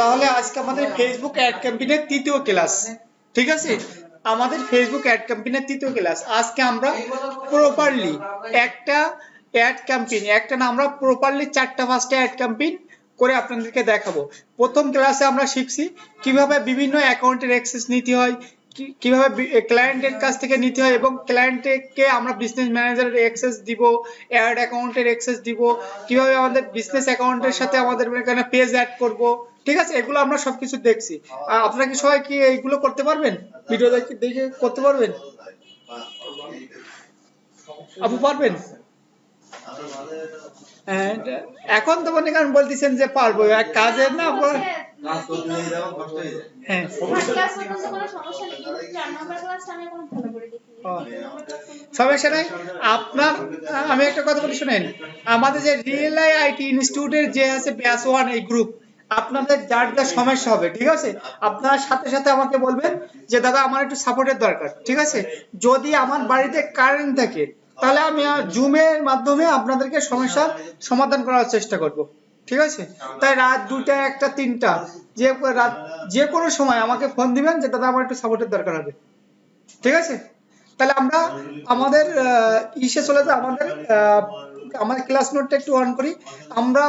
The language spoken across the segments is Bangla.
তাহলে আজকে আমাদের ফেসবুক অ্যাড ক্যাম্পেইনের তৃতীয় ক্লাস, ঠিক আছে? আমাদের ফেসবুক অ্যাড ক্যাম্পেইনের তৃতীয় ক্লাস। আজকে আমরা প্রপারলি একটা অ্যাড ক্যাম্পেইন, একটা না, আমরা প্রপারলি 4টা-5টা অ্যাড ক্যাম্পেইন করে আপনাদেরকে দেখাবো। প্রথম ক্লাসে আমরা শিখছি কিভাবে বিভিন্ন অ্যাকাউন্টের অ্যাক্সেস নিতে হয়, কিভাবে ক্লায়েন্টের কাছ থেকে নিতে হয় এবং ক্লায়েন্টকে আমরা বিজনেস ম্যানেজারের অ্যাক্সেস দিব, অ্যাড অ্যাকাউন্টের অ্যাক্সেস দিব, কিভাবে আমাদের বিজনেস অ্যাকাউন্টের সাথে আমাদের এখানে পেজ অ্যাড করব, ঠিক আছে? এগুলো আমরা সবকিছু দেখছি। আপনারা কি সবাই কি এইগুলো করতে পারবেন? ভিডিও দেখে দেখে করতে পারবেন? আপু পারবেন? And এখন তো মনে করেন বলতেছেন যে পারবো, এক কাজের না আপনার। হ্যাঁ, সমস্যা নাই। আপনার আমি একটা কথা বলি শুনেন, আমাদের যে রিয়েল আইটি ইনস্টিটিউটের যে আছে ব্যাচ 1 এই গ্রুপ, আপনাদের যার যা সমস্যা হবে, ঠিক আছে, আপনার সাথে সাথে আমাকে বলবেন যে দাদা আমার একটু সাপোর্টের দরকার, ঠিক আছে? যদি আমার বাড়িতে কারেন্ট থাকে তাহলে আমি জুমের মাধ্যমে আপনাদেরকে সমস্যার সমাধান করার চেষ্টা করব, ঠিক আছে? তাই রাত 2টা, 1টা, 3টা, যে কোনো সময় আমাকে ফোন দিবেন যে দাদা আমার একটু সাপোর্টের দরকার হবে, ঠিক আছে? তাহলে আমরা আমাদের ইসে চলে যাই, আমাদের ক্লাস নোটটা একটু অন করি। আমরা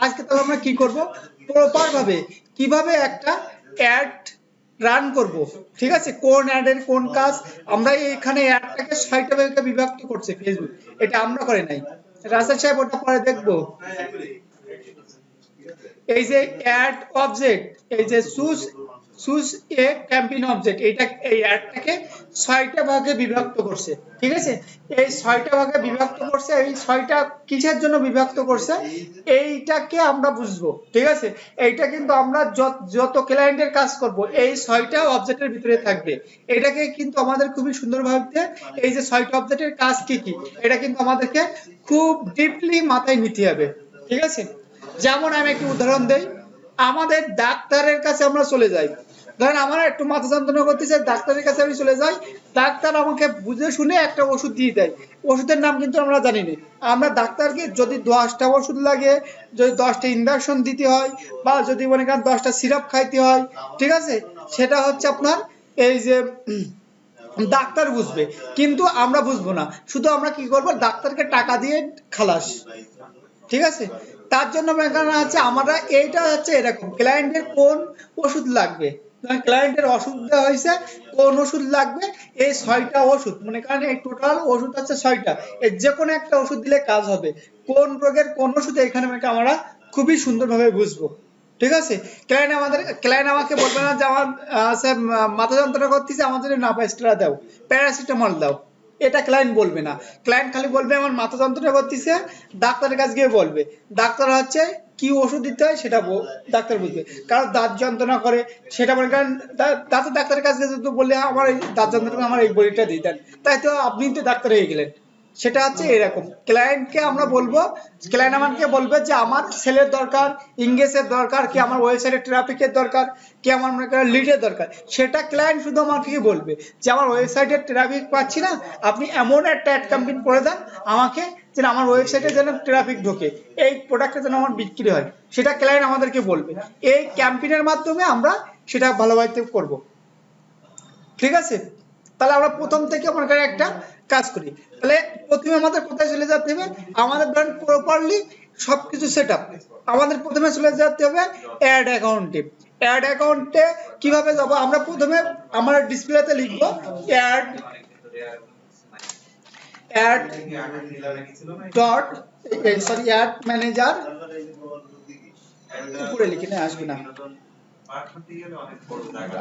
আজকে তাহলে আমরা কি করব, প্রপার ভাবে কিভাবে একটা অ্যাড রান করব, ঠিক আছে? কোন অ্যাডের কোন কাজ, আমরা এখানে অ্যাডটাকে 6টা ভাগে বিভক্ত করছে ফেসবুক, এটা আমরা করে নাই। রাসেল সাহেব ওটা পরে দেখবো। এই যে অ্যাড অবজেক্ট, এই যে চুজ এ ক্যাম্পেইন অবজেক্ট, এটা এই অ্যাডটাকে 6টা ভাগে বিভক্ত করছে, ঠিক আছে? এই 6টা ভাগে বিভক্ত করছে, এই 6টা কিসের জন্য বিভক্ত করছে এইটাকে আমরা বুঝবো, ঠিক আছে? এইটা কিন্তু আমরা যত ক্লায়েন্টের কাজ করব এই 6টা অবজেক্টের ভিতরে থাকবে। এটাকে কিন্তু আমাদের খুবই সুন্দরভাবে এই যে 6টা অবজেক্টের কাজ কি কি, এটা কিন্তু আমাদেরকে খুব ডিপলি মাথায় নিতে হবে, ঠিক আছে? যেমন আমি একটু উদাহরণ দেই, আমাদের ডাক্তারের কাছে আমরা চলে যাই, ধরেন আমার একটু মাথা যন্ত্রণা করতেছে, ডাক্তারের কাছে আমি চলে যাই, ডাক্তার আমাকে বুঝে শুনে একটা ওষুধ দিয়ে দেয়, ওষুধের নাম কিন্তু আমরা জানি না। আমরা ডাক্তারকে যদি 10টা ওষুধ লাগে, যদি 10টা ইনজেকশন দিতে হয়, বা যদি মনে করেন 10টা সিরাপ খাইতে হয়, ঠিক আছে, সেটা হচ্ছে আপনার এই যে ডাক্তার বুঝবে, কিন্তু আমরা বুঝবো না। শুধু আমরা কি করবো, ডাক্তারকে টাকা দিয়ে খালাস, ঠিক আছে? তার জন্য ব্যাখ্যা আছে আমরা, এইটা হচ্ছে এরকম ক্লায়েন্টের কোন ওষুধ লাগবে, ক্লায়েন্টের অসুখ দেওয়া হয়েছে, কোন ওষুধ লাগবে, এই 6টা ওষুধ মনে করেন এই টোটাল ওষুধ আছে 6টা, এর যে কোনো একটা ওষুধ দিলে কাজ হবে, কোন রোগের কোন ওষুধ এখানে আমরা খুবই সুন্দরভাবে বুঝবো, ঠিক আছে? ক্লায়েন্ট আমাকে বলবে না যে আমার মাথা যন্ত্রণা করতেছে, আমার জন্য নাপাস্টরা দাও, প্যারাসিটামল দাও, এটা ক্লায়েন্ট বলবে না। ক্লায়েন্ট খালি বলবে আমার মাথা যন্ত্রণা করতেছে, ডাক্তারের কাছে গিয়ে বলবে, ডাক্তার হচ্ছে কি ওষুধ দিতে হয় সেটা ডাক্তার বুঝবে। কারণ দাঁত যন্ত্রণা করে, সেটা মনে করেন দাঁতের ডাক্তারের কাছে যদি বললে আমার এই দাঁত যন্ত্রণা, আমার এই বড়িটা দিয়ে দেন, তাই তো আপনি তো ডাক্তার হয়ে গেলেন। সেটা হচ্ছে এরকম, ক্লায়েন্টকে আমরা বলবো, ক্লায়েন্ট আমাকে বলবে যে আমার সেলের দরকার, ইংগেজের দরকার, কি আমার ওয়েবসাইটে ট্রাফিকের দরকার, কি আমার মনে করেন লিডের দরকার, সেটা ক্লায়েন্ট শুধু আমাকে বলবে যে আমার ওয়েবসাইটে ট্রাফিক পাচ্ছি না, আপনি এমন একটা অ্যাড ক্যাম্পেইন করে দেন আমাকে যেন আমার ওয়েবসাইটে যেন ট্রাফিক ঢোকে, এই প্রোডাক্টটা যেন আমার বিক্রি হয়, সেটা ক্লায়েন্ট আমাদেরকে বলবে। এই ক্যাম্পেইনের মাধ্যমে আমরা সেটা ভালোভাবে করব, ঠিক আছে? তাহলে আমরা প্রথম থেকে মনে করি একটা কাজ করি। তাহলে প্রথমে আমাদের কোথায় চলে যেতে হবে, আমাদের ধরেন প্রপারলি সবকিছু সেটআপ, আমাদের প্রথমে চলে যেতে হবে অ্যাড অ্যাকাউন্টে। অ্যাড অ্যাকাউন্টে কিভাবে যাব, আমরা প্রথমে আমরা ডিসপ্লেতে লিখব ad ad dot sorry ad manager, উপরে লিখে না আসবে না,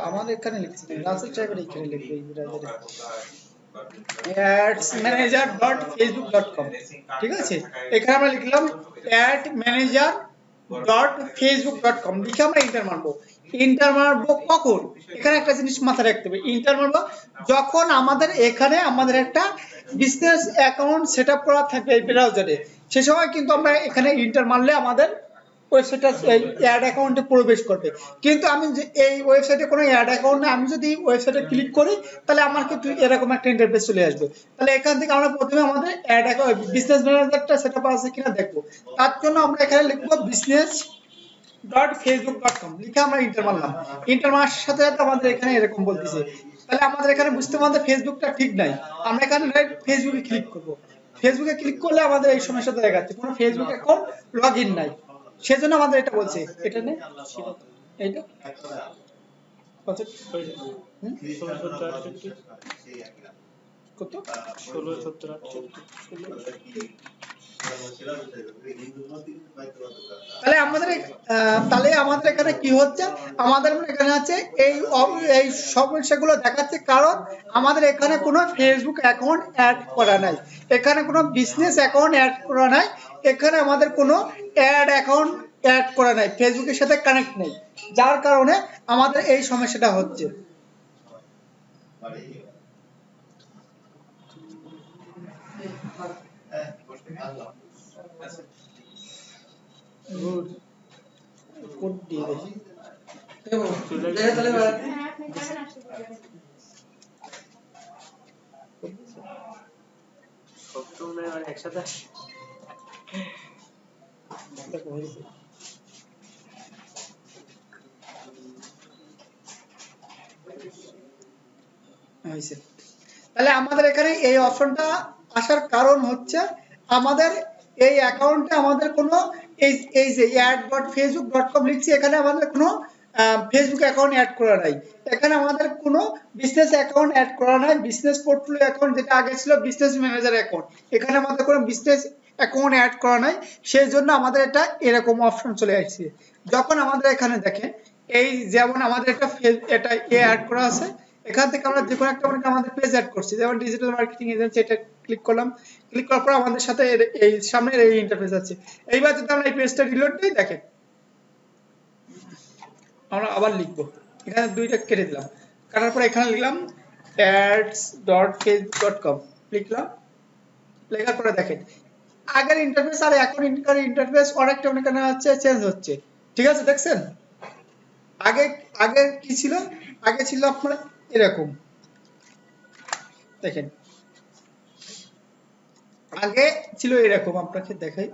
আমাদের এখানে লিখছি রাসেল সাহেবের এখানে লিখবে adsmanager.facebook.com, ঠিক আছে? এখানে আমরা লিখলাম adsmanager.facebook.com, লিখে আমরা এন্টার মারবো। এন্টার মারবো কখন, এখানে একটা জিনিস মাথায় রাখতে হবে, এন্টার মারবো যখন আমাদের এখানে আমাদের একটা বিজনেস অ্যাকাউন্ট সেটআপ করা থাকবে এই ব্রাউজারে, সে সময় কিন্তু আমরা এখানে এন্টার মারলে আমাদের ওয়েবসাইটটা অ্যাড অ্যাকাউন্টে প্রবেশ করবে। কিন্তু আমি যে এই ওয়েবসাইটে কোনো অ্যাড অ্যাকাউন্ট না, আমি যদি ওয়েবসাইটে ক্লিক করি তাহলে আমার কিন্তু এরকম একটা ইন্টারফেস চলে আসবে। তাহলে এখান থেকে আমরা প্রথমে আমাদের অ্যাড অ্যাকাউন্ট বিজনেস ম্যানেজারটা সেটআপ আছে কিনা দেখবো। তার জন্য আমরা এখানে লিখবো বিজনেস facebook.com লিখে আমরা এন্টার মারলাম। এন্টার মারার সাথে সাথে আমাদের এখানে এরকম বলতেছে, তাহলে আমাদের এখানে বুঝতে আমাদের ফেসবুকটা ঠিক নাই। আমরা এখানে ফেসবুকে ক্লিক করব। ফেসবুকে ক্লিক করলে আমাদের এই সমস্যাটা দেখাচ্ছে, কোনো ফেসবুক অ্যাকাউন্ট লগইন নাই। সেজন্য আমাদের এটা বলছে, এটা নেই এইটা কত কত 16 তাহলে আমাদের এখানে কি হচ্ছে, আমাদের এখানে আছে এই সমস্যাগুলো দেখাচ্ছে, কারণ আমাদের এখানে কোনো ফেসবুক অ্যাকাউন্ট অ্যাড করা নাই, এখানে কোনো বিজনেস অ্যাকাউন্ট অ্যাড করা নাই, এখানে আমাদের কোনো অ্যাড অ্যাকাউন্ট অ্যাড করা নাই, ফেসবুকের সাথে কানেক্ট নেই, যার কারণে আমাদের এই সমস্যাটা হচ্ছে। কোড দিয়ে দেখি একসাথে তাহলে আমাদের এখানে এই অপশনটা আসার কারণ হচ্ছে, আমাদের এই অ্যাকাউন্টে আমাদের কোনো এই যে ad.facebook.com লিখছি, এখানে আমাদের কোনো ফেসবুক অ্যাকাউন্ট অ্যাড করা নাই, এখানে আমাদের কোনো বিজনেস অ্যাকাউন্ট অ্যাড করা নাই, বিজনেস পোর্টফোলিও অ্যাকাউন্ট যেটা আগে ছিল বিজনেস ম্যানেজার অ্যাকাউন্ট, এখানে আমাদের কোনো বিজনেস অ্যাকাউন্ট অ্যাড করা নাই, সেই জন্য আমাদের এটা এরকম অপশন চলে আসছে। যখন আমাদের এখানে দেখেন এই যেমন আমাদের এটা অ্যাড করা আছে, এখান থেকে আমরা যে কোনো একটা আমাদের পেজ অ্যাড করছি, যেমন ডিজিটাল মার্কেটিং এজেন্সি, এটা ক্লিক করলাম, ক্লিক করার পর আমাদের সাথে এই সামনের এই ইন্টারফেস আছে। এইবার যদি আমরা এই পেজটা রিলোড দিই, দেখেন আমরা আবার লিখবো, এখানে দুইটা কেটে দিলাম, কাটার পর এখানে লিখলাম ads.facebook.com লিখলাম, লেখার পরে দেখেন আগের ইন্টারফেস আর এখন ইন্টারফেস অনেকটা অনেকখানে হচ্ছে চেঞ্জ হচ্ছে, ঠিক আছে? দেখছেন আগে আগে কি ছিল, আগে ছিল আপনার এরকম, দেখেন আগে ছিল এরকম, আপনাদেরকে দেখাই,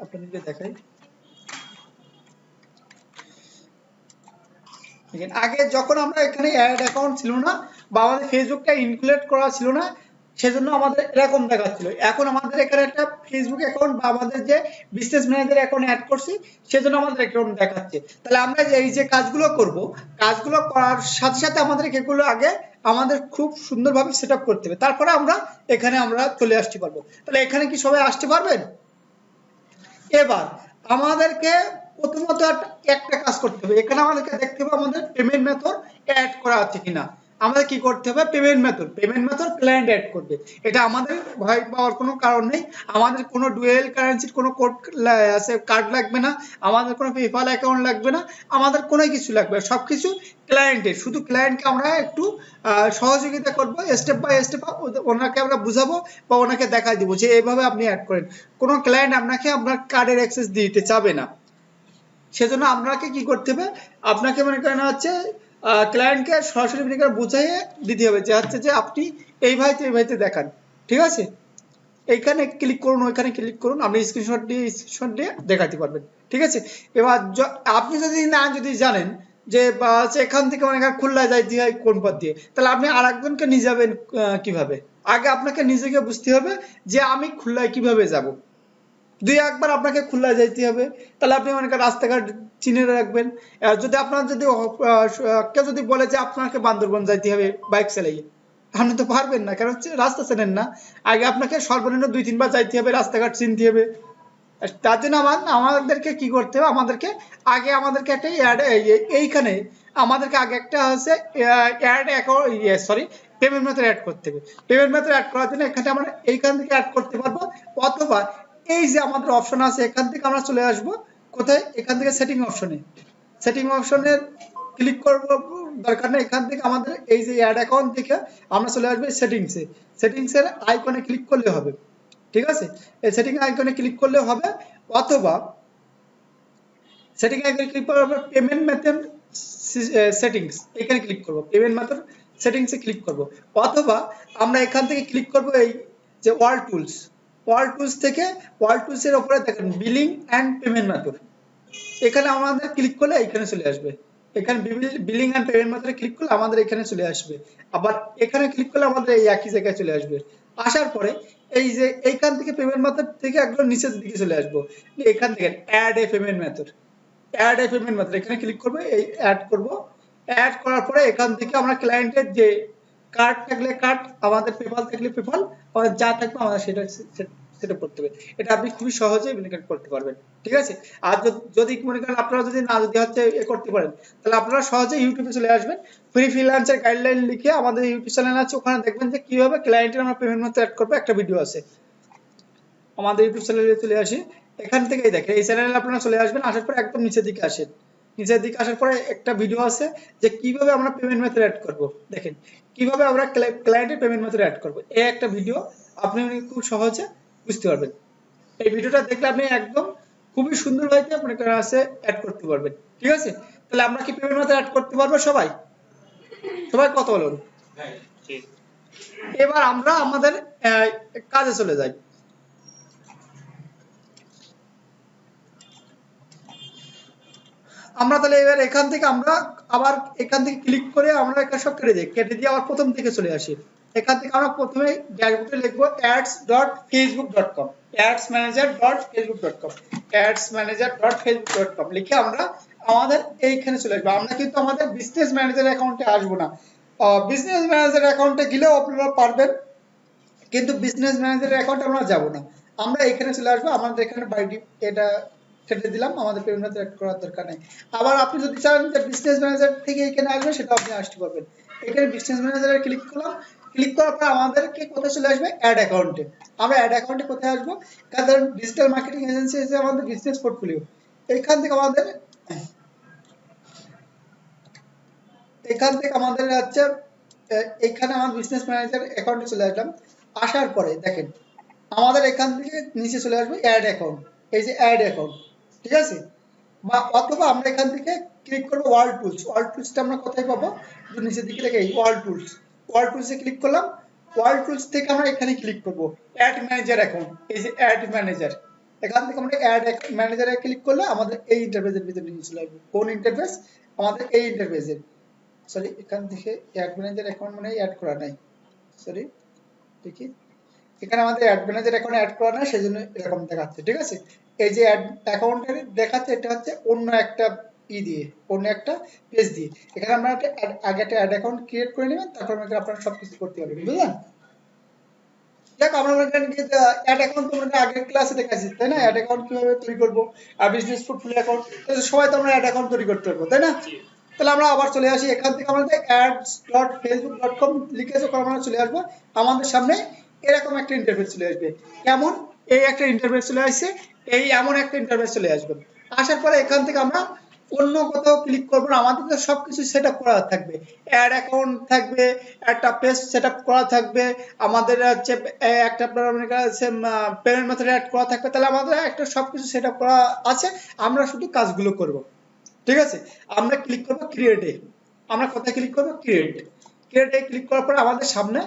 দেখেন আগে যখন আমরা এখানে অ্যাড অ্যাকাউন্ট ছিল না বা আমাদের ফেসবুকটা ইনক্লুড করা ছিল না, সেজন্য আমাদের এরকম দেখাচ্ছিল। এখন আমাদের এখানে একটা ফেসবুক অ্যাকাউন্ট বা আমাদের যে বিজনেস ম্যানেজার অ্যাকাউন্ট অ্যাড করছি, সেজন্য আমাদের অ্যাকাউন্ট দেখাচ্ছে। তাহলে আমরা এই যে কাজগুলো করব, কাজগুলো করার সাথে সাথে আমাদের এগুলো আগে আমাদের খুব সুন্দরভাবে সেট আপ করতে হবে, তারপরে আমরা এখানে চলে আসতে পারবো। তাহলে এখানে কি সবাই আসতে পারবেন? এবার আমাদেরকে প্রথমত একটা কাজ করতে হবে, এখানে আমাদেরকে দেখতে হবে আমাদের পেমেন্ট মেথড অ্যাড করা আছে কিনা। আমাদের কি করতে হবে, পেমেন্ট মেথড ক্লায়েন্ট অ্যাড করবে, এটা আমাদের ভয় পাওয়ার কোনো কারণ নেই। আমাদের কোনো ডুয়েল কারেন্সির কোনো কার্ড লাগবে না, আমাদের কোনো পেপ্যাল অ্যাকাউন্ট লাগবে না, আমাদের কোনো কিছু লাগবে না, সবকিছু ক্লায়েন্টের। শুধু ক্লায়েন্টকে আমরা একটু সহযোগিতা করব, স্টেপ বাই স্টেপ ওনাকে আমরা বুঝাবো বা ওনাকে দেখাই দিব যে এইভাবে আপনি অ্যাড করেন। কোনো ক্লায়েন্ট আপনাকে আপনার কার্ডের অ্যাক্সেস দিতে চাবে না, সেজন্য আপনাকে কি করতে হবে, আপনাকে মনে করেন হচ্ছে ক্লায়েন্টকে সরাসরি বুঝাইয়ে দিতে হবে যে হচ্ছে যে আপনি এই ভাইতে দেখান, ঠিক আছে? এইখানে ক্লিক করুন, ওইখানে ক্লিক করুন, আপনি স্ক্রিনশট দিয়ে দেখাতে পারবেন, ঠিক আছে? এবার আপনি যদি জানেন যে এখান থেকে অনেক খুলনায় যাইতে হয় কোন পথ দিয়ে, তাহলে আপনি আরেকজনকে নিয়ে যাবেন কিভাবে? আগে আপনাকে নিজেকে বুঝতে হবে যে আমি খুলনায় কিভাবে যাব। দুই একবার আপনাকে খুলনা যাইতে হবে, তাহলে আপনি অনেক রাস্তাঘাট চিনে রাখবেন। যদি আপনার কেউ যদি বলে যে আপনাকে বান্দরবন যাইতে হবে বাইক চালিয়ে, আপনি তো পারবেন না, কারণ রাস্তা চেনেন না। আগে আপনাকে সর্বনিম্ন 2-3 বার যাইতে হবে, রাস্তাঘাট চিনতে হবে। তার জন্য আমাদেরকে কি করতে হবে, আমাদেরকে একটা এইখানে আমাদেরকে আগে একটা হচ্ছে পেমেন্ট মেথড অ্যাড করতে হবে। পেমেন্ট মেথড অ্যাড করার জন্য এখানে আমরা এইখান থেকে অ্যাড করতে পারবো, অথবা এই যে আমাদের অপশন আছে এখান থেকে আমরা চলে আসব কোথায়, এখান থেকে সেটিং অপশনে ক্লিক করব, দরকার নেই, এখান থেকে আমাদের এই যে অ্যাড অ্যাকাউন্ট থেকে আমরা চলে আসবে সেটিংসের আইকনে ক্লিক করলে হবে, ঠিক আছে? এই সেটিং আইকনে ক্লিক করলে হবে, অথবা সেটিং আইকনে ক্লিক করার পর পেমেন্ট মেথড সেটিংস এখানে ক্লিক করব, পেমেন্ট মেথড সেটিংসে ক্লিক করব, অথবা আমরা এখান থেকে ক্লিক করব এই যে ওয়াল টুলস থেকে ওয়াল টুলসের উপরে দেখেন বিলিং এন্ড পেমেন্ট মেথড, এখানে আমাদের ক্লিক করলে এখানে চলে আসবে, এখানে বিলিং এন্ড পেমেন্ট মেথডে ক্লিক করলে আমাদের এখানে চলে আসবে, আবার এখানে ক্লিক করলে আমাদের এই একই জায়গায় চলে আসবে। আসার পরে এই যে এইখান থেকে পেমেন্ট মেথড থেকে একদম নিচের দিকে চলে আসবো, এখান থেকে add a payment method, add a payment method এখানে ক্লিক করবো, এই অ্যাড করব। অ্যাড করার পরে এখান থেকে আমরা ক্লায়েন্টের যে কার্ড থাকলে কার্ড, আমাদের পেপাল থাকলে পেপাল, আমাদের যা থাকবে আমাদের সেটা সেটা করতে হবে। এটা আপনি খুবই সহজেই কমিউনিকেট করতে পারবেন, ঠিক আছে। আর যদি মনে করেন আপনারা যদি না যদি হচ্ছে এ করতে পারেন, তাহলে আপনারা সহজে ইউটিউবে চলে আসবেন, ফ্রি ফ্রিল্যান্সার গাইডলাইন লিখে আমাদের ইউটিউব চ্যানেল আছে, ওখানে দেখবেন যে কিভাবে ক্লায়েন্টের আমরা পেমেন্ট মেথড অ্যাড করবো, একটা ভিডিও আছে আমাদের ইউটিউব চ্যানেলে। চলে আসি এখান থেকেই দেখেন, এই চ্যানেলে আপনারা চলে আসবেন, আসার পরে একদম নিচের দিকে আসেন, নিচের দিকে আসার পরে একটা ভিডিও আছে যে কিভাবে আমরা পেমেন্ট মেথড অ্যাড করব। দেখেন কিভাবে আমরা ক্লায়েন্টের পেমেন্ট মেথড অ্যাড করব, এই একটা ভিডিও আপনি খুব সহজে বুঝতে পারবেন। এই ভিডিওটা দেখলে আপনি একদম খুবই সুন্দরভাবে আপনার কাছে অ্যাড করতে পারবেন, ঠিক আছে। তাহলে আমরা কি পেমেন্ট মেথড অ্যাড করতে পারবো সবাই? সবাই কত বলুন। এবার আমরা আমাদের কাজে চলে যাই। আমরা তাহলে এবার এখান থেকে আমরা আবার এখান থেকে ক্লিক করে আমরা এখানে সব কেটে দিয়ে আবার প্রথম থেকে চলে আসি। এখান থেকে আমরা প্রথমে ড্যাশবোর্ডে লিখবো ads.facebook.com, adsmanager.facebook.com, adsmanager.facebook.com লিখে আমরা আমাদের এইখানে চলে আসবো। আমরা কিন্তু আমাদের বিজনেস ম্যানেজার অ্যাকাউন্টে আসবো না, বিজনেস ম্যানেজার অ্যাকাউন্টে গেলেও আপনারা পারবেন, কিন্তু বিজনেস ম্যানেজার অ্যাকাউন্টে আমরা যাব না, আমরা এখানে চলে আসবো। আমাদের এখানে বাইডি এটা কেটে দিলাম, আমাদের পেমেন্ট মেথড অ্যাড করার দরকার নেই। আবার আপনি যদি চান যে বিজনেস ম্যানেজার থেকে এখানে আসবে, সেটা আপনি আসতে পারবেন। এখানে বিজনেস ম্যানেজারে ক্লিক করলাম, ক্লিক করার পর আমাদেরকে কোথায় চলে আসবে, অ্যাড অ্যাকাউন্টে। আমরা অ্যাড অ্যাকাউন্টে কোথায় আসবো, কারণ ডিজিটাল মার্কেটিং এজেন্সি হচ্ছে আমাদের বিজনেস পোর্টফোলিও। এখান থেকে আমাদের হচ্ছে এখানে আমার বিজনেস ম্যানেজার অ্যাকাউন্টে চলে আসলাম। আসার পরে দেখেন আমাদের এখান থেকে নিচে চলে আসবে অ্যাড অ্যাকাউন্ট, এই যে অ্যাড অ্যাকাউন্ট, ঠিক আছে। বা অথবা আমরা এখান থেকে ক্লিক করবো ওয়ার্ল্ড টুলস, ওয়ার্ল্ড টুলসটা আমরা কোথায় পাবো, নিচের দিকে দেখে এই ওয়ার্ল্ড টুলস, ওয়ার্ল্ড টুলসে ক্লিক করলাম। ওয়ার্ল্ড টুলস থেকে আমরা এখানে ক্লিক করবো অ্যাড ম্যানেজার অ্যাকাউন্ট, এই যে অ্যাড ম্যানেজার, এখান থেকে আমরা অ্যাড ম্যানেজারে ক্লিক করলে আমাদের এই ইন্টারফেসের ভিতরে নিয়ে চলে আসবে। কোন ইন্টারফেস, আমাদের এই ইন্টারফেসের, সরি এখান থেকে অ্যাড ম্যানেজার অ্যাকাউন্ট মানে অ্যাড করা নাই, সরি দেখি এখানে আমাদের অ্যাড ম্যানেজার অ্যাকাউন্ট অ্যাড করা নাই, সেজন্য এরকম দেখাচ্ছে, ঠিক আছে। এই যে অ্যাড অ্যাকাউন্টের দেখাচ্ছে, এটা হচ্ছে অন্য একটা দিয়ে, অন্য একটা পেজ দিয়ে। এখানে আমরা আগে একটা অ্যাড অ্যাকাউন্ট ক্রিয়েট করে নেবেন, তারপর আপনারা সবকিছু করতে পারবেন, বুঝলেন। দেখ আমরা অ্যাড অ্যাকাউন্ট তোমরা আগের ক্লাসে দেখাচ্ছি, তাই না? অ্যাড অ্যাকাউন্ট কিভাবে তৈরি করবো, আর বিজনেস পোর্টফোলিও অ্যাকাউন্ট, সবাই তো আমরা অ্যাড অ্যাকাউন্ট তৈরি করতে পারবো, তাই না? তাহলে আমরা আবার চলে আসি, এখান থেকে আমাদের ads.facebook.com লিখে যখন আমরা চলে আসবো, আমাদের সামনে এরকম একটা ইন্টারফেস চলে আসবে। কেমন, এই একটা ইন্টারফেস চলে আসছে, এই এমন একটা ইন্টারফেস চলে আসবে। আসার পরে এখান থেকে আমরা অন্য কোথাও ক্লিক করবো না, আমাদের তো সবকিছু সেট আপ করা থাকবে। অ্যাড অ্যাকাউন্ট থাকবে, একটা পেজ সেট আপ করা থাকবে, আমাদের হচ্ছে একটা পেমেন্ট মেথড অ্যাড করা থাকবে। তাহলে আমাদের একটা সবকিছু সেট আপ করা আছে, আমরা শুধু কাজগুলো করব, ঠিক আছে। আমরা ক্লিক করব ক্রিয়েটে, আমরা কোথায় ক্লিক করব, ক্রিয়েটে ক্লিক করার পর আমাদের সামনে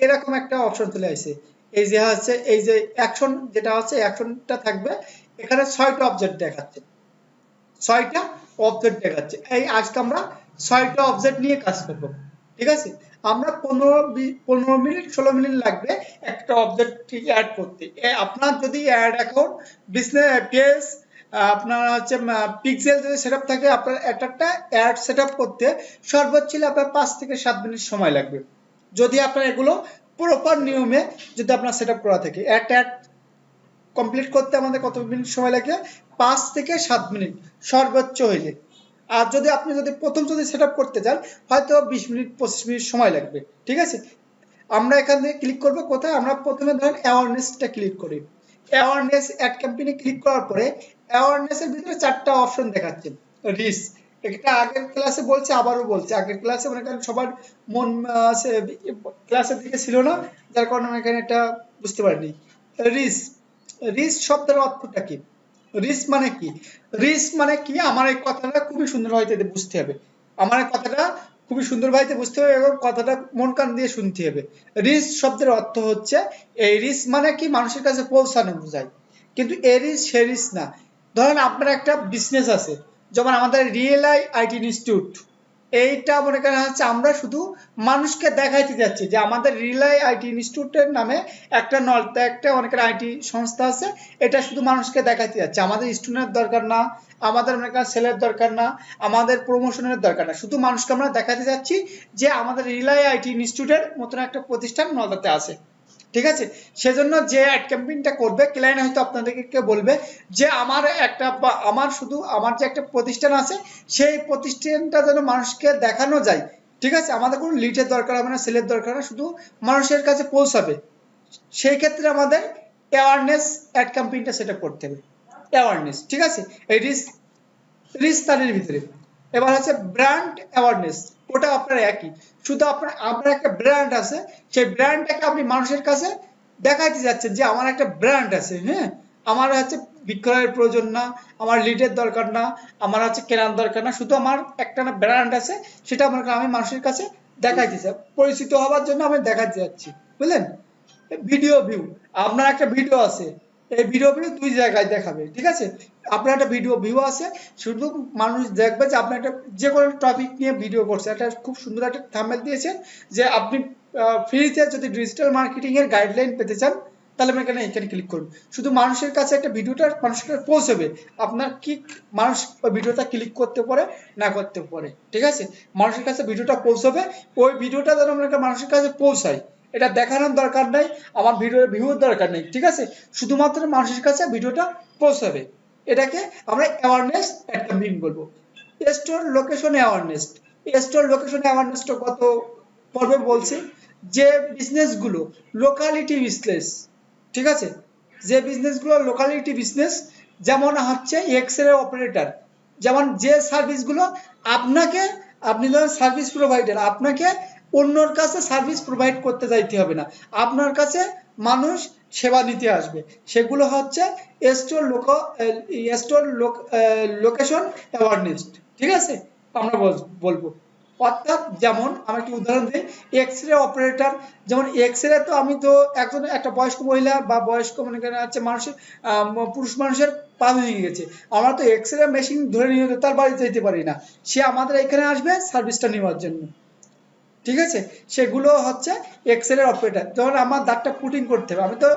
এরকম একটা অপশন চলে আসে, এই যে হচ্ছে এই যে অ্যাকশন, যেটা হচ্ছে অ্যাকশনটা থাকবে, এখানে 6টা অবজেক্ট দেখাচ্ছে, 6টা অবজেক্ট দেখাচ্ছে। এই আজকে আমরা 6টা অবজেক্ট নিয়ে কাজ করব, ঠিক আছে। আমরা 15 মিনিট 16 মিনিট লাগবে একটা অবজেক্ট অ্যাড করতে। আপনার যদি অ্যাড অ্যাকাউন্ট বিজনেস পেজ আপনার হচ্ছে পিক্সেল যদি সেটআপ থাকে, আপনার একটা অ্যাড সেটআপ করতে সর্বোচ্চ আপনার 5 থেকে 7 মিনিট সময় লাগবে, যদি আপনার এগুলো প্রপার নিয়মে যদি আপনার সেটআপ করা থাকে। অ্যাড কমপ্লিট করতে আমাদের কত মিনিট সময় লাগে, 5 থেকে 7 মিনিট সর্বোচ্চ হইলে। আর যদি আপনি প্রথম সেটআপ করতে চান, হয়তো 20 মিনিট 25 মিনিট সময় লাগবে, ঠিক আছে। আমরা এখান থেকে ক্লিক করব কোথায়, আমরা প্রথমে ধরেন অ্যাওয়ারনেসটা ক্লিক করি। অ্যাওয়ারনেস অ্যাড ক্যাম্পেইনে ক্লিক করার পরে অ্যাওয়ারনেসের ভিতরে 4টা অপশন দেখাচ্ছে। রিচ, এটা আগের ক্লাসে বলছি, আবারও বলছি, আগের ক্লাসে মনে করেন সবার মন ক্লাসের দিকে ছিল না, যার কারণে আমি এখানে এটা বুঝতে পারিনি। রিচ, রিচ শব্দের অর্থটা কি, রিচ মানে কি, রিচ মানে কি, আমার এই কথাটা খুবই সুন্দরভাবে বুঝতে হবে, আমার এই কথাটা খুবই সুন্দরভাবে বুঝতে হবে এবং কথাটা মন কান দিয়ে শুনতে হবে। রিচ শব্দের অর্থ হচ্ছে, এই রিচ মানে কি, মানুষের কাছে পৌঁছানো বোঝায়, কিন্তু এ রিচ সে রিচ না। ধরেন আপনার একটা বিজনেস আছে, যেমন আমাদের রিয়েল আইটি ইনস্টিটিউট, এইটা মনে করেন হচ্ছে আমরা শুধু মানুষকে দেখাইতে যাচ্ছি যে আমাদের রিলাই আইটি ইনস্টিটিউটের নামে একটা একটা অনেকের আইটি সংস্থা আছে, এটা শুধু মানুষকে দেখাইতে যাচ্ছে, আমাদের স্টুডেন্টের দরকার না, আমাদের মনে করেন সেলের দরকার না, আমাদের প্রমোশনের দরকার না, শুধু মানুষকে আমরা দেখাতে যাচ্ছি যে আমাদের রিলাই আইটি ইনস্টিটিউটের মতন একটা প্রতিষ্ঠান নলদাতে আছে। ঠিক আছে, সেজন্য যে অ্যাড ক্যাম্পেইনটা করবে ক্লায়েন্ট হয়তো আপনাদেরকে বলবে যে আমার একটা বা আমার শুধু আমার যে একটা প্রতিষ্ঠান আছে সেই প্রতিষ্ঠানটা যেন মানুষকে দেখানো যায়। ঠিক আছে, আমাদের কোনো লিডের দরকার হবে না, সেলের দরকার না, শুধু মানুষের কাছে পৌঁছাবে। সেই ক্ষেত্রে আমাদের অ্যাওয়ারনেস অ্যাড ক্যাম্পেইনটা সেট আপ করতে হবে। অ্যাওয়ারনেস, ঠিক আছে, এই রিস্তারের ভিতরে। এবার হচ্ছে ব্র্যান্ড অ্যাওয়ারনেস, ওটা আপনার একই, শুধু আপনার একটা ব্র্যান্ড আছে, সেই ব্র্যান্ডটাকে আপনি মানুষের কাছে দেখাইতে যাচ্ছেন যে আমার একটা ব্র্যান্ড আছে। হ্যাঁ, আমার হচ্ছে বিক্রয়ের প্রয়োজন না, আমার লিডের দরকার না, আমার হচ্ছে কেনার দরকার না, শুধু আমার একটা না ব্র্যান্ড আছে, সেটা আমি মানুষের কাছে দেখাইতে চাই, পরিচিত হওয়ার জন্য আমি দেখাতে যাচ্ছি। বুঝলেন? ভিডিও ভিউ, আপনার একটা ভিডিও আছে, এই ভিডিও ভিউ দুই জায়গায় দেখাবে। ঠিক আছে, আপনার একটা ভিডিও ভিউ আছে, শুধু মানুষ দেখবে যে আপনি একটা যে কোনো টপিক নিয়ে ভিডিও করছে, একটা খুব সুন্দর একটা থাম্বনেল দিয়েছেন যে আপনি ফ্রিতে যদি ডিজিটাল মার্কেটিং এর গাইডলাইন পেতে চান তাহলে আপনি এখানে ক্লিক করুন। শুধু মানুষের কাছে একটা ভিডিওটা মানুষের কাছে পৌঁছবে, আপনার কি মানুষ ওই ভিডিওটা ক্লিক করতে পারে না করতে পারে। ঠিক আছে, মানুষের কাছে ভিডিওটা পৌঁছবে, ওই ভিডিওটা যেন আমরা মানুষের কাছে পৌঁছায়, এটা দেখানোর দরকার নাই, আমার ভিডিওর ভিউর দরকার নেই। ঠিক আছে, শুধুমাত্র মানুষের কাছে ভিডিওটা পৌঁছাবে, এটাকে আমরা অ্যাওয়ারনেস অ্যাড ক্যাম্পেইন বলবো। Store location awareness, store location অ্যাওয়ারনেসটা কত পর্বে বলছি, যে বিজনেসগুলো লোকালিটি বিজনেস, ঠিক আছে, যে বিজনেসগুলো লোকালিটি বিজনেস, যেমন হচ্ছে এক্সরে অপারেটর, যেমন যে সার্ভিসগুলো আপনাকে, আপনি ধরেন সার্ভিস প্রোভাইডার, আপনাকে অন্যর কাছে সার্ভিস প্রোভাইড করতে যাইতে হবে না, আপনার কাছে মানুষ সেবা নিতে আসবে, সেগুলো হচ্ছে স্টোর স্টোর লোকেশন অ্যাওয়ারনেস। ঠিক আছে, আমরা বলবো, অর্থাৎ যেমন আমি একটি উদাহরণ দিই, এক্সরে অপারেটর, যেমন এক্সরে তো আমি তো একজন একটা বয়স্ক মহিলা বা বয়স্ক মনে করেন হচ্ছে মানুষের পুরুষ মানুষের পা ভেঙে গেছে, আমরা তো এক্সরে মেশিন ধরে নিয়ে তার বাড়িতে যেতে পারি না, সে আমাদের এখানে আসবে সার্ভিসটা নেওয়ার জন্য। ঠিক আছে, সেগুলো হচ্ছে এক্সরে অপারেটর। যখন আমার দাঁতটা পুটিং করতে হবে, আমি তো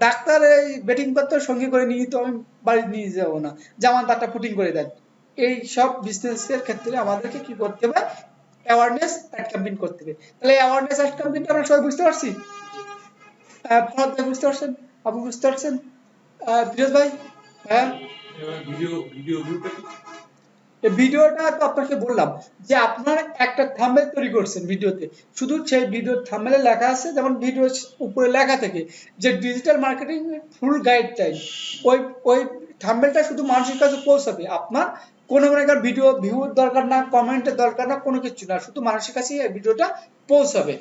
ডাক্তার এই বেটিং পত্র সঙ্গে করে নিয়ে তো আমি বাড়ি নিয়ে যাবো না যে আমার দাঁতটা পুটিং করে দেন। এই সব বিজনেসের ক্ষেত্রে আমাদেরকে কি করতে হবে, অ্যাওয়ারনেস অ্যাড ক্যাম্পেইন করতে হবে। তাহলে অ্যাওয়ারনেস অ্যাড ক্যাম্পেইনটা আমরা সবাই বুঝতে পারছি? ফরহাদ ভাই বুঝতে পারছেন? আপনি বুঝতে পারছেন? ফিরোজ ভাই? হ্যাঁ, ভিডিও ভিডিও এই ভিডিওটা তো আপনাকে বললাম যে আপনার একটা থাম্বনেল তৈরি করছেন ভিডিওতে, শুধু সেই ভিডিওর থাম্বনেলে লেখা আছে, যেমন ভিডিওর উপরে লেখা থাকে যে ডিজিটাল মার্কেটিং ফুল গাইডলাইন, ওই ওই থাম্বনেলটা শুধু মানুষের কাছে পৌঁছাবে, আপনার কোনো মনে করেন ভিডিও ভিউর দরকার না, কমেন্টের দরকার না, কোনো কিছু না, শুধু মানুষের কাছে এই ভিডিওটা পৌঁছাবে।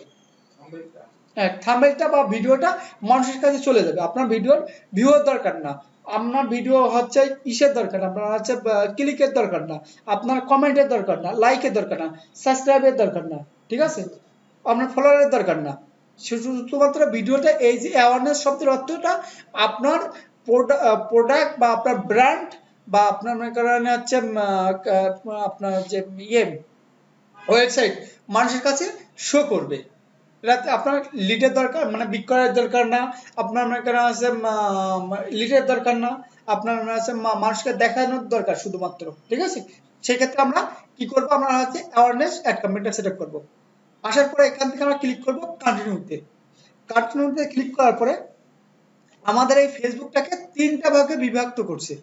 হ্যাঁ, থাম্বনেলটা বা ভিডিওটা মানুষের কাছে চলে যাবে, আপনার ভিডিওর ভিউর দরকার না, আপনার ভিডিও হচ্ছে ইসের দরকার না, আপনার হচ্ছে ক্লিকের দরকার না, আপনার কমেন্টের দরকার না, লাইকের দরকার না, সাবস্ক্রাইবের দরকার না। ঠিক আছে, আপনার ফলোয়ারের দরকার না, শুধুমাত্র ভিডিওটা, এই যে অ্যাওয়ারনেস শব্দের অর্থটা আপনার প্রোডাক্ট বা আপনার ব্র্যান্ড বা আপনার মনে করেন হচ্ছে আপনার যে ইয়ে ওয়েবসাইট মানুষের কাছে শো করবে। রাতে আপনার লিডের দরকার মানে বিক্রয়ের দরকার না, আপনার মনে করেন আছে লিডের দরকার না, আপনার মনে আছে মানুষকে দেখানোর দরকার শুধুমাত্র। ঠিক আছে, সেই ক্ষেত্রে আমরা কি করব, আমরা হচ্ছে অ্যাওয়ারনেস অ্যাড ক্যাম্পেইনটা সেট আপ করবো। আসার পরে এখান থেকে আমরা ক্লিক করব কন্টিনিউতে। কন্টিনিউতে ক্লিক করার পরে আমাদের এই ফেসবুকটাকে তিনটা ভাগে বিভক্ত করছে।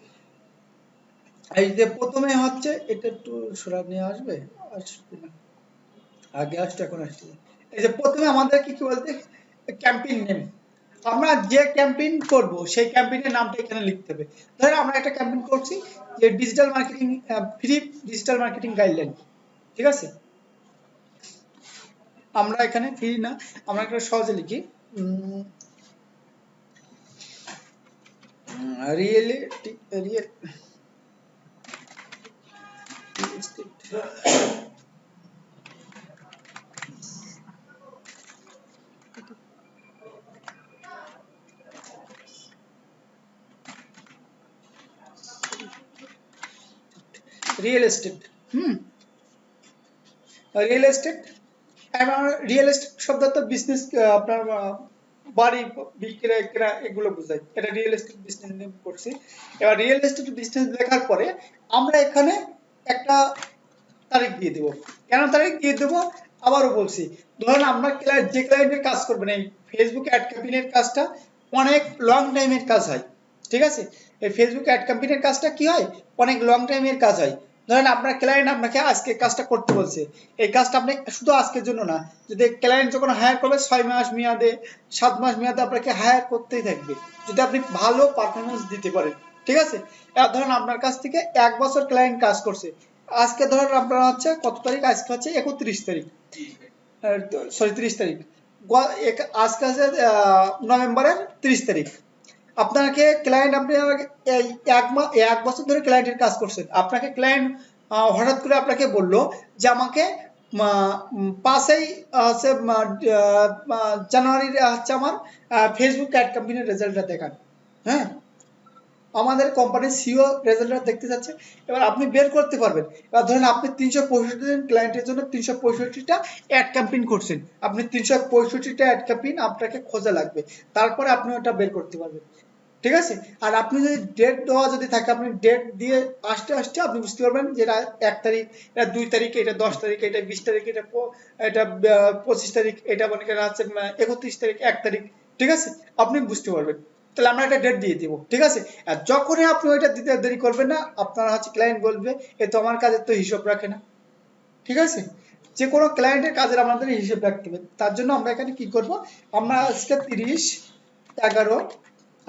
এই যে প্রথমে হচ্ছে, এটা একটু সরা নিয়ে আসবে, আসবে না, আগে আসছে এখন আসছে। এই যে প্রথমে আমাদের কি কি বলতে, ক্যাম্পেইন নেম, আমরা যে ক্যাম্পেইন করব সেই ক্যাম্পেইনের নামটা এখানে লিখতে হবে। ধরো আমরা একটা ক্যাম্পেইন করছি যে digital marketing, free digital marketing guideline. ঠিক আছে, আমরা এখানে ফ্রি না, আমরা একটা সহজে লিখি reality real real estate. Real estate, এবং রিয়েল এস্টেট শব্দ তো বিজনেস, আপনার বাড়ি বিক্রয় কেনা এগুলো বোঝায়, এটা রিয়েল এস্টেট বিজনেস নিয়ে করছি। এবার রিয়েল এস্টেট বিজনেস লেখার পরে আমরা এখানে একটা তারিখ দিয়ে দেবো। কেন তারিখ দিয়ে দেবো আবারও বলছি, ধরুন আপনার যে ক্লায়েন্টের কাজ করবেন, এই ফেসবুক অ্যাড ক্যাম্পেইনের কাজটা অনেক লং টাইমের কাজ হয়, ঠিক আছে। এই ফেসবুক অ্যাড ক্যাম্পেইনের কাজটা কি হয়, অনেক লং টাইমের কাজ হয়। ধরেন আপনার ক্লায়েন্ট আপনাকে আজকে কাজটা করতে বলছে, এই কাজটা আপনি শুধু আজকের জন্য না, যদি ক্লায়েন্ট যখন হায়ার করবে 6 মাস মেয়াদে, 7 মাস মেয়াদে আপনাকে হায়ার করতেই থাকবে, যদি আপনি ভালো পারফরমেন্স দিতে পারেন, ঠিক আছে। এবার ধরেন আপনার কাছ থেকে 1 বছর ক্লায়েন্ট কাজ করছে, আজকে ধরেন আপনার হচ্ছে কত তারিখ, আজকে হচ্ছে 31 তারিখ, সরি 30 তারিখ, আজকে আছে নভেম্বরের 30 তারিখ। আপনাকে ক্লায়েন্ট, আপনি এই 1 বছর ধরে ক্লায়েন্টের কাজ করছেন, আপনাকে ক্লায়েন্ট হঠাৎ করে আপনাকে বললো যে আমাকে 5ই জানুয়ারির হচ্ছে আমার ফেসবুক অ্যাড ক্যাম্পেইনের রেজাল্টটা দেখান। হ্যাঁ, আমাদের কোম্পানির সিও রেজাল্টটা দেখতে যাচ্ছে। এবার আপনি বের করতে পারবেন, এবার ধরেন আপনি 365 দিন ক্লায়েন্টের জন্য 365টা অ্যাড ক্যাম্পেইন করছেন, আপনি 365টা অ্যাড ক্যাম্পেইন আপনাকে খোঁজা লাগবে, তারপরে আপনি ওটা বের করতে পারবেন, ঠিক আছে। আর আপনি যদি ডেট দেওয়া যদি থাকে, আপনি ডেট দিয়ে আসতে আসতে আপনি বুঝতে পারবেন যে এটা 1 তারিখ, এটা 2 তারিখ, এটা 10 তারিখ, এটা 20 তারিখ, এটা 25 তারিখ, এটা মনে করেন হচ্ছে 31 তারিখ, 1 তারিখ, ঠিক আছে, আপনি বুঝতে পারবেন। তাহলে আমরা একটা ডেট দিয়ে দিব, ঠিক আছে। আর যখনই আপনি ওইটা দিতে দেরি করবেন না, আপনার হচ্ছে ক্লায়েন্ট বলবে এ তো আমার কাজের তো হিসাব রাখে না, ঠিক আছে। যে কোনো ক্লায়েন্টের কাজের আমাদের হিসাব রাখতে হবে, তার জন্য আমরা এখানে কি করব, আমরা আজকে 30 11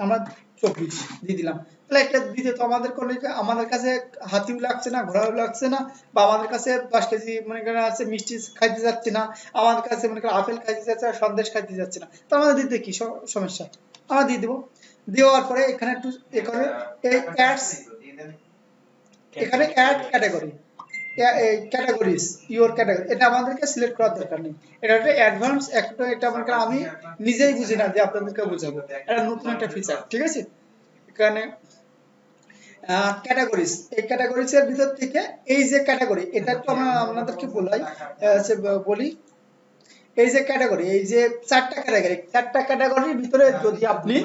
আমরা 24 দিয়ে দিলাম। তাহলে এটা দিতে তো আমাদের কোনো, আমাদের কাছে হাতিও লাগছে না, ঘোড়াও লাগছে না, বা আমাদের কাছে 10 কেজি মনে করেন আছে মিষ্টি খাইতে যাচ্ছে না, আমাদের কাছে মনে করেন আপেল খাইতে যাচ্ছে না, সন্দেশ খাইতে যাচ্ছে না, তো আমাদের দিতে কি সমস্যা, আমরা দিয়ে দেবো। দেওয়ার পরে এখানে একটু এখানে এই অ্যাডস, এখানে add category, categories, your category, এটা আমাদেরকে সিলেক্ট করার দরকার নেই, এটা একটা অ্যাডভান্স একটা, এটা মনে করেন আমি নিজেই বুঝি না যে আপনাদেরকে বোঝাবো, এটা নতুন একটা ফিচার, ঠিক আছে। এখানে ক্যাটাগরিজ, এই ক্যাটাগরিজ এর ভিতর থেকে এই যে ক্যাটাগরি, এটা একটু আমরা আপনাদেরকে বলি, এই যে ক্যাটাগরি, এই যে 4টা ক্যাটাগরি, 4টা ক্যাটাগরির ভিতরে যদি আপনি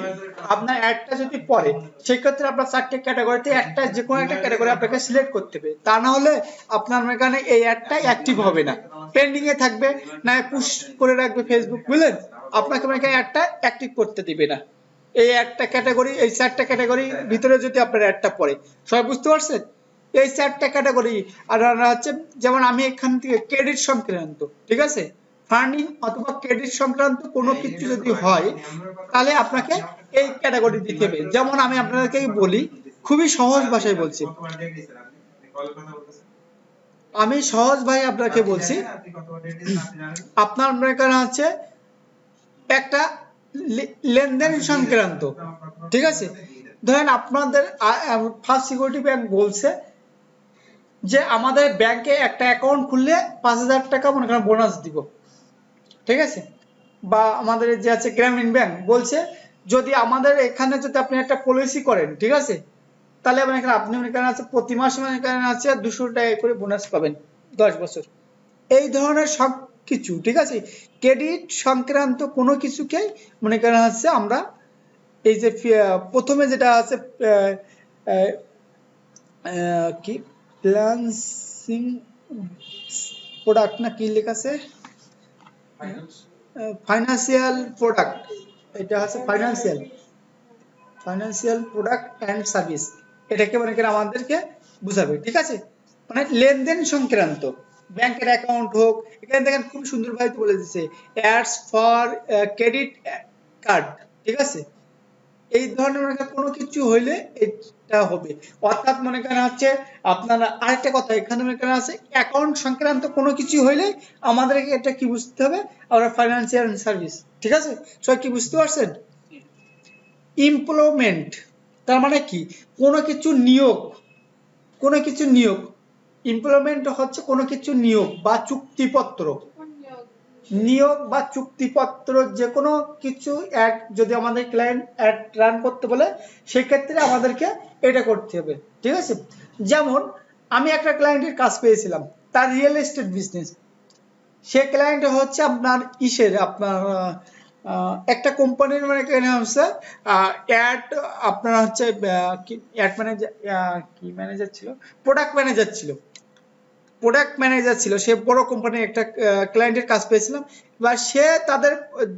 আপনার অ্যাডটা যদি পড়ে, সেই ক্ষেত্রে আপনার 4টা ক্যাটাগরিতে একটা যে কোনো একটা ক্যাটাগরি আপনাকে সিলেক্ট করতে হবে, তা না হলে আপনার এখানে এই অ্যাডটা অ্যাক্টিভ হবে না, পেন্ডিং এ থাকবে, না পুশ করে রাখবে ফেসবুক, বুঝলেন, আপনাকে এখানে অ্যাডটা অ্যাক্টিভ করতে দিবে না। এই একটা ক্যাটাগরি, এই 4টা ক্যাটাগরির ভিতরে যদি আপনার অ্যাডটা পড়ে, সবাই বুঝতে পারছেন, এই 4টা ক্যাটাগরি। আর হচ্ছে যেমন আমি এখান থেকে ক্রেডিট সংক্রান্ত, ঠিক আছে, ফান্ডিং অথবা ক্রেডিট সংক্রান্ত কোনো কিছু যদি হয়, তাহলে আপনাকে এই ক্যাটাগরি দিতে হবে। যেমন আমি আপনাদেরকে বলি, খুবই সহজ ভাষায় বলছি, আমি সহজ ভাই আপনাকে বলছি, আপনার এখানে আছে একটা লেনদেন সংক্রান্ত, ঠিক আছে। ধরেন আপনাদের ফার্স্ট সিকিউরিটি ব্যাংক বলছে যে আমাদের ব্যাংকে একটা অ্যাকাউন্ট খুললে 5,000 টাকা মনে করেন বোনাস দিব, ঠিক আছে। বা আমাদের যে আছে গ্রামীণ ব্যাংক বলছে যদি আমাদের এখানে যদি আপনি একটা পলিসি করেন, ঠিক আছে, তাহলে আপনি মনে করেন আছে প্রতি মাসে মনে করেন আছে 200 টাকা করে বোনাস পাবেন 10 বছর, এই ধরনের সব কিছু, ঠিক আছে। ক্রেডিট সংক্রান্ত কোনো কিছুকেই মনে করেন হচ্ছে আমরা এই যে প্রথমে যেটা আছে কি ফ্রিল্যান্সিং প্রোডাক্ট না কি লেখা আছে, ফাইন্যান্সিয়াল প্রোডাক্ট, এটা হচ্ছে ফাইন্যান্সিয়াল প্রোডাক্ট এন্ড সার্ভিস, এটাকে মনে করেন আমাদেরকে বুঝাবে, ঠিক আছে। মানে লেনদেন সংক্রান্ত, ব্যাংকের অ্যাকাউন্ট হোক, এখানে দেখেন খুব সুন্দর ভাবে বলে দিচ্ছে অ্যাডস ফর ক্রেডিট কার্ড, ঠিক আছে। এই ধরনের কোনো কিছু হইলে এটা হবে, অর্থাৎ মনে করেন হচ্ছে আপনারা আরেকটা কথা এখানে মনে করেন আছে অ্যাকাউন্ট সংক্রান্ত কোনো কিছু হইলে আমাদেরকে এটা কি বুঝতে হবে, আমরা ফাইন্যান্সিয়াল সার্ভিস, ঠিক আছে। সবাই কি বুঝতে পারছেন? এমপ্লয়মেন্ট তার মানে কি, কোনো কিছু নিয়োগ, কোনো কিছু নিয়োগ, এমপ্লয়মেন্ট হচ্ছে কোনো কিছু নিয়োগ বা চুক্তিপত্র, নিয়োগ বা চুক্তিপত্র, যে কোনো কিছু অ্যাড যদি আমাদের ক্লায়েন্ট অ্যাড রান করতে বলে, সেক্ষেত্রে আমাদেরকে এটা করতে হবে, ঠিক আছে। যেমন আমি একটা ক্লায়েন্টের কাজ পেয়েছিলাম, তার রিয়েল এস্টেট বিজনেস। সে ক্লায়েন্ট হচ্ছে আপনার ইসের আপনার একটা কোম্পানির মানে কেন হচ্ছে অ্যাড আপনার হচ্ছে অ্যাড ম্যানেজার, কি ম্যানেজার ছিল, প্রোডাক্ট ম্যানেজার ছিল। প্রোডাক্ট ম্যানেজার ছিল, সে বড় কোম্পানির একটা ক্লায়েন্টের কাজ পেয়েছিলাম। বা সে তাদের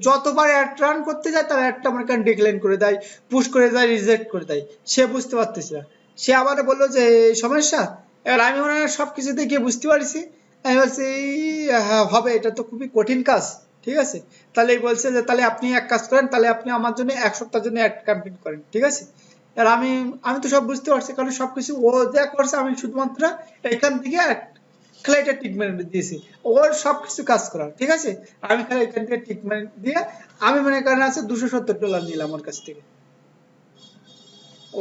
যতবার অ্যাড রান করতে যায় তার অ্যাডটা মনে করেন ডিক্লাইন করে দেয়, পুশ করে দেয়, রিজেক্ট করে দেয়। সে বুঝতে পারতেছে না, সে আবার বললো যে এই সমস্যা। এবার আমি মনে হয় সব কিছুতে গিয়ে বুঝতে পারছি। আমি বলছি হ্যাঁ হবে, এটা তো খুবই কঠিন কাজ। ঠিক আছে, তাহলে এই বলছে যে তাহলে আপনি এক কাজ করেন, তাহলে আপনি আমার জন্য 1 সপ্তাহের জন্য অ্যাড ক্যাম্পেইন করেন। ঠিক আছে, আর আমি আমি তো সব বুঝতে পারছি, কারণ সবকিছু ও যা করছে আমি শুধুমাত্র এখান থেকে খালি এটা ট্রিটমেন্ট দিয়েছি, ওর সবকিছু কাজ করা। ঠিক আছে, আমি খালি এখান থেকে ট্রিটমেন্ট দিয়ে আমি মনে করেন আছে $270 নিলাম ওর কাছ থেকে।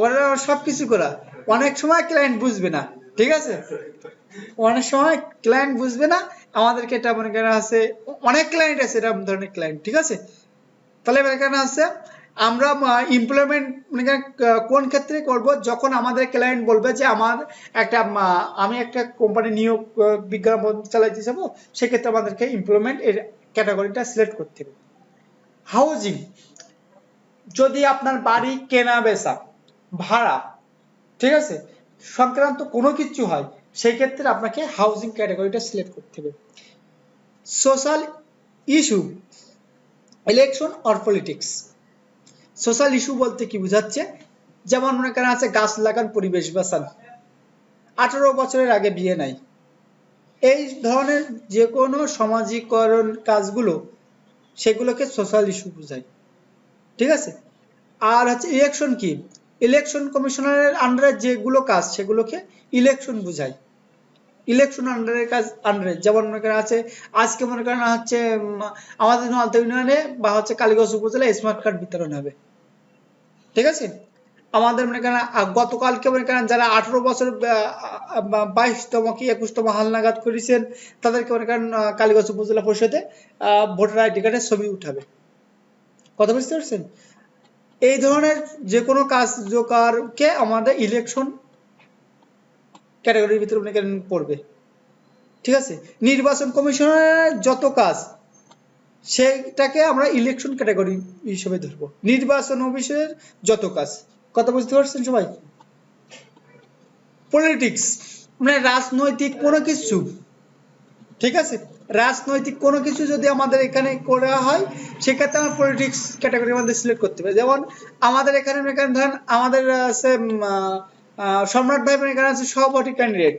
ওরা সবকিছু করা। অনেক সময় ক্লায়েন্ট বুঝবে না। ঠিক আছে, অনেক সময় ক্লায়েন্ট বুঝবে না, আমাদেরকে এটা মনে করেন আছে, অনেক ক্লায়েন্ট আছে এরকম ধরনের ক্লায়েন্ট। ঠিক আছে, তাহলে এখানে আছে আমরা ইমপ্লয়মেন্ট মানে কোন ক্ষেত্রে করব, যখন আমাদের ক্লায়েন্ট বলবে যে আমার একটা আমি একটা কোম্পানি নিয়োগ বিজ্ঞাপন চালাইতে যাবো, সেক্ষেত্রে আমাদেরকে ইমপ্লয়মেন্ট এর ক্যাটাগরিটা সিলেক্ট করতে হবে। হাউজিং, যদি আপনার বাড়ি কেনা বেচা, ভাড়া, ঠিক আছে, সংক্রান্ত কোনো কিছু হয়, সেই ক্ষেত্রে আপনাকে হাউজিং ক্যাটাগরিটা সিলেক্ট করতে হবে। Social issue, election or politics. Social issue বলতে কি বোঝাচ্ছে, যেমন মনে করেন আছে গাছ লাগান, পরিবেশ বাঁচান, 18 বছরের আগে বিয়ে নাই, এই ধরনের যে কোনো সামাজিকরণ কাজগুলো, সেগুলোকে সোশ্যাল ইস্যু বোঝায়। ঠিক আছে, আর হচ্ছে ইলেকশন কি, ইলেকশন কমিশনারের আন্ডারে যেগুলো কাজ সেগুলোকে ইলেকশন বোঝায়। ইলেকশন আন্ডারের কাজ আন্ডারে, যেমন মনে করেন আছে আজকে মনে করেন হচ্ছে আমাদের নলতা ইউনিয়নে বা হচ্ছে কালীগঞ্জ উপজেলায় স্মার্ট কার্ড বিতরণ হবে। ঠিক আছে, আমাদের মনে করেন গতকালকে মনে করেন যারা 18 বছর 22তম কি 21তম হালনাগাদ করেছেন, তাদেরকে মনে করেন কালীগঞ্জ উপজেলা পরিষদে ভোটার আইডি কার্ডের ছবি উঠাবে। কথা বুঝতে পারছেন? এই ধরনের যে কোনো কার্যকরকে আমাদের ইলেকশন ক্যাটাগরির ভিতরে মনে করেন পড়বে। ঠিক আছে, নির্বাচন কমিশনের যত কাজ সেটাকে আমরা ইলেকশন ক্যাটাগরি হিসেবে ধরবো, নির্বাচন অফিসের যত কাজ। কথা বুঝতে পারছেন সবাই? পলিটিক্স মানে রাজনৈতিক কোনো কিছু। ঠিক আছে, রাজনৈতিক কোনো কিছু যদি আমাদের এখানে করা হয়, সেক্ষেত্রে আমরা পলিটিক্স ক্যাটাগরি আমাদের সিলেক্ট করতে হবে। যেমন আমাদের এখানে ধরেন আমাদের আছে সম্রাট ভাই এখানে আছে সভাপতি ক্যান্ডিডেট।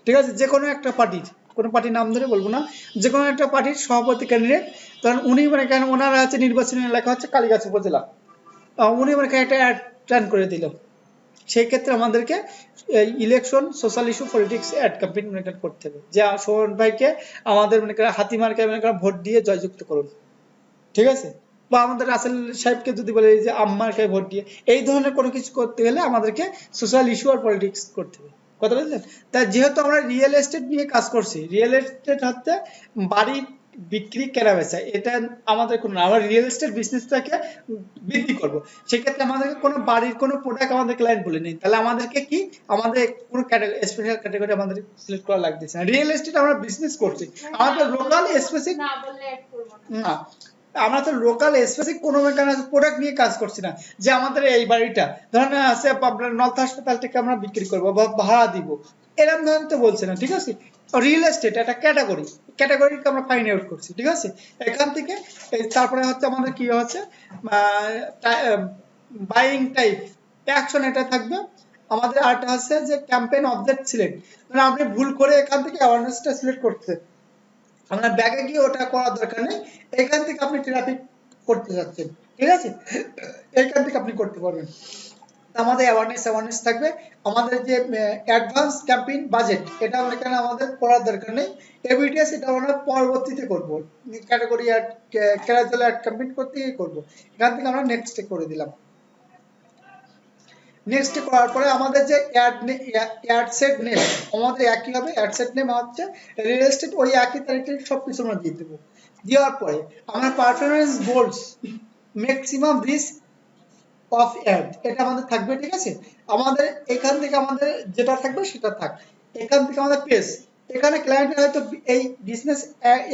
ঠিক আছে, যে কোনো একটা পার্টির, কোনো পার্টির নাম ধরে বলবো না, যে কোনো একটা পার্টির সভাপতি ক্যান্ডিডেট, কারণ উনি মানে কেন ওনারা হচ্ছে নির্বাচনী এলাকা হচ্ছে কালীগাছ উপজেলা, উনি মানে একটা অ্যাড রান করে দিল। সেই ক্ষেত্রে আমাদেরকে election, social issue, politics ad campaign করতে হবে, যে সোহন ভাইকে আমাদের মনে করেন হাতিমার্কে ভোট দিয়ে জয়যুক্ত করুন। ঠিক আছে, বা আমাদের রাসেল সাহেবকে যদি বলে যে আম্মারকে ভোট দিয়ে, এই ধরনের কোনো কিছু করতে গেলে আমাদেরকে সোশ্যাল ইস্যু আর পলিটিক্স করতে হবে। কথা বুঝলেন? তাই যেহেতু আমরা রিয়েল এস্টেট নিয়ে কাজ করছি, রিয়েল এস্টেট হচ্ছে বাড়ি বিক্রি কেনা বেচা, এটা আমাদের কোনো না, আমরা রিয়েল এস্টেট বিজনেসটাকে বৃদ্ধি করব। সেক্ষেত্রে আমাদেরকে কোনো বাড়ির কোনো প্রোডাক্ট আমাদের ক্লায়েন্ট বলে নেই, তাহলে আমাদেরকে কি আমাদের কোনো স্পেশাল ক্যাটাগরি আমাদের সিলেক্ট করা লাগতেছে না। রিয়েল এস্টেট আমরা বিজনেস করছি, আমাদের লোকাল স্পেসিফিক না, আমরা তো লোকাল স্পেসিফিক কোনো প্রোডাক্ট নিয়ে কাজ করছি না, যে আমাদের এই বাড়িটা ধরেন আছে আপনার নলতা হাসপাতাল থেকে আমরা বিক্রি করবো বা ভাড়া দিব, এরকম ধরনের তো বলছে না। ঠিক আছে, রিয়েল এস্টেট একটা ক্যাটাগরি, ক্যাটাগরিকে আমরা ফাইন্ড আউট করছি। ঠিক আছে, এখান থেকে তারপরে হচ্ছে আমাদের কি হচ্ছে বাইং টাইপ অ্যাকশন, এটা থাকবে আমাদের। আরেকটা আছে যে ক্যাম্পেইন অবজেক্ট সিলেক্ট, মানে আপনি ভুল করে এখান থেকে অ্যাওয়ারনেসটা সিলেক্ট করতে, আপনার ব্যাগে গিয়ে ওটা করার দরকার নেই, এখান থেকে আপনি ট্রাফিক করতে যাচ্ছেন। ঠিক আছে, এখান থেকে আপনি করতে পারবেন। আমাদের অ্যাওয়ারনেস থাকবে। আমাদের যে অ্যাডভান্স ক্যাম্পেইন বাজেট, এটা এখানে আমাদের করার দরকার নেই। এবিটিএস এটা আমরা পরবর্তীতে করব, ক্যাটাগরি অ্যাড ক্যারাজল অ্যাড ক্যাম্পেইন করতে গিয়ে করব। এখান থেকে আমরা নেক্সটে করে দিলাম। নেক্সট করার পরে আমাদের যে অ্যাড সেট নেম, আমাদের একই হবে। অ্যাড সেট নেম হচ্ছে রিয়েল এস্টেট, ওই একই তারিখে সবকিছু আমরা দিয়ে দেবো। দেওয়ার পরে আমরা performance goals maximum reach of ad এটা আমাদের থাকবে, ঠিক আছে। আমাদের এখান থেকে আমাদের যেটা থাকবে সেটা থাক। এখান থেকে আমাদের পেজ, এখানে ক্লায়েন্টের হয়তো এই বিজনেস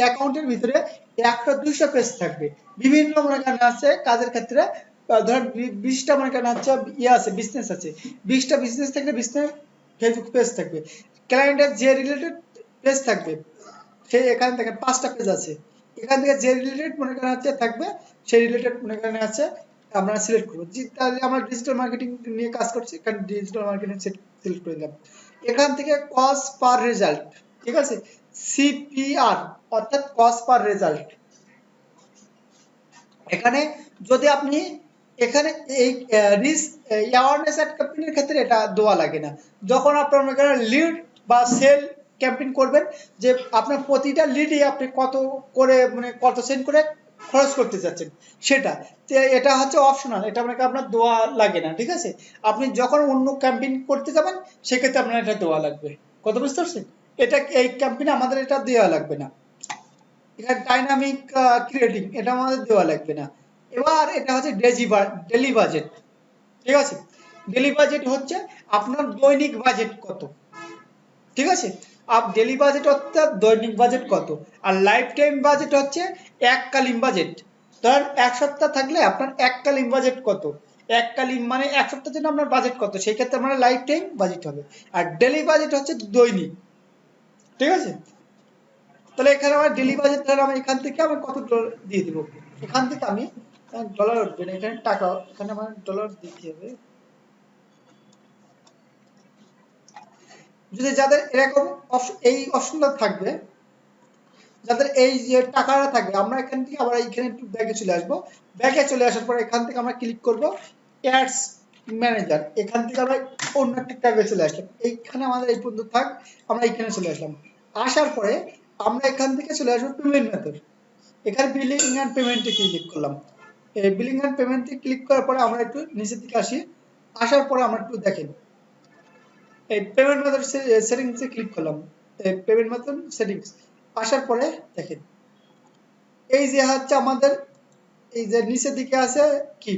অ্যাকাউন্টের ভিতরে 100-200 পেজ থাকবে, বিভিন্ন মনে করেন আছে কাজের ক্ষেত্রে। ধরেন 20টা মনে করেন হচ্ছে ইয়ে আছে, বিজনেস আছে, 20টা বিজনেস থাকলে 20টা ফেসবুক পেজ থাকবে। ক্লায়েন্টের যে রিলেটেড পেজ থাকবে সেই এখান থেকে 5টা পেজ আছে, এখান থেকে যে রিলেটেড মনে করেন হচ্ছে থাকবে সেই রিলেটেড মনে করেন আছে আমরা সিলেক্ট করবো। তাহলে আমরা ডিজিটাল মার্কেটিং নিয়ে কাজ করছি, এখানে ডিজিটাল মার্কেটিং সিলেক্ট করে দিলাম। এখান থেকে কস্ট পার রেজাল্ট, ঠিক আছে, সিপিআর অর্থাৎ কস্ট পার রেজাল্ট। এখানে যদি আপনি এখানে এই রিস্ক অ্যাওয়ারনেস অ্যাড ক্যাম্পেইনের ক্ষেত্রে এটা দেওয়া লাগে না। যখন আপনার মনে করেন লিড বা সেল ক্যাম্পেইন করবেন, যে আপনার প্রতিটা লিডে আপনি কত করে মানে কত সেন্ট করে খরচ করতে চাচ্ছেন সেটা, এটা হচ্ছে অপশনাল, এটা আপনাকে আপনার দেওয়া লাগে না, ঠিক আছে। আপনি যখন অন্য ক্যাম্পেইন করতে যাবেন সেক্ষেত্রে আপনার এটা দেওয়া লাগবে। কত বুঝতে পারছেন? এটা এই ক্যাম্পেইনে আমাদের এটা দেওয়া লাগবে না। এখানে ডাইনামিক ক্রিয়েটিং এটা আমাদের দেওয়া লাগবে না। এবার এটা হচ্ছে ডেলি বাজেট, ঠিক আছে। ডেলি বাজেট হচ্ছে আপনার দৈনিক বাজেট কত, ঠিক আছে। ডেলি বাজেট অর্থাৎ দৈনিক বাজেট কত, আর লাইফ টাইম বাজেট হচ্ছে এককালীন বাজেট। ধর এক সপ্তাহ থাকলে আপনার এককালীন বাজেট কত, এককালীন মানে এক সপ্তাহের জন্য আপনার বাজেট কত, সেই ক্ষেত্রে আপনার লাইফ টাইম বাজেট হবে। আর ডেলি বাজেট হচ্ছে দৈনিক, ঠিক আছে। তাহলে এখানে আমার ডেলি বাজেট, তাহলে আমি এখান থেকে আমি কত ডলার দিয়ে দিব, এখান থেকে আমি ডলার উঠবে না, এখানে টাকা, এখানে আমার ডলার দিতে হবে। যদি যাদের এরকম এই অপশনটা থাকবে, যাদের এই যে টাকাটা থাকবে, আমরা এখান থেকে আবার এইখানে একটু ব্যাকে চলে আসবো। ব্যাকে চলে আসার পর এখান থেকে আমরা ক্লিক করব অ্যাডস ম্যানেজার, এখান থেকে আমরা অন্য একটা ট্যাবে চলে আসলাম। এইখানে আমাদের এই পর্যন্ত থাক, আমরা এখানে চলে আসলাম। আসার পরে আমরা এখান থেকে চলে আসবো পেমেন্ট মেথড, এখানে বিলিং এন্ড পেমেন্টে ক্লিক করলাম। এই বিলিং এন্ড পেমেন্টে ক্লিক করার পরে আমরা একটু নিচের দিকে আসি। আসার পরে আমরা একটু দেখেন এই পেমেন্ট মেথড সেটিংসে ক্লিক করলাম। এই পেমেন্ট মেথড সেটিংস আসার পরে দেখেন এই যে হচ্ছে আমাদের এই যে নিচের দিকে আছে কি,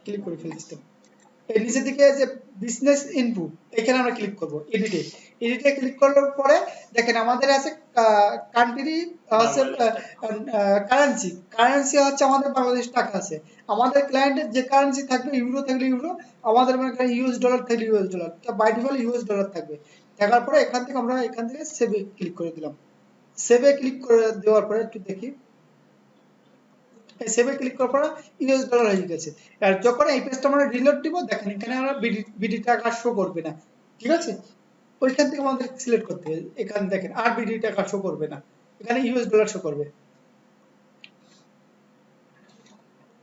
ক্লিক করে ফেলছি। এই নিচের দিকে যে বিজনেস ইনফো, এখানে আমরা ক্লিক করব। এডিটে ক্লিক করার পরে দেখেন আমাদের আছে কান্ট্রি আছে কারেন্সি হচ্ছে আমাদের বাংলাদেশ টাকা আছে। আমাদের ক্লায়েন্টের যে কারেন্সি থাকবে, ইউরো থাকলে ইউরো, আমাদের মানে ইউএস ডলার থাকলে ইউএস ডলার, তো বাই ডিফল্ট ইউএস ডলার থাকবে। থাকার পরে এখান থেকে আমরা এখান থেকে সেভে ক্লিক করে দিলাম। সেভে ক্লিক করে দেওয়ার পরে একটু দেখি, সেভে ক্লিক করার পর ইউএস ডলার হয়ে গেছে। আর যখন এই পেজটা আমরা রিলোড দিব, দেখেন এখানে আমরা বিডি টাকা শো করবে না, ঠিক আছে। ওইখান থেকে আমাদের সিলেক্ট করতে হবে, এখানে দেখেন আর বিডি টাকা শো করবে না, এখানে ইউএস ডলার শো করবে।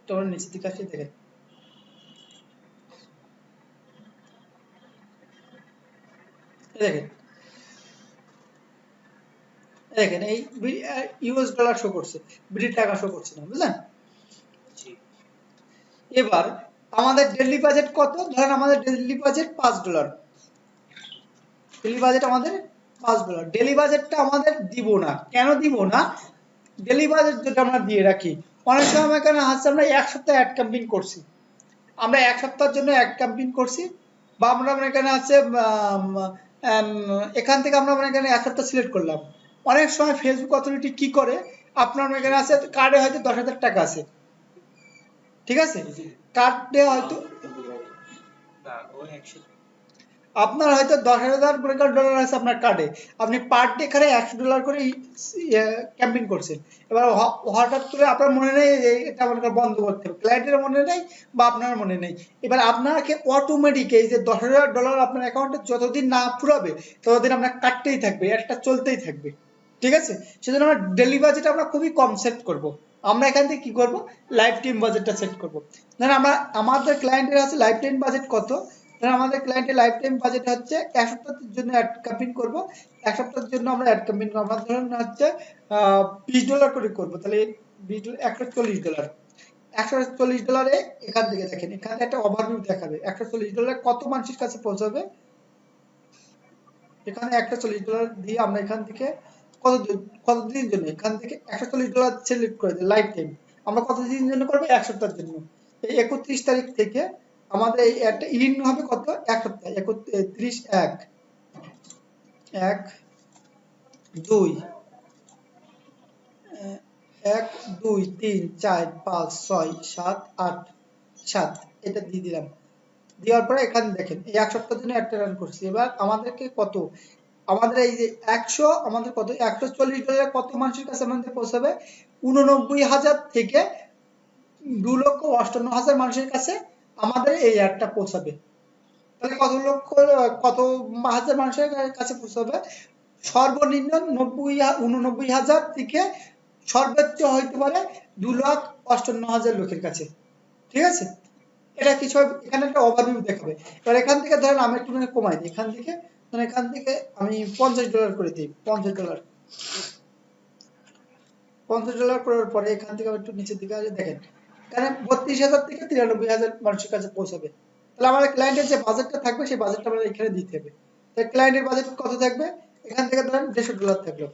তো আমরা নিচের দিকে আসি, দেখেন দেখেন দেখেন এই ইউএস ডলার শো করছে, বিডি টাকা শো করছে না, বুঝলেন। এবার আমাদের ডেইলি বাজেট কত, ধরেন আমাদের ডেইলি বাজেট $5, ডেইলি বাজেট আমাদের $5। ডেইলি বাজেটটা আমাদের দিব না, কেন দিব না, ডেইলি বাজেট যেটা আমরা দিয়ে রাখি, অনেক সময় কেন হচ্ছে আমরা এক সপ্তাহ অ্যাড ক্যাম্পেইন করছি, আমরা এক সপ্তাহের জন্য অ্যাড ক্যাম্পেইন করছি, বা আমরা এখানে আছে এখান থেকে আমরা এখানে এক সপ্তাহ সিলেক্ট করলাম। অনেক সময় ফেসবুক অথরিটি কি করে, আপনার এখানে আছে কার্ডে হয়তো 10,000 টাকা আছে, ঠিক আছে, কার্ডে হয়তো আপনার হয়তো 10,000 ডলার আছে আপনার কার্ডে, আপনি পার ডে এখানে $100 করে ক্যাম্পেইন করছেন। এবার হঠাৎ করে আপনার মনে নেই এটা মনে করেন বন্ধ করতে হবে, ক্লায়েন্টের মনে নেই বা আপনার মনে নেই, এবার আপনাকে অটোমেটিক এই যে $10,000 আপনার অ্যাকাউন্টে যতদিন না পুরাবে ততদিন আপনার কাটতেই থাকবে, একটা চলতেই থাকবে, ঠিক আছে। সেজন্য আমরা ডেইলি বাজেট আমরা খুবই কম সেট করব। আমরা এখান থেকে কি করব, লাইফ টাইম বাজেটটা সেট করব। ধরেন আমরা আমাদের ক্লায়েন্টের আছে লাইফ টাইম বাজেট কত, ধরেন আমাদের ক্লায়েন্টের লাইফ টাইম বাজেট হচ্ছে এক সপ্তাহের জন্য অ্যাড ক্যাম্পেইন করব, এক সপ্তাহের জন্য আমরা অ্যাড ক্যাম্পেইন করব, আমরা ধরেন হচ্ছে $20 করে করব, তাহলে $140, $140 এখান থেকে দেখেন এখানে একটা ওভারভিউ দেখাবে $140 কত মানুষের কাছে পৌঁছাবে। এখানে $140 দিয়ে আমরা এখান থেকে কতদিনের জন্য, এখান থেকে $140 সিলেক্ট করে দিই লাইফ টাইম, আমরা কতদিনের জন্য করবো, এক সপ্তাহের জন্য। এই 31 তারিখ থেকে আমাদের এই একটা ইন হবে কত, এক সপ্তাহ, 31 1 1 2 1 2 3 4 5 6 7 8 7, এটা দিয়ে দিলাম। দেওয়ার পরে এখানে দেখেন এই এক সপ্তাহের জন্য একটা রান করছি। এবার আমাদেরকে কত, আমাদের এই যে 100, আমাদের কত $140 কত মানুষের কাছে আমাদের পৌঁছাবে, 89,000 থেকে 2,58,000 মানুষের কাছে আমাদের এই অ্যাডটা পৌঁছাবে। তাহলে কত লক্ষ, কত হাজার মানুষের কাছে পৌঁছাবে, সর্বনিম্ন 89,000 থেকে সর্বোচ্চ হইতে পারে 2,58,000 লোকের কাছে। ঠিক আছে, এটা কিছু এখানে একটা ওভারভিউ দেখাবে। এবার এখান থেকে ধরেন আমি একটু কমাই দিই, এখান থেকে আমি $50 করে দিই, $50 $50 করার পরে এখান থেকে একটু নিচের দিকে আসে, দেখেন এখানে 32,000 থেকে 93,000 মানুষের কাছে পৌঁছাবে। তাহলে আমাদের ক্লায়েন্টের যে বাজেটটা থাকবে সেই বাজেটটা আমাদের এখানে দিতে হবে। তাই ক্লায়েন্টের বাজেট কত থাকবে, এখান থেকে ধরেন $150 থাকলো,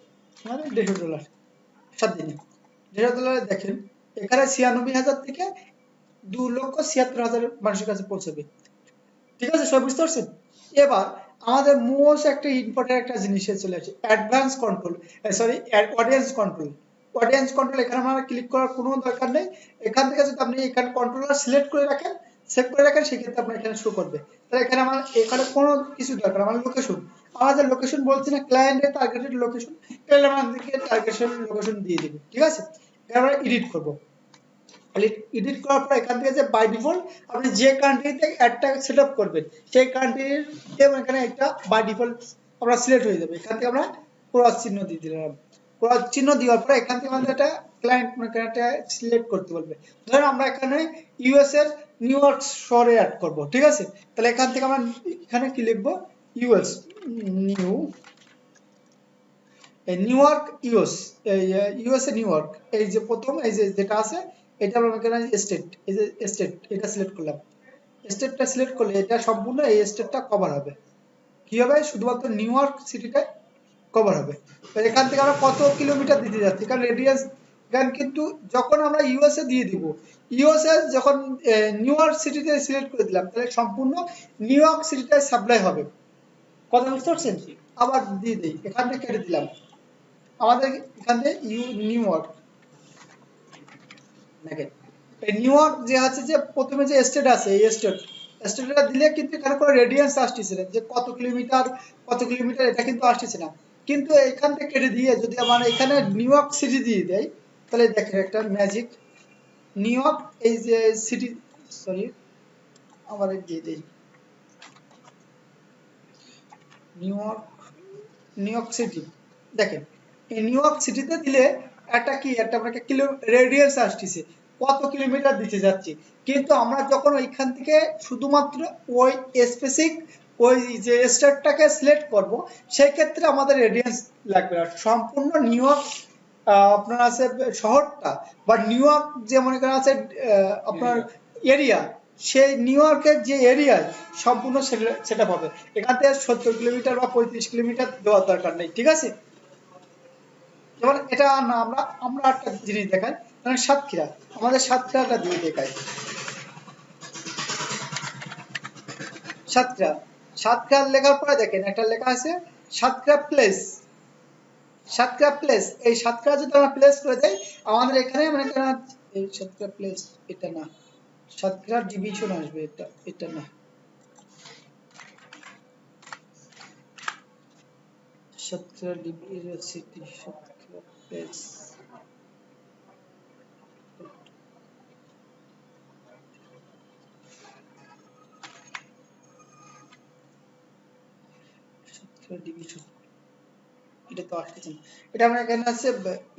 মানে $150 7 দিনে $150 দেখেন এখানে 96,000 থেকে 2,76,000 মানুষের কাছে পৌঁছাবে। ঠিক আছে, সব বুঝতে পারছেন? এবার আমাদের মোস্ট একটা ইম্পর্টেন্ট একটা জিনিসে চলে আসে, advance control, sorry audience control. Audience control এখানে আমার ক্লিক করার কোনো দরকার নেই। এখান থেকে যদি আপনি এখানে কন্ট্রোলার সিলেক্ট করে রাখেন, সেভ করে রাখেন, সেক্ষেত্রে আপনার এখানে শো করবে। তাহলে এখানে আমার এখানে কোনো কিছু দরকার, আমার লোকেশন, আমাদের লোকেশন বলছি না, ক্লায়েন্টের টার্গেটেড লোকেশন, তাহলে আমাদেরকে টার্গেটেড লোকেশন দিয়ে দিবে। ঠিক আছে, এবার আমরা এডিট করবো। এডিট করার পর এখান থেকে যে বাই ডিফল্ট আপনি যে কান্ট্রিতে অ্যাডটা সেট আপ করবেন সেই কান্ট্রির এখানে একটা বাই ডিফল্ট আমরা সিলেক্ট হয়ে যাবে। এখান থেকে আমরা ক্রস চিহ্ন দিয়ে দিলাম। ক্রস চিহ্ন দেওয়ার পর এখান থেকে আমাদের একটা ক্লায়েন্ট একটা সিলেক্ট করতে বলবে। ধরেন আমরা এখানে ইউএস এর নিউ ইয়র্ক শহরে অ্যাড করব। ঠিক আছে, তাহলে এখান থেকে আমরা এখানে কি লিখবো, US new new York US, USA new York, এই যে প্রথম এই যে যেটা আছে এটা আমরা এখানে স্টেট, এই যে স্টেট এটা সিলেক্ট করলাম। স্টেটটা সিলেক্ট করলে এটা সম্পূর্ণ এই স্টেটটা কভার হবে। কি হবে, শুধুমাত্র নিউ ইয়র্ক সিটিটা কভার হবে। এখান থেকে আমরা কত কিলোমিটার দিতে যাচ্ছি, কারণ রেডিয়াস গান কিন্তু যখন আমরা ইউএসএ দিয়ে দিব, ইউএসএ যখন নিউ ইয়র্ক সিটিতে সিলেক্ট করে দিলাম, তাহলে সম্পূর্ণ নিউ ইয়র্ক সিটিটাই সাপ্লাই হবে। কথা বুঝতে পারছেন? আবার দিয়ে দিই, এখান থেকে কেটে দিলাম, আমাদের এখান থেকে নিউ ইয়র্ক দেখেন, এই নিউ ইয়র্ক যে আছে যে প্রথমে যে স্টেট আছে এই স্টেটটা দিলে কিন্তু এখানে কোনো রেডিয়ান্স আসতেছে না, যে কত কিলোমিটার এটা কিন্তু আসতেছে না। কিন্তু এখান থেকে কেটে দিয়ে যদি আমার এখানে নিউ ইয়র্ক সিটি দিয়ে দেয়, তাহলে দেখেন একটা ম্যাজিক, নিউ ইয়র্ক এই যে সিটি, সরি আমার দিয়ে দেই, নিউ ইয়র্ক সিটি, দেখেন এই নিউ ইয়র্ক সিটিতে দিলে একটা কি একটা আপনাকে কিলো রেডিয়াস আসতেছে, কত কিলোমিটার দিতে যাচ্ছি। কিন্তু আমরা যখন ওইখান থেকে শুধুমাত্র ওই স্পেসিফিক ওই যে স্টেটটাকে সিলেক্ট করব, সেই ক্ষেত্রে আমাদের রেডিয়াস লাগবে না, সম্পূর্ণ নিউ ইয়র্ক আপনার আছে শহরটা বা নিউ ইয়র্ক যে মনে করেন আছে আপনার এরিয়া, সেই নিউ ইয়র্কের যে এরিয়ায় সম্পূর্ণ সেটা পাবে। এখান থেকে 70 কিলোমিটার বা 35 কিলোমিটার দেওয়ার দরকার নেই। ঠিক আছে, যেমন এটা না আমরা আমরা একটা জিনিস দেখাই, মানে সাতক্ষীরা, আমাদের সাতক্ষীরাটা দিয়ে দেখাই, সাতক্ষীরা, সাতক্ষীরা লেখার পরে দেখেন একটা লেখা আছে সাতক্ষীরা প্লেস, সাতক্ষীরা প্লেস, এই সাতক্ষীরা যদি আমরা প্লেস করে দেই, আমাদের এখানে মানে এই সাতক্ষীরা প্লেস, এটা না, সাতক্ষীরা ডিভিশন আসবে, এটা এটা না, Satkhira division city, Satkhira place, Satkhira division, এটা তো আসছে না, এটা আমরা এখানে আছে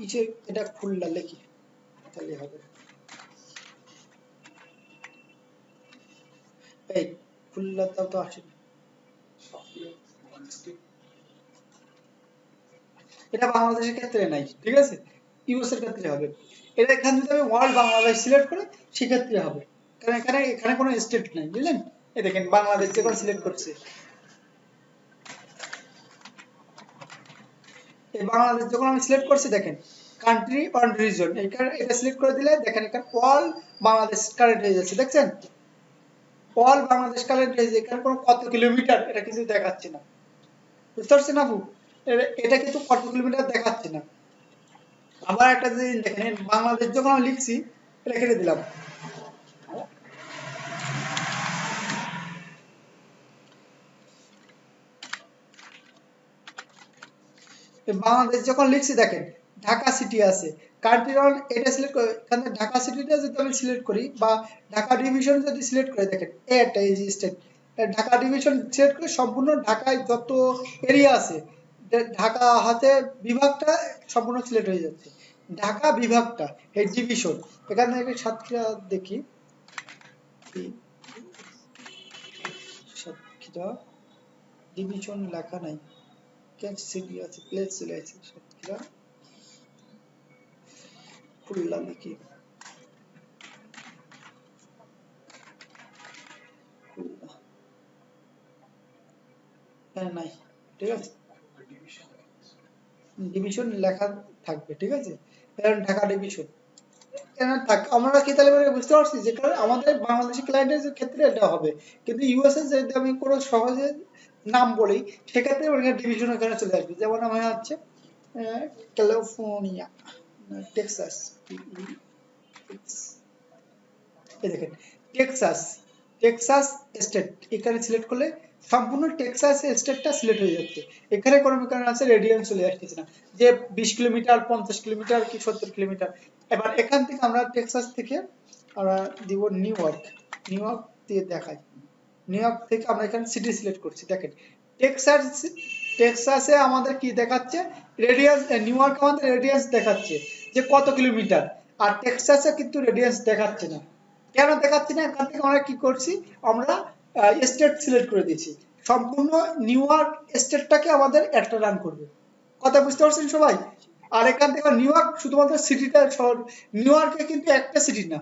ইসে, এটা খুললা লিখি তাহলে হবে, এই খুললাটাও তো আসে না। এটা বাংলাদেশের ক্ষেত্রে নাই, ঠিক আছে, ইউএস এর ক্ষেত্রে হবে। এটা এখানে যদি আমি ওয়ার্ল্ড বাংলাদেশ সিলেক্ট করি সেক্ষেত্রে হবে, কারণ এখানে এখানে কোনো স্টেট নাই, বুঝলেন? এই দেখেন বাংলাদেশ যখন সিলেক্ট করছে, এই বাংলাদেশ যখন আমি সিলেক্ট করছি দেখেন কান্ট্রি অন রিজন, এখানে এটা সিলেক্ট করে দিলে দেখেন এখানে অল বাংলাদেশ কারেন্ট হয়ে যাচ্ছে, দেখছেন অল বাংলাদেশ কারেন্ট হয়ে যাচ্ছে। এখানে কোনো কত কিলোমিটার এটা কিন্তু দেখাচ্ছে না, বুঝতে পারছেন আপু? এটা কিন্তু কত কিলোমিটার দেখাচ্ছে না। আবার একটা জিনিস দেখেন, বাংলাদেশ যখন আমি লিখছি লিখে দিলাম, বাংলাদেশ যখন লিখছি দেখেন ঢাকা সিটি আছে, কান্ট্রি অন এটা সিলেক্ট করে এখানে ঢাকা সিটিটা যদি আমি সিলেক্ট করি বা ঢাকা ডিভিশন যদি সিলেক্ট করে দেখেন এটা এই যে স্টেট, ঢাকা ডিভিশন সিলেক্ট করে সম্পূর্ণ ঢাকায় যত এরিয়া আছে ঢাকা হাতে বিভাগটা সম্পূর্ণ সিলেক্ট হয়ে যাচ্ছে, ঢাকা বিভাগটা এই ডিভিশন। এখানে সাতক্ষীরা দেখি, সাতক্ষীরা ডিভিশন লেখা নাই, ক্যাচ সিটি আছে, প্লেস চলে আছে সাতক্ষীরা, খুলনা দেখি, খুলনা হ্যাঁ নাই, ঠিক আছে ডিভিশন লেখা থাকবে, ঠিক আছে কারণ ঢাকা ডিভিশন কেন থাক, আমরা কি তাহলে এবারে বুঝতে পারছি যে কারণ আমাদের বাংলাদেশি ক্লায়েন্টের ক্ষেত্রে এটা হবে, কিন্তু ইউএসএ যদি আমি কোনো সহজে নাম বলি সেক্ষেত্রে ওখানে ডিভিশন ওখানে চলে আসবে, যেমন আমার হচ্ছে ক্যালিফোর্নিয়া, টেক্সাস, এই দেখেন টেক্সাস, টেক্সাস স্টেট এখানে সিলেক্ট করলে সম্পূর্ণ টেক্সাস স্টেটটা সিলেক্ট হয়ে যাচ্ছে, এখানে কোনো কারণ আছে রেডিয়ান চলে আসতেছে না যে 20 কিলোমিটার 50 কিলোমিটার কি 70 কিলোমিটার। এবার এখান থেকে আমরা টেক্সাস থেকে আমরা দিব নিউ ইয়র্ক, নিউ ইয়র্ক দিয়ে দেখাই, নিউ ইয়র্ক থেকে আমরা এখানে সিটি সিলেক্ট করছি, দেখেন টেক্সাস, টেক্সাসে আমাদের কি দেখাচ্ছে রেডিয়াস, নিউ ইয়র্ক আমাদের রেডিয়াস দেখাচ্ছে যে কত কিলোমিটার, আর টেক্সাসে কিন্তু রেডিয়াস দেখাচ্ছে না, কেন দেখাচ্ছি না? এখান থেকে আমরা কি করছি, আমরা স্টেট সিলেক্ট করে দিয়েছি, সম্পূর্ণ নিউ ইয়র্ক স্টেটটাকে আমাদের একটা রান করবে, কথা বুঝতে পারছেন সবাই? আর এখান থেকে নিউ ইয়র্ক শুধুমাত্র সিটিটা শহর, নিউ ইয়র্কে কিন্তু একটা সিটি না,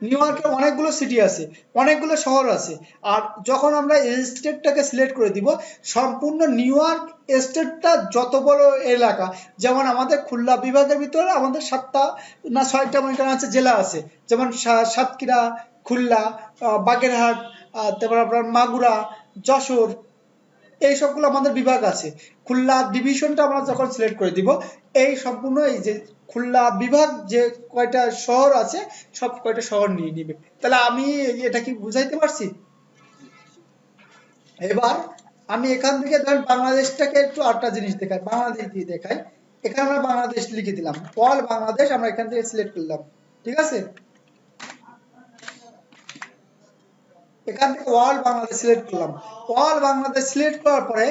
নিউ ইয়র্কে অনেকগুলো সিটি আছে, অনেকগুলো শহর আছে, আর যখন আমরা স্টেটটাকে সিলেক্ট করে দিব সম্পূর্ণ নিউ ইয়র্ক স্টেটটা যত বড় এলাকা, যেমন আমাদের খুলনা বিভাগের ভিতরে আমাদের 7টা না 6টা মনে করেন আছে জেলা আছে, যেমন সাতক্ষীরা, খুলনা, বাগেরহাট, তারপর আপনার মাগুরা, যশোর, এই সবগুলো আমাদের বিভাগ আছে। খুলনা ডিভিশনটা আমরা যখন সিলেক্ট করে দিব এই সম্পূর্ণ এই যে খুলনা বিভাগ যে কয়টা শহর আছে সব কয়টা শহর নিয়ে নিবে, তাহলে আমি এটা কি বুঝাইতে পারছি? এবার আমি এখান থেকে ধরেন বাংলাদেশটাকে একটু আটটা জিনিস দেখাই, বাংলাদেশ দিয়ে দেখাই, এখানে আমরা বাংলাদেশ লিখে দিলাম, অল বাংলাদেশ আমরা এখান থেকে সিলেক্ট করলাম, ঠিক আছে এখান থেকে অল বাংলাদেশ সিলেক্ট করলাম, অল বাংলাদেশ সিলেক্ট করার পরে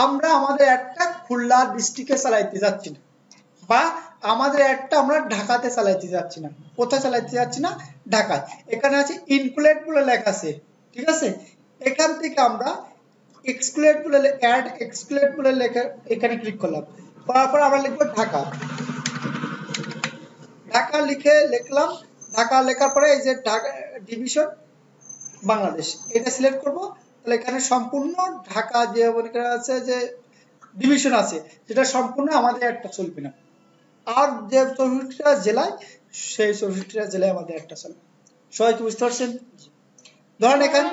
আমরা আমাদের একটা খুলনা ডিস্ট্রিক্টে চালাইতে যাচ্ছি না, বা আমাদের একটা আমরা ঢাকাতে চালাইতে যাচ্ছি না, কোথায় চালাইতে যাচ্ছি না, ঢাকায়, এখানে আছে ইনক্লুড বলে লেখা আছে, ঠিক আছে এখান থেকে আমরা এক্সক্লুড বলে অ্যাড এক্সক্লুড বলে লেখা এখানে ক্লিক করলাম, করার পর আমরা লিখবো ঢাকা, ঢাকা লিখে লিখলাম, ঢাকা লেখার পরে এই যে ঢাকা ডিভিশন বাংলাদেশ এটা সিলেক্ট করব, তাহলে এখানে সম্পূর্ণ ঢাকা যে মনে করা আছে যে ডিভিশন আছে সেটা সম্পূর্ণ আমাদের একটা চলবে না, আর যে 64টা জেলায় সেই 64টা জেলায় আমাদের একটা চলবে, সবাই কি বুঝতে পারছেন? ধরেন এখানে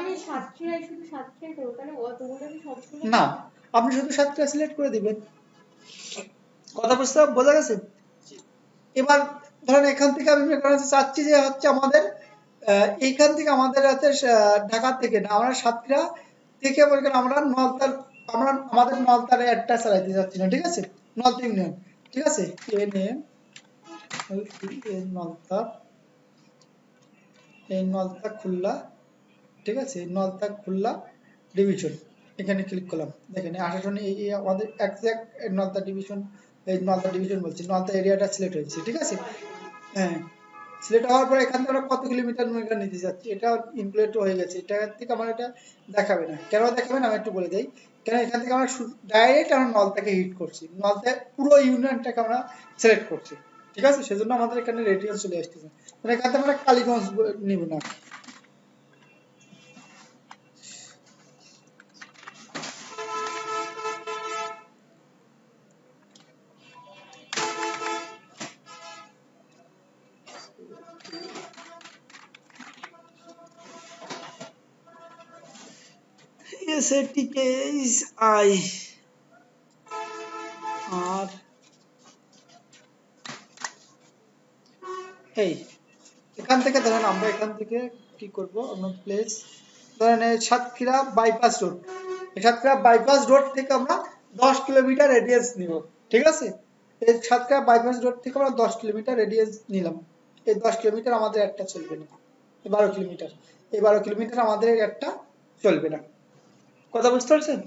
না, আপনি শুধু 7টা সিলেক্ট করে দিবেন, কথা বুঝতে বোঝা গেছে? এবার ধরেন এখান থেকে আমি মনে করেন চাচ্ছি যে হচ্ছে আমাদের এইখান থেকে আমাদের হাতে ঢাকা থেকে না আমরা সাতক্ষীরা থেকে মনে করেন আমরা নলতার, আমরা আমাদের নলতারে একটা চালাইতে যাচ্ছি না, ঠিক আছে নলতা ইউনিয়ন, ঠিক আছে এনে নলতা, এই নলতা খুলনা, ঠিক আছে নলতা খুলনা ডিভিশন এখানে ক্লিক করলাম, দেখেন আসাশনে এই আমাদের এক্সাক্ট নলতা ডিভিশন, এই নলতা ডিভিশন বলছি নলতা এরিয়াটা সিলেক্ট হয়েছে, ঠিক আছে হ্যাঁ সিলেক্ট হওয়ার পরে এখান থেকে আমরা কত কিলোমিটার নৌকা নিতে যাচ্ছি এটা ইনক্লুড হয়ে গেছে, এটা থেকে আমার এটা দেখাবে না, কেন দেখাবে না আমি একটু বলে দিই, কেন এখান থেকে আমরা ডাইরেক্ট আমরা নলতাকে হিট করছি, নলতা পুরো ইউনিয়নটাকে আমরা সিলেক্ট করছি, ঠিক আছে সেজন্য আমাদের এখানে রেডিয়াস চলে আসতেছে, মানে এখান থেকে আমরা কালীগঞ্জ নিব না, SATKI আর এই এখান থেকে ধরেন আমরা এখান থেকে কি করব, আমরা প্লেস ধরেন এই সাতক্ষীরা বাইপাস রোড, এই সাতক্ষীরা বাইপাস রোড থেকে আমরা 10 কিলোমিটার রেডিয়াস নিব। ঠিক আছে, এই সাতক্ষীরা বাইপাস রোড থেকে আমরা 10 কিলোমিটার রেডিয়াস নিলাম। এই 10 কিলোমিটার আমাদের একটা চলবে না, এই 12 কিলোমিটার, এই 12 কিলোমিটার আমাদের একটা চলবে না। কথা বুঝতে পারছেন?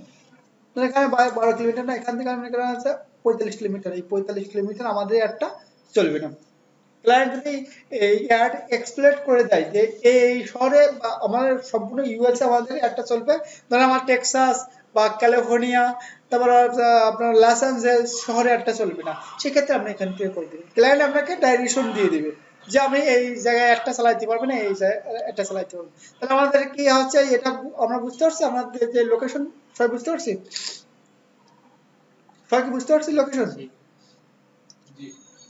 তাহলে এখানে 12 কিলোমিটার না, এখান থেকে আমি এখানে আছে 45 কিলোমিটার, এই 45 কিলোমিটার আমাদের একটা চলবে না। ক্লায়েন্ট যদি এই অ্যাড এক্সপ্লেট করে দেয় যে এই শহরে বা আমাদের সম্পূর্ণ ইউএসএ আমাদের একটা চলবে, ধরেন আমার টেক্সাস বা ক্যালিফোর্নিয়া, তারপর আপনার লস অ্যাঞ্জেলেস শহরে একটা চলবে না, সেক্ষেত্রে আপনি এখান থেকে করে দেবেন। ক্লায়েন্ট আপনাকে ডাইরেকশন দিয়ে দিবে যে আমি এই জায়গায় একটা চালাইতে পারবো না, এই জায়গায় একটা চালাইতে পারবো। তাহলে আমাদের কি হচ্ছে, এটা আমরা বুঝতে পারছি, আমাদের যে লোকেশন সবাই বুঝতে পারছি, সবাই কি বুঝতে পারছি লোকেশন? জি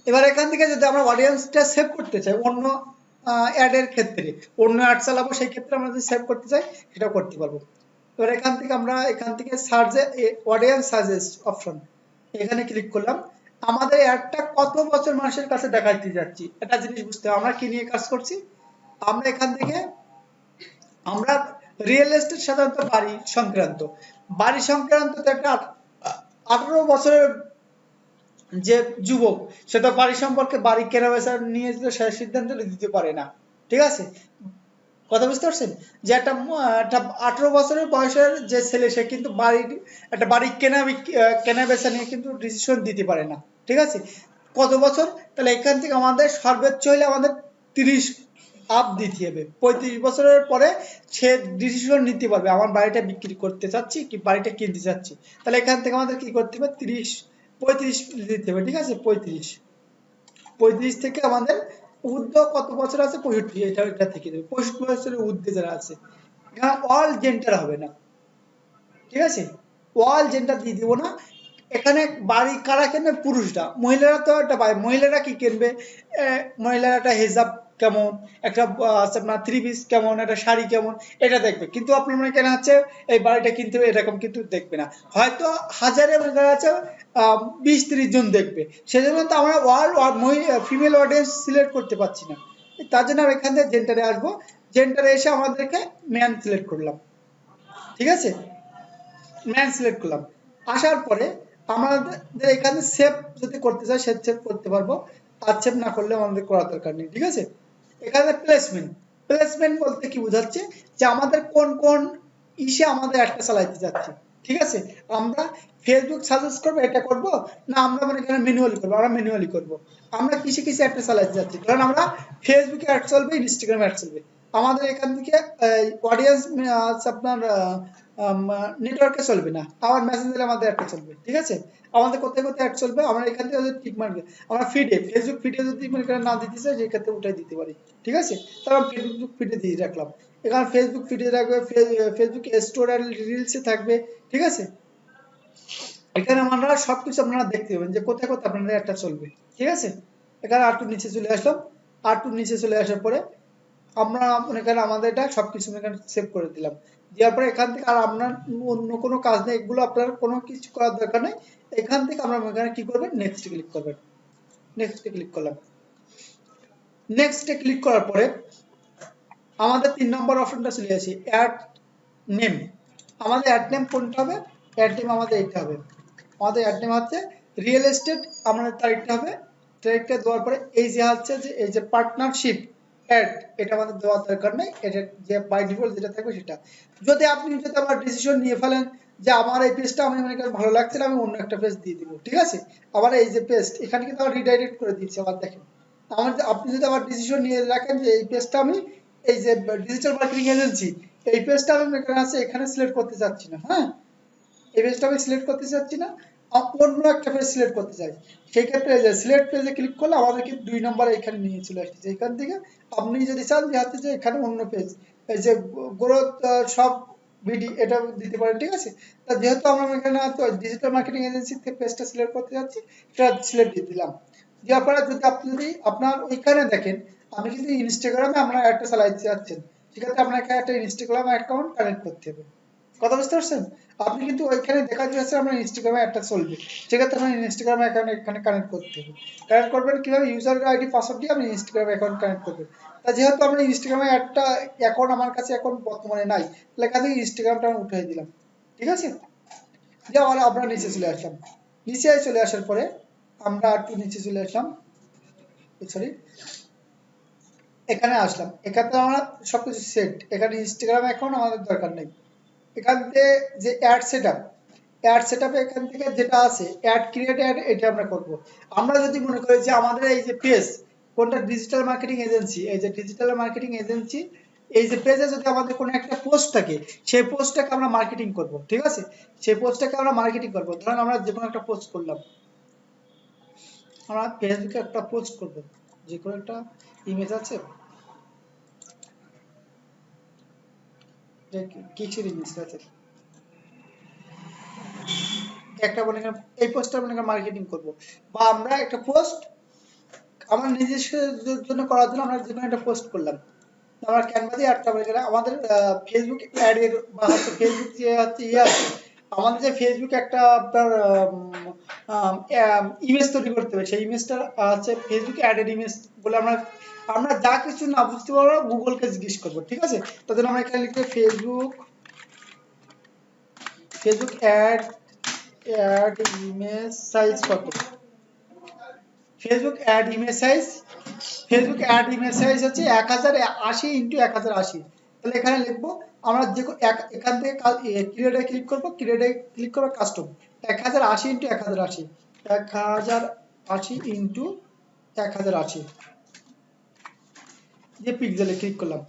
এবার এখান থেকে যদি আমরা অডিয়েন্সটা সেভ করতে চাই অন্য অ্যাড এর ক্ষেত্রে, অন্য অ্যাড চালাবো, সেই ক্ষেত্রে আমরা যদি সেভ করতে চাই সেটাও করতে পারবো। এবার এখান থেকে আমরা এখান থেকে সার্চে অডিয়েন্স সাজেস্ট অপশন, এখানে ক্লিক করলাম। আমাদের অ্যাডটা কত বছর মানুষের কাছে দেখাইতে যাচ্ছি এটা জিনিস বুঝতে হবে। আমরা কি নিয়ে কাজ করছি, আমরা এখান থেকে আমরা রিয়েল এস্টেট সাধারণত বাড়ি সংক্রান্ত তো একটা 18 বছরের যে যুবক, সে তো বাড়ি সম্পর্কে, বাড়ি কেনা বেচা নিয়ে সে সিদ্ধান্ত দিতে পারে না। ঠিক আছে, কথা বুঝতে পারছেন? যে একটা 18 বছরের বয়সের যে ছেলে, সে কিন্তু একটা বাড়ি কেনা বেচা নিয়ে কিন্তু ডিসিশন দিতে পারে না। ঠিক আছে, কত বছর, তাহলে এখান থেকে আমাদের সর্বোচ্চ হলে আমাদের 30 আপ দিতে হবে। 35 বছরের পরে সে ডিসিশন নিতে পারবে আমার বাড়িটা বিক্রি করতে চাচ্ছি কি বাড়িটা কিনতে চাচ্ছি। তাহলে এখান থেকে আমাদের কি করতে হবে, 35 দিতে হবে। ঠিক আছে, 35 থেকে আমাদের ঊর্ধ্ব কত বছর আছে, 65, এটা থেকে দেবে। 65 বছরের ঊর্ধ্বে যারা আছে, এখানে অল জেন্ডার হবে না। ঠিক আছে, অল জেন্ডার দিয়ে দিব না। এখানে বাড়ি কারা কিনবে, পুরুষরা। মহিলারা তো একটা মহিলারা কি কিনবে, মহিলারা একটা হেজাব কেমন, একটা আপনার থ্রি পিস কেমন, একটা শাড়ি কেমন, এটা দেখবে। কিন্তু আপনার মনে কেনা হচ্ছে এই বাড়িটা কিনতে হবে এরকম কিন্তু দেখবে না। হয়তো হাজারে দেখা যাচ্ছে 20-30 জন দেখবে, সেজন্য তো আমরা ফিমেল অডিয়েন্স সিলেক্ট করতে পারছি না। তার জন্য আমরা এখান থেকে জেন্ডারে আসবো, জেন্ডারে এসে আমাদেরকে ম্যান সিলেক্ট করলাম। ঠিক আছে, ম্যান সিলেক্ট করলাম। আসার পরে আমাদের এখানে সেভ যদি করতে চাই সেভ করতে পারবো, আর সেভ না করলে আমাদের করার দরকার নেই। ঠিক আছে, এখানে প্লেসমেন্ট বলতে কি বোঝাচ্ছে, যে আমাদের কোন কোন ইসে আমাদের একটা চালাইতে যাচ্ছে। ঠিক আছে, আমরা ফেসবুক সাজেস্ট করবো, এটা করব না, আমরা মানে এখানে ম্যানুয়ালি করবো, আমরা ম্যানুয়ালি করবো। আমরা কিসে কিসে একটা চালাইতে যাচ্ছি, ধরেন আমরা ফেসবুকে অ্যাড চলবে, ইনস্টাগ্রামে অ্যাড চলবে। আমাদের এখান থেকে অডিয়েন্স আপনার নেটওয়ার্কে চলবে না, আমার মেসেঞ্জারে আমাদের একটা চলবে। ঠিক আছে, আমাদের কোথায় কোথায় অ্যাড চলবে, আমরা এখান থেকে যদি টিক মারবে, আমরা ফেসবুক ফিডে যদি মনে করেন না দিতে চাই, সেই ক্ষেত্রে উঠাই দিতে পারি। ঠিক আছে, তাহলে আমি ফেসবুক ফিডে দিয়ে রাখলাম। এখানে ফেসবুক ফিডে রাখবে, ফেসবুক স্টোর আর রিলসে থাকবে। ঠিক আছে, এখানে আমরা সবকিছু আপনারা দেখতে পাবেন যে কোথায় কোথায় আপনাদের একটা চলবে। ঠিক আছে, এখানে আর টু নিচে চলে আসলাম। আর টু নিচে চলে আসার পরে আমরা এখানে আমাদের এটা সবকিছু এখানে সেভ করে দিলাম। দেওয়ার পরে এখান থেকে আর আপনার অন্য কোনো কাজ নেই, এগুলো আপনার কোনো কিছু করার দরকার নেই। এখান থেকে আমরা এখানে কি করবেন, নেক্সট ক্লিক করবেন। নেক্সটে ক্লিক করলাম। নেক্সটে ক্লিক করার পরে আমাদের 3 নম্বর অপশনটা চলে আসে, অ্যাড নেম। আমাদের অ্যাড নেম কোনটা হবে, অ্যাড নেম আমাদের এটা হবে। আমাদের অ্যাড নেম হচ্ছে রিয়েল এস্টেট, আমাদের তারিখটা হবে। তারিখটা দেওয়ার পরে এই যে হচ্ছে যে এই যে পার্টনারশিপ অ্যাড, এটা আমাদের দেওয়ার দরকার নেই, এটা যে বাই ডিফল্ট যেটা থাকবে সেটা। যদি আবার ডিসিশন নিয়ে ফেলেন যে আমার এই পেজটা আমি মনে করি ভালো লাগছে না, আমি অন্য একটা পেজ দিয়ে দিব। ঠিক আছে, আবার এই যে পেজ এখানে কিন্তু আবার রিডাইরেক্ট করে দিচ্ছে। আবার দেখেন, আপনি যদি আবার ডিসিশন নিয়ে রাখেন যে এই পেজটা আমি, এই যে ডিজিটাল মার্কেটিং এজেন্সি, এই পেজটা আমি এখানে আছে এখানে সিলেক্ট করতে চাচ্ছি না। হ্যাঁ, এই পেজটা আমি সিলেক্ট করতে চাচ্ছি না, অন্য একটা পেজ সিলেক্ট করতে চাই। সেই ক্ষেত্রে যে সিলেক্ট পেজে ক্লিক করলে আমাদের কিন্তু 2 নম্বরে এখানে নিয়ে চলে আসছে। এখান থেকে আপনি যদি চান যে হাতে যে এখানে অন্য পেজ, এই যে গ্রোথ সব ভিডি, এটা দিতে পারেন। ঠিক আছে, তা যেহেতু আমরা এখানে ডিজিটাল মার্কেটিং এজেন্সি থেকে পেজটা সিলেক্ট করতে যাচ্ছি, সেটা সিলেক্ট দিয়ে দিলাম। দেওয়ার পরে যদি আপনার ওইখানে দেখেন, আমি কিন্তু ইনস্টাগ্রামে আমরা একটা চালাইতে যাচ্ছেন, সেক্ষেত্রে আপনাকে একটা ইনস্টাগ্রাম অ্যাকাউন্ট কানেক্ট করতে হবে। কথা বুঝতে পারছেন? আপনি কিন্তু ওইখানে দেখা যাচ্ছে আমরা ইনস্টাগ্রামে একটা চলবে, সেক্ষেত্রে আপনার ইনস্টাগ্রাম অ্যাকাউন্ট এখানে কানেক্ট করতে হবে। কানেক্ট করবেন কিভাবে? ইউজার আইডি পাসওয়ার্ড দিয়ে আপনি ইনস্টাগ্রাম অ্যাকাউন্ট কানেক্ট করবেন। তা যেহেতু আমরা ইনস্টাগ্রামে একটা অ্যাকাউন্ট আমার কাছে এখন বর্তমানে নাই, তাহলে এখান থেকে ইনস্টাগ্রামটা আমি উঠিয়ে দিলাম, ঠিক আছে? দিয়ে আমরা নিচে চলে আসলাম। নিচে চলে আসার পরে আমরা একটু নিচে চলে আসলাম, সরি, এখানে আসলাম। এখানে আমরা সবকিছু সেট, এখানে ইনস্টাগ্রাম অ্যাকাউন্ট আমাদের দরকার নেই। এখান থেকে যে অ্যাড সেটআপে এখান থেকে যেটা আছে অ্যাড ক্রিয়েট অ্যাড, এটা আমরা করব। আমরা যদি মনে করি যে আমাদের এই যে পেজ, কোনটা ডিজিটাল মার্কেটিং এজেন্সি, এই যে ডিজিটাল মার্কেটিং এজেন্সি, এই যে পেজে যদি আমাদের কোনো একটা পোস্ট থাকে, সেই পোস্টটাকে আমরা মার্কেটিং করব, ঠিক আছে? সেই পোস্টটাকে আমরা মার্কেটিং করব। ধরুন আমরা যে কোনো একটা পোস্ট করলাম, আমরা ফেসবুকে একটা পোস্ট করব, যে কোনো একটা ইমেজ আছে, কিসের ইমেজ আছে, একটা মনে করেন এই পোস্টটা মনে করেন মার্কেটিং করব, বা আমরা একটা পোস্ট আমার নিজস্ব জন্য করার জন্য আমরা যে কোনো একটা পোস্ট করলাম, আমরা ক্যানভা দিয়ে একটা মনে করেন আমাদের ফেসবুক অ্যাড এর বা হচ্ছে ফেসবুক যে হচ্ছে ইয়ে আছে, আমাদের যে ফেসবুক একটা আপনার ইমেজ তৈরি করতে হবে, সেই ইমেজটা হচ্ছে ফেসবুক অ্যাডেড ইমেজ বলে আমরা আমরা যা কিছু না বুঝতে পারবো গুগলকে জিজ্ঞেস করবো, ঠিক আছে? তার জন্য আমরা এখানে লিখবো Facebook Facebook ad ad image size কত, Facebook ad image size, Facebook ad image size হচ্ছে 1080 ইন্টু 1080। তাহলে এখানে লিখবো আমরা যে এখান থেকে ক্রিয়েটে ক্লিক করবো, ক্রিয়েটে ক্লিক করবো কাস্টম 1080 ইন্টু 1080, 1080 ইন্টু 1080 দিয়ে পিক্সেলে ক্লিক করলাম।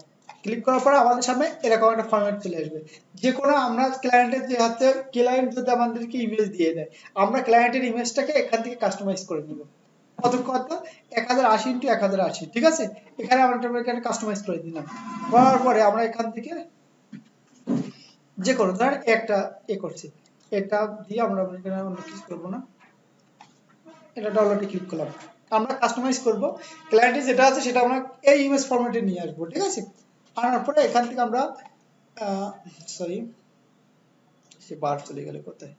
ক্লিক করার পরে আমাদের সামনে এরকম একটা ফরম্যাট চলে আসবে। যে কোনো আমরা ক্লায়েন্টের যে হচ্ছে, ক্লায়েন্ট যদি আমাদেরকে ইমেজ দিয়ে দেয়, আমরা ক্লায়েন্টের ইমেজটাকে এখান থেকে কাস্টমাইজ করে নেব। কত 1080 ইন্টু 1080, ঠিক আছে? এখানে আমরা এখানে কাস্টমাইজ করে দিলাম। করার পরে আমরা এখান থেকে যে কোনো ধরেন একটা করছি, এটা দিয়ে আমরা এখানে অন্য কিছু করবো না, এটা ডাউনলোডে ক্লিক করলাম। আমরা কাস্টমাইজ করব, ক্লায়েন্টে যেটা আছে সেটা আমরা এই ইমেজ ফরম্যাটে নিয়ে আসবো, ঠিক আছে? আনার পরে এখান থেকে আমরা সরি, সে বার চলে গেল কোথায়,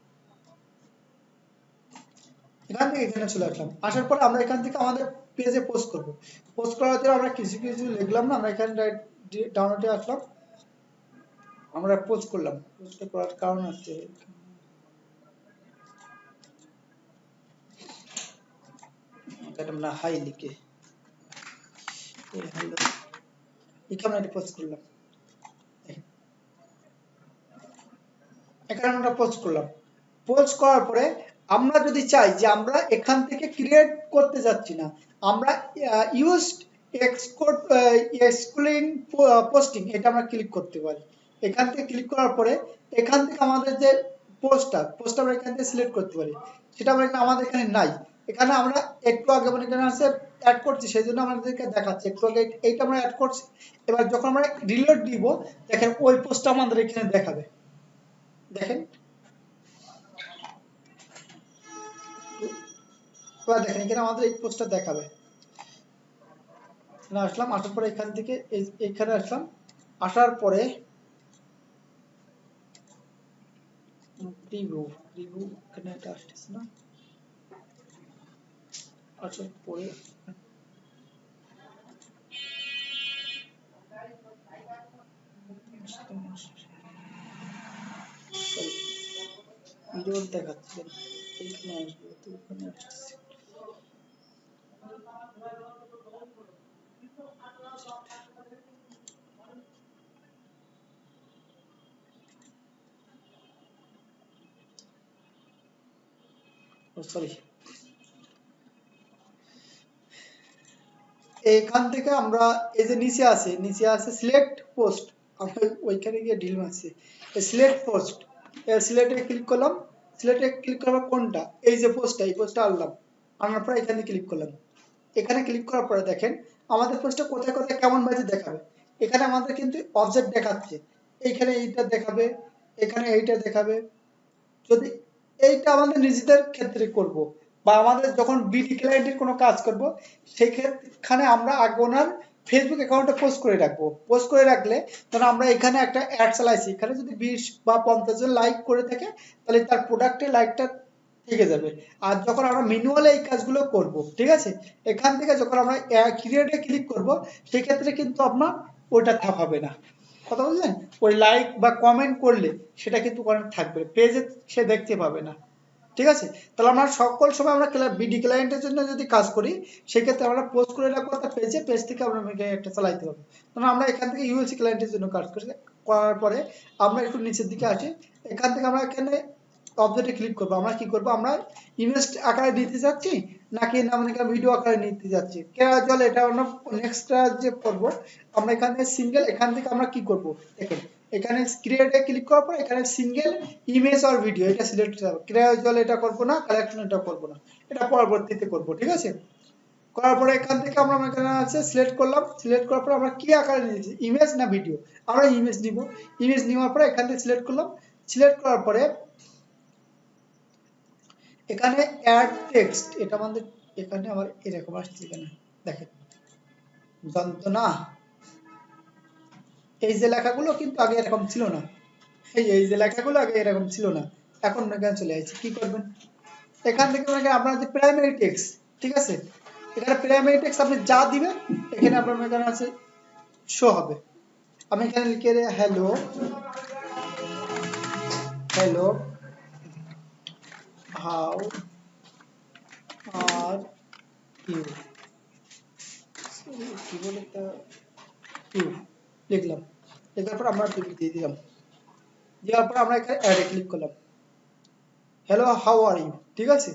এখান থেকে এখানে চলে আসলাম। আসার পর আমরা এখান থেকে আমাদের পেজে পোস্ট করব। পোস্ট করার জন্য আমরা কিছু কিছু লিখলাম না, আমরা এখানে ডাউনলোডে আসলাম, আমরা পোস্ট করলাম। পোস্ট করার কারণ আছে এটা আমরা হাই লিখে হ্যালো এখানে একটা পোস্ট করলাম, এখানে আমরা পোস্ট করলাম। পোস্ট করার পরে আমরা যদি চাই যে আমরা এখান থেকে ক্রিয়েট করতে যাচ্ছি না, আমরা ইউজ এক্সকোড এক্সক্লুডিং পোস্টিং, এটা আমরা ক্লিক করতে পারি। এখান থেকে ক্লিক করার পরে এখান থেকে আমাদের যে পোস্ট আমরা এখান থেকে সিলেক্ট করতে পারি, সেটা আমরা আমাদের এখানে নাই। এখানে আমরা একটু আগে মানে এখানে আছে অ্যাড করছি, সেই জন্য আমাদেরকে দেখাচ্ছে একটু আগে এইটা আমরা অ্যাড করছি। এবার যখন আমরা রিলোড দিব, দেখেন ওই পোস্টটা আমাদের এখানে দেখাবে, দেখেন। এবার দেখেন এখানে আমাদের এই পোস্টটা দেখাবে। এখানে আসলাম, আসার পরে এখান থেকে এইখানে আসলাম, আসার পরে প্রিভিউ প্রিভিউ এখানে এটা আসতেছে না, আসার পরে ভিডিও দেখাচ্ছে এইখানে আসবে, তো ওখানে আসতেছে। ও সরি, এইখান থেকে আমরা এই যে নিচে আছে সিলেক্ট পোস্ট, আমরা ওইখানে গিয়ে ঢিল মারছি। সিলেক্ট পোস্ট, সিলেক্টে ক্লিক করলাম। সিলেক্টে ক্লিক করার কোনটা, এই যে পোস্টটা, এই পোস্টটা আনলাম, আনার পরে এখানে ক্লিক করলাম। এখানে ক্লিক করার পরে দেখেন আমাদের পোস্টটা কোথায় কোথায় কেমন বাজে দেখাবে। এখানে আমাদের কিন্তু অবজেক্ট দেখাচ্ছে, এইখানে এইটা দেখাবে, এখানে এইটা দেখাবে। যদি এইটা আমাদের নিজেদের ক্ষেত্রে করব, বা আমাদের যখন বিডি ক্লায়েন্টের কোনো কাজ করব, সেই ক্ষেত্রে আমরা আগে ওনার ফেসবুক অ্যাকাউন্টে পোস্ট করে রাখবো। পোস্ট করে রাখলে ধরো আমরা এখানে একটা অ্যাড চালাইছি, এখানে যদি 20 বা 50 জন লাইক করে থাকে তাহলে তার প্রোডাক্টের লাইকটা থেকে যাবে। আর যখন আমরা ম্যানুয়ালি এই কাজগুলো করব, ঠিক আছে, এখান থেকে যখন আমরা ক্রিয়েটে ক্লিক করব সেই ক্ষেত্রে কিন্তু আপনার ওটা থাকবে না, কথা বুঝলেন? ওই লাইক বা কমেন্ট করলে সেটা কিন্তু ওখানে থাকবে, পেজে সে দেখতে পাবে না, ঠিক আছে? তাহলে আমরা সকল সময় আমরা বিডি ক্লায়েন্টের জন্য যদি কাজ করি সেক্ষেত্রে আমরা পোস্ট করে রাখবো একটা পেজে, পেজ থেকে আমরা একটা চালাইতে পারবো। কারণ আমরা এখান থেকে ইউএসসি ক্লায়েন্টের জন্য কাজ করি, করার পরে আমরা একটু নিচের দিকে আসি, এখান থেকে আমরা এখানে অবজেক্টে ক্লিক করবো। আমরা কি করবো, আমরা ইমেজ আকারে নিতে যাচ্ছি নাকি না মানে ভিডিও আকারে নিতে যাচ্ছি, ক্যাজুয়াল এটা আমরা নেক্সট যে করবো আমরা এখানে সিঙ্গেল, এখান থেকে আমরা কি করব দেখেন, এখানে ক্রিয়েটে ক্লিক করার পর এখানে সিঙ্গেল ইমেজ আর ভিডিও এটা সিলেক্ট করব, ক্যাজুয়াল এটা করব না, কালেকশন এটা করব না, এটা পরবর্তীতে করব, ঠিক আছে? করার পরে এখান থেকে আমরা এখানে আছে সিলেক্ট করলাম, সিলেক্ট করার পর আমরা কি আকারে নিয়েছি, ইমেজ না ভিডিও, আমরা ইমেজ নিব। ইমেজ নেওয়ার পরে এখান থেকে সিলেক্ট করলাম, সিলেক্ট করার পরে এখানে অ্যাড টেক্সট, এটা আমাদের এখানে আবার এরকম আসছে, এখানে দেখেন যন্ত্রণা, এই যে লেখাগুলো কিন্তু আগে এরকম ছিল না, এই যে লেখাগুলো আগে এরকম ছিল না, এখন এখানে চলে আসছে। কি করবেন, এখান থেকে আপনার যে প্রাইমারি টেক্সট, ঠিক আছে, এখানে প্রাইমারি টেক্সট আপনি যা দিবেন এখানে আপনার এখানে আছে শো হবে। আমি এখানে লিখে hello, hello how are you, কি বলে তা, ইউ লিখলাম, লেখার পর আমরা দিয়ে দিলাম, দেওয়ার পর আমরা এখানে অ্যাডে ক্লিক করলাম, হ্যালো হাউ আর ইউ, ঠিক আছে,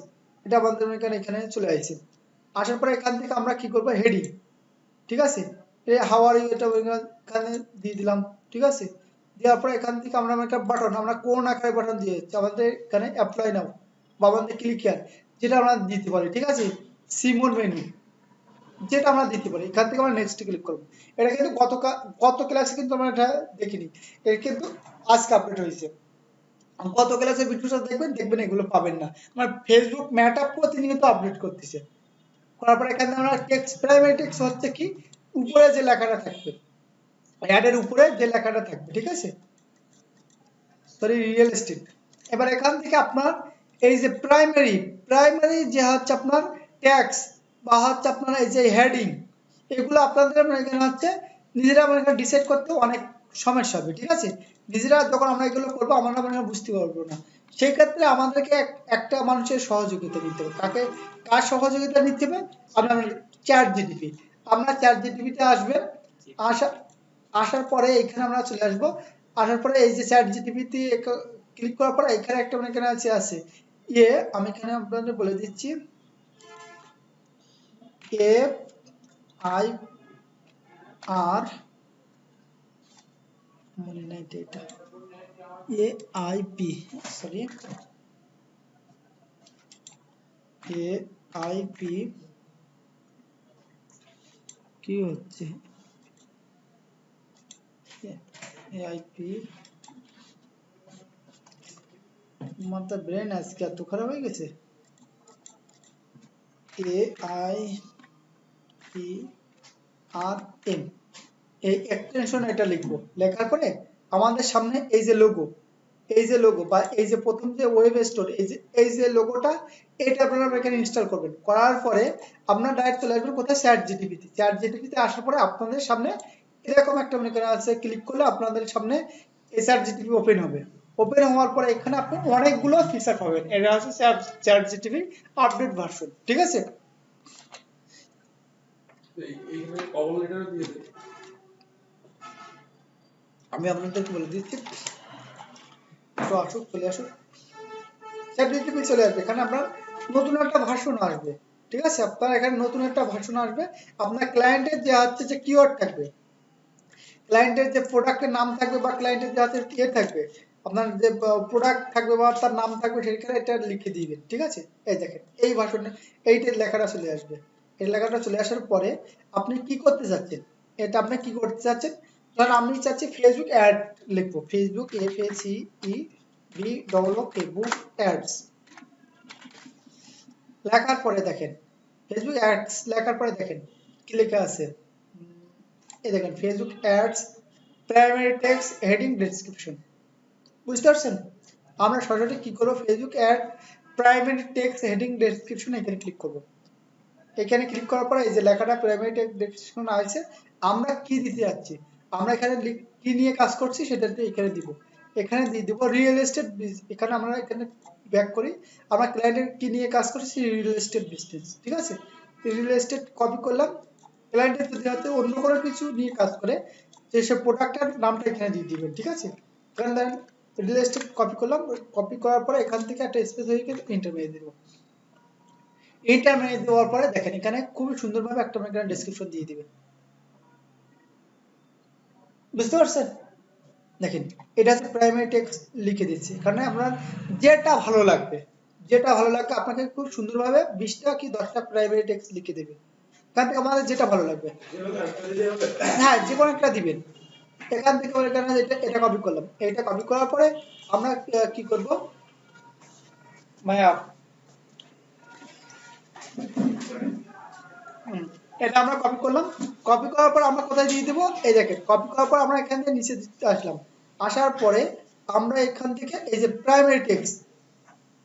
এটা আমাদের এখানে চলে আসছে। আসার পরে এখান থেকে আমরা কি করব, হেডিং, ঠিক আছে, এই হাউ আর ইউ এটা এখানে দিয়ে দিলাম, ঠিক আছে, দেওয়ার পরে এখান থেকে আমরা একটা বাটন, আমরা কোন আকারে বাটন দিয়েছি আমাদের এখানে অ্যাপ্লাই নাও বা আমাদের ক্লিক হিয়ার, যেটা আমরা দিতে পারি, ঠিক আছে, সিমোর মেনু যেটা আমরা দিতে পারি, এখান থেকে আমরা নেক্সট ক্লিক করব। এটা কিন্তু গত ক্লাসে কিন্তু আমরা এটা দেখিনি, এর কিন্তু আজকে আপডেট হয়েছে। গত ক্লাসে ভিডিওটা দেখবেন, দেখবেন এগুলো পাবেন না, আমার ফেসবুক ম্যাটা প্রতিনিয়ত আপডেট করতেছে। করার পর এখানে আমরা টেক্সট, প্রাইমারি টেক্সট হচ্ছে কি, উপরে যে লেখাটা থাকবে, অ্যাডের উপরে যে লেখাটা থাকবে, ঠিক আছে, সরি রিয়েল এস্টেট। এবার এখান থেকে আপনার এই যে প্রাইমারি যে হচ্ছে আপনার ট্যাক্স বা হচ্ছে আপনার এই যে হেডিং, এগুলো আপনাদের এখানে হচ্ছে নিজেরা এখানে ডিসাইড করতে অনেক সমস্যা হবে, ঠিক আছে, নিজেরা যখন আমরা এগুলো করবো আমরা বুঝতে পারবো না, সেই ক্ষেত্রে আমাদেরকে একটা মানুষের সহযোগিতা নিতে হবে। কার সহযোগিতা নিতে হবে, আমরা চ্যাট জিটিপি, আমরা চ্যাট জিটিপিতে আসবেন, আসার পরে এখানে আমরা চলে আসবো, আসার পরে এই যে চ্যাট জিটিপিতে ক্লিক করার পরে এখানে একটা এখানে আছে আমি এখানে আপনাদের বলে দিচ্ছি, এফ আই আর মনে নাই এটা, A I P, sorry A I P কি হচ্ছে, এ আই পি, মাথা ব্রেন আজকে এত খারাপ হয়ে গেছে, A I P R M, এই এক্সটেনশন এটা লিখবো, লেখার পরে আমাদের সামনে এই যে লোগো বা এই যে প্রথম যে ওয়েব স্টোর, এই যে লোগোটা, এটা আপনারা এখানে ইনস্টল করবেন, করার পরে আপনারা ডাইরেক্ট চলে আসবেন কোথায়, চ্যাট জিটিপিতে আসার পরে আপনাদের সামনে এরকম একটা এখানে আছে, ক্লিক করলে আপনাদের সামনে এই চ্যাট জিটিপি ওপেন হবে। ওপেন হওয়ার পরে এখানে আপনি অনেকগুলো ফিচার পাবেন, এটা হচ্ছে চ্যাট জিটিপি আপডেট ভার্সন, ঠিক আছে। এইখানে কভার লেটার দিয়ে দেব, আমি আপনাদেরকে বলে দিচ্ছি, তো আসুক, চলে আসুক, চ্যাট জিটিপি চলে আসবে, এখানে আপনার নতুন একটা ভার্সন আসবে, ঠিক আছে, আপনার এখানে নতুন একটা ভার্সন আসবে, আপনার ক্লায়েন্টের যে হচ্ছে যে কিওয়ার্ড থাকবে, ক্লায়েন্টের যে প্রোডাক্টের নাম থাকবে বা ক্লায়েন্টের যে হচ্ছে থাকবে, আপনার যে প্রোডাক্ট থাকবে বা তার নাম থাকবে সেখানে এটা লিখে দিবেন, ঠিক আছে। এই দেখেন এই ভার্সনে এইটার লেখাটা চলে আসবে, এই লেখাটা চলে আসার পরে আপনি কি করতে চাচ্ছেন, এটা আপনি কি করতে চাচ্ছেন, ধরেন আমি চাচ্ছি ফেসবুক অ্যাড লিখবো, ফেসবুক ফেসবুক অ্যাডস লেখার পরে দেখেন, ফেসবুক অ্যাডস লেখার পরে দেখেন কি লেখা আছে, এই দেখেন Facebook ads primary text heading description, বুঝতে পারছেন? আমরা সরাসরি কি করব, Facebook ad primary text heading description এখানে ক্লিক করব। এখানে ক্লিক করার পরে এই যে লেখাটা প্রাইমারি টেক্সট ডেসক্রিপশন আছে, আমরা কি দিতে যাচ্ছি, আমরা এখানে কি নিয়ে কাজ করছি সেটাতে এখানে দিব। এখানে দিয়ে দিব রিয়েল এস্টেট, এখানে আমরা এখানে ব্যাক করি, আমরা ক্লায়েন্টের কি নিয়ে কাজ করছি, রিয়েল এস্টেট বিজনেস, ঠিক আছে? রিয়েল এস্টেট কপি করলাম, ক্লায়েন্টের যদি হয়তো অন্য কোনো কিছু নিয়ে কাজ করে সে প্রোডাক্টের নামটা এখানে দিয়ে দিবেন, ঠিক আছে? এখানে রিয়েল এস্টেট কপি করলাম, কপি করার পরে এখান থেকে একটা স্পেস হয়ে গেলে এন্টার মেরে দেব। এইটা মেরে দেওয়ার পরে দেখেন এখানে খুবই সুন্দরভাবে একটা এখানে ডেসক্রিপশন দিয়ে দিবে, বুঝতে পারছেন? দেখেন এটা হচ্ছে প্রাইমারি টেক্সট লিখে দিচ্ছি, এখানে আপনার যেটা ভালো লাগবে, যেটা ভালো লাগবে আপনাকে খুব সুন্দরভাবে 20টা কি 10টা প্রাইমারি টেক্সট লিখে দেবে, এখান থেকে আমাদের যেটা ভালো লাগবে, হ্যাঁ যে কোনো একটা দিবেন। এখান থেকে এখানে এটা কপি করলাম, এটা কপি করার পরে আমরা কি করব, মায়া এটা আমরা কপি করলাম, কপি করার পর আমরা কোথায় দিয়ে দেবো, এই দেখেন কপি করার পর আমরা এখান থেকে নিচে দিতে আসলাম, আসার পরে আমরা এখান থেকে এই যে প্রাইমারি টেক্সট,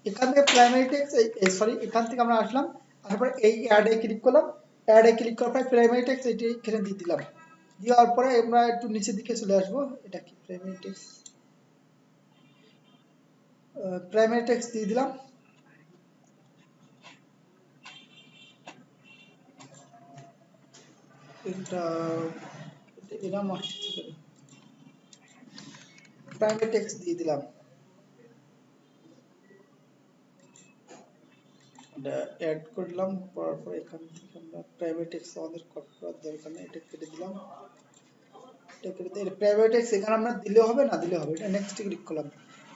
এখান থেকে প্রাইমারি টেক্সট সরি এখান থেকে আমরা আসলাম, তারপরে এই অ্যাডে ক্লিক করলাম, অ্যাডে ক্লিক করার পরে প্রাইমারি টেক্সট এটি এখানে দিয়ে দিলাম, দেওয়ার পরে আমরা একটু নিচের দিকে চলে আসবো, এটা কি প্রাইমারি টেক্সট, প্রাইমারি টেক্সট দিয়ে দিলাম, এটা এরকম আসছে, প্রাইমারি টেক্সট দিয়ে দিলাম, অ্যাড করলাম, করার পর এখান থেকে আমরা প্রাইভেট টেক্সট আমাদের কপি করার দরকার নেই, এটা কেটে দিলাম, এটা কেটে দিয়ে প্রাইভেট টেক্সট এখানে আমরা দিলে হবে না দিলে হবে, এটা নেক্সট ক্লিক করলাম,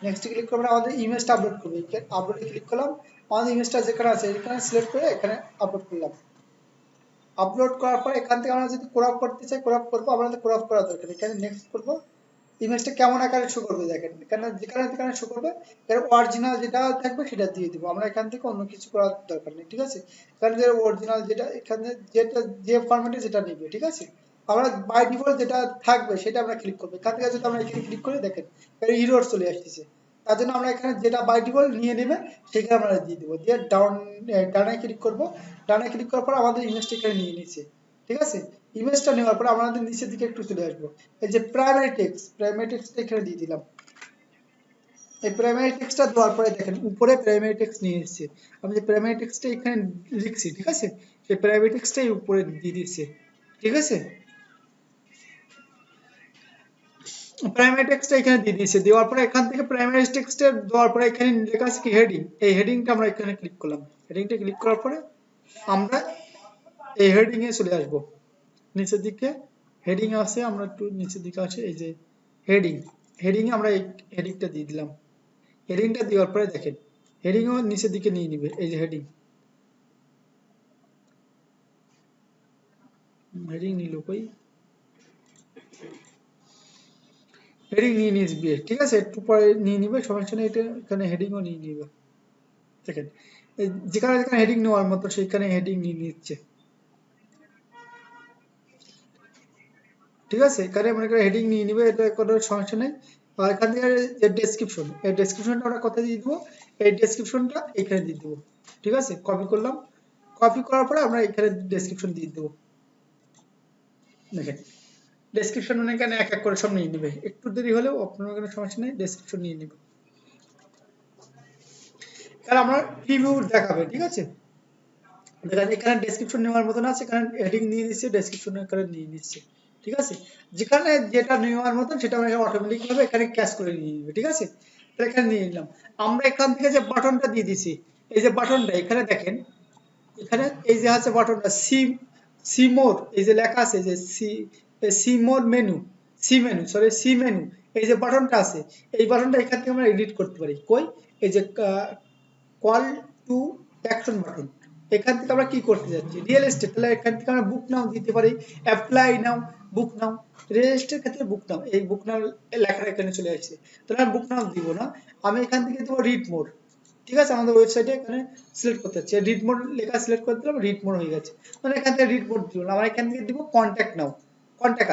নেক্সট ক্লিক করে আমাদের ইমেজটা আপলোড করবে, আপলোডে ক্লিক করলাম, আমাদের ইমেজটা যেখানে আছে এখানে সিলেক্ট করে এখানে আপলোড করলাম, আপলোড করার পর এখান থেকে আমরা যদি ক্রপ করতে চাই ক্রপ করবো, আমাদের ক্রপ করা দরকার, এখানে নেক্সট করবো, ইমেজটা কেমন আকারে শো করবে দেখেন, এখানে যেখানে যেখানে শো করবে এর অরিজিনাল যেটা থাকবে সেটা দিয়ে দিব, আমরা এখান থেকে অন্য কিছু করার দরকার নেই, ঠিক আছে? এখানে যে অরিজিনাল যেটা এখানে যেটা যে ফরম্যাটে যেটা নিবে, ঠিক আছে? আমরা বাই ডিফল্ট যেটা থাকবে সেটা আমরা ক্লিক করব, এখান থেকে যদি আমরা এখানে ক্লিক করে দেখেন এর এরর চলে আসছে, তার জন্য আমরা এখানে যেটা বাই ডিফল্ট নিয়ে নেবে সেখানে আমরা দিয়ে দিব, দিয়ে ডানে ক্লিক করব, ডানে ক্লিক করার পর আমাদের ইমেজটা এখানে নিয়ে নিচ্ছে, ঠিক আছে? ইমেজটা নেওয়ার পর আমাদের নিচের দিকে একটু চলে আসবো, এই যে প্রাইমারি টেক্সট এখানে দিয়ে দিলাম, এই প্রাইমারি টেক্সটটা দেওয়ার পরে দেখেন উপরে প্রাইমারি টেক্সট নিয়ে এসেছে, আমি যে প্রাইমারি টেক্সটটা এখানে লিখছি, ঠিক আছে? সেই প্রাইমারি টেক্সটটাই উপরে দিয়ে দিচ্ছে, ঠিক আছে? প্রাইমারি টেক্সটটা এখানে দিয়ে দিয়েছে, দেওয়ার পরে এখান থেকে প্রাইমারি টেক্সটে দেওয়ার পরে এখানে লেখা আছে কি হেডিং, এই হেডিংটা আমরা এখানে ক্লিক করলাম, হেডিংটা ক্লিক করার পরে আমরা এই হেডিং এ চলে আসবো, নিচের দিকে হেডিং আছে, আমরা একটু নিচের দিকে আসি, এই যে হেডিং, হেডিং এ আমরা এই হেডিংটা দিয়ে দিলাম, হেডিংটা দেওয়ার পরে দেখেন হেডিংও নিচের দিকে নিয়ে নিবে, এই যে হেডিং, হেডিং নিল কই, হেডিং নিয়ে নিবে, ঠিক আছে? একটু পরে নিয়ে নিবে, সমস্যা নেই, এটা এখানে হেডিংও নিয়ে নিবে, দেখেন যেখানে যেখানে হেডিং নেওয়ার মতো সেখানে হেডিং নিয়ে নিচ্ছে, ঠিক আছে? এখানে মনে করে হেডিং নিয়ে নিবে, এটা কোনো সমস্যা নেই। আর এখান থেকে যে ডেসক্রিপশন, এই ডেসক্রিপশনটা আমরা কোথায় দিয়ে দেবো, এই ডেসক্রিপশনটা এখানে দিয়ে দেবো, ঠিক আছে? কপি করলাম, কপি করার পরে আমরা এখানে ডেসক্রিপশন দিয়ে দেবো, দেখেন ডেসক্রিপশন মানে এখানে এক এক করে সব নিয়ে নেবে, একটু দেরি হলেও আপনার কোনো সমস্যা নেই, ডেসক্রিপশন নিয়ে নেবে, কারণ আমরা প্রিভিউ দেখাবে, ঠিক আছে? দেখেন এখানে ডেসক্রিপশন নেওয়ার মতন আছে, এখানে হেডিং নিয়ে নিচ্ছে, ডেসক্রিপশন এখানে নিয়ে নিচ্ছে, ঠিক আছে? যেখানে যেটা নেওয়ার মতন সেটা আমরা অটোমেটিক ভাবে এখানে ক্যাচ করে নিয়ে নিবে, ঠিক আছে? তাহলে এখানে নিয়ে নিলাম, আমরা এখান থেকে যে বাটনটা দিয়ে দিছি, এই যে বাটনটা এখানে দেখেন, এখানে এই যে আছে বাটনটা সি মোর, এই যে লেখা আছে যে see more menu, see menu, এই যে বাটনটা আছে, এই বাটনটা এখান থেকে আমরা এডিট করতে পারি, কই এই যে কল টু অ্যাকশন বাটন, এখান থেকে আমরা কি করতে যাচ্ছি, রিয়েল এস্টেট, তাহলে এখান থেকে আমরা বুক নাও দিতে পারি, অ্যাপ্লাই নাও, বুক নাও, রিয়েল এস্টেটের ক্ষেত্রে বুক নাও, এই বুক নাও লেখাটা এখানে চলে আসছে, তাহলে আমি বুক নাও দিব না, আমি এখান থেকে দেবো রিড মোর, ঠিক আছে? আমাদের ওয়েবসাইটে এখানে সিলেক্ট করতে হচ্ছে, রিড মোড লেখা সিলেক্ট করে দিলাম, রিড মোড হয়ে গেছে, মানে এখান থেকে রিড মোড দিব না, আমরা এখান থেকে দিব কন্ট্যাক্ট নাও, কন্টাক্ট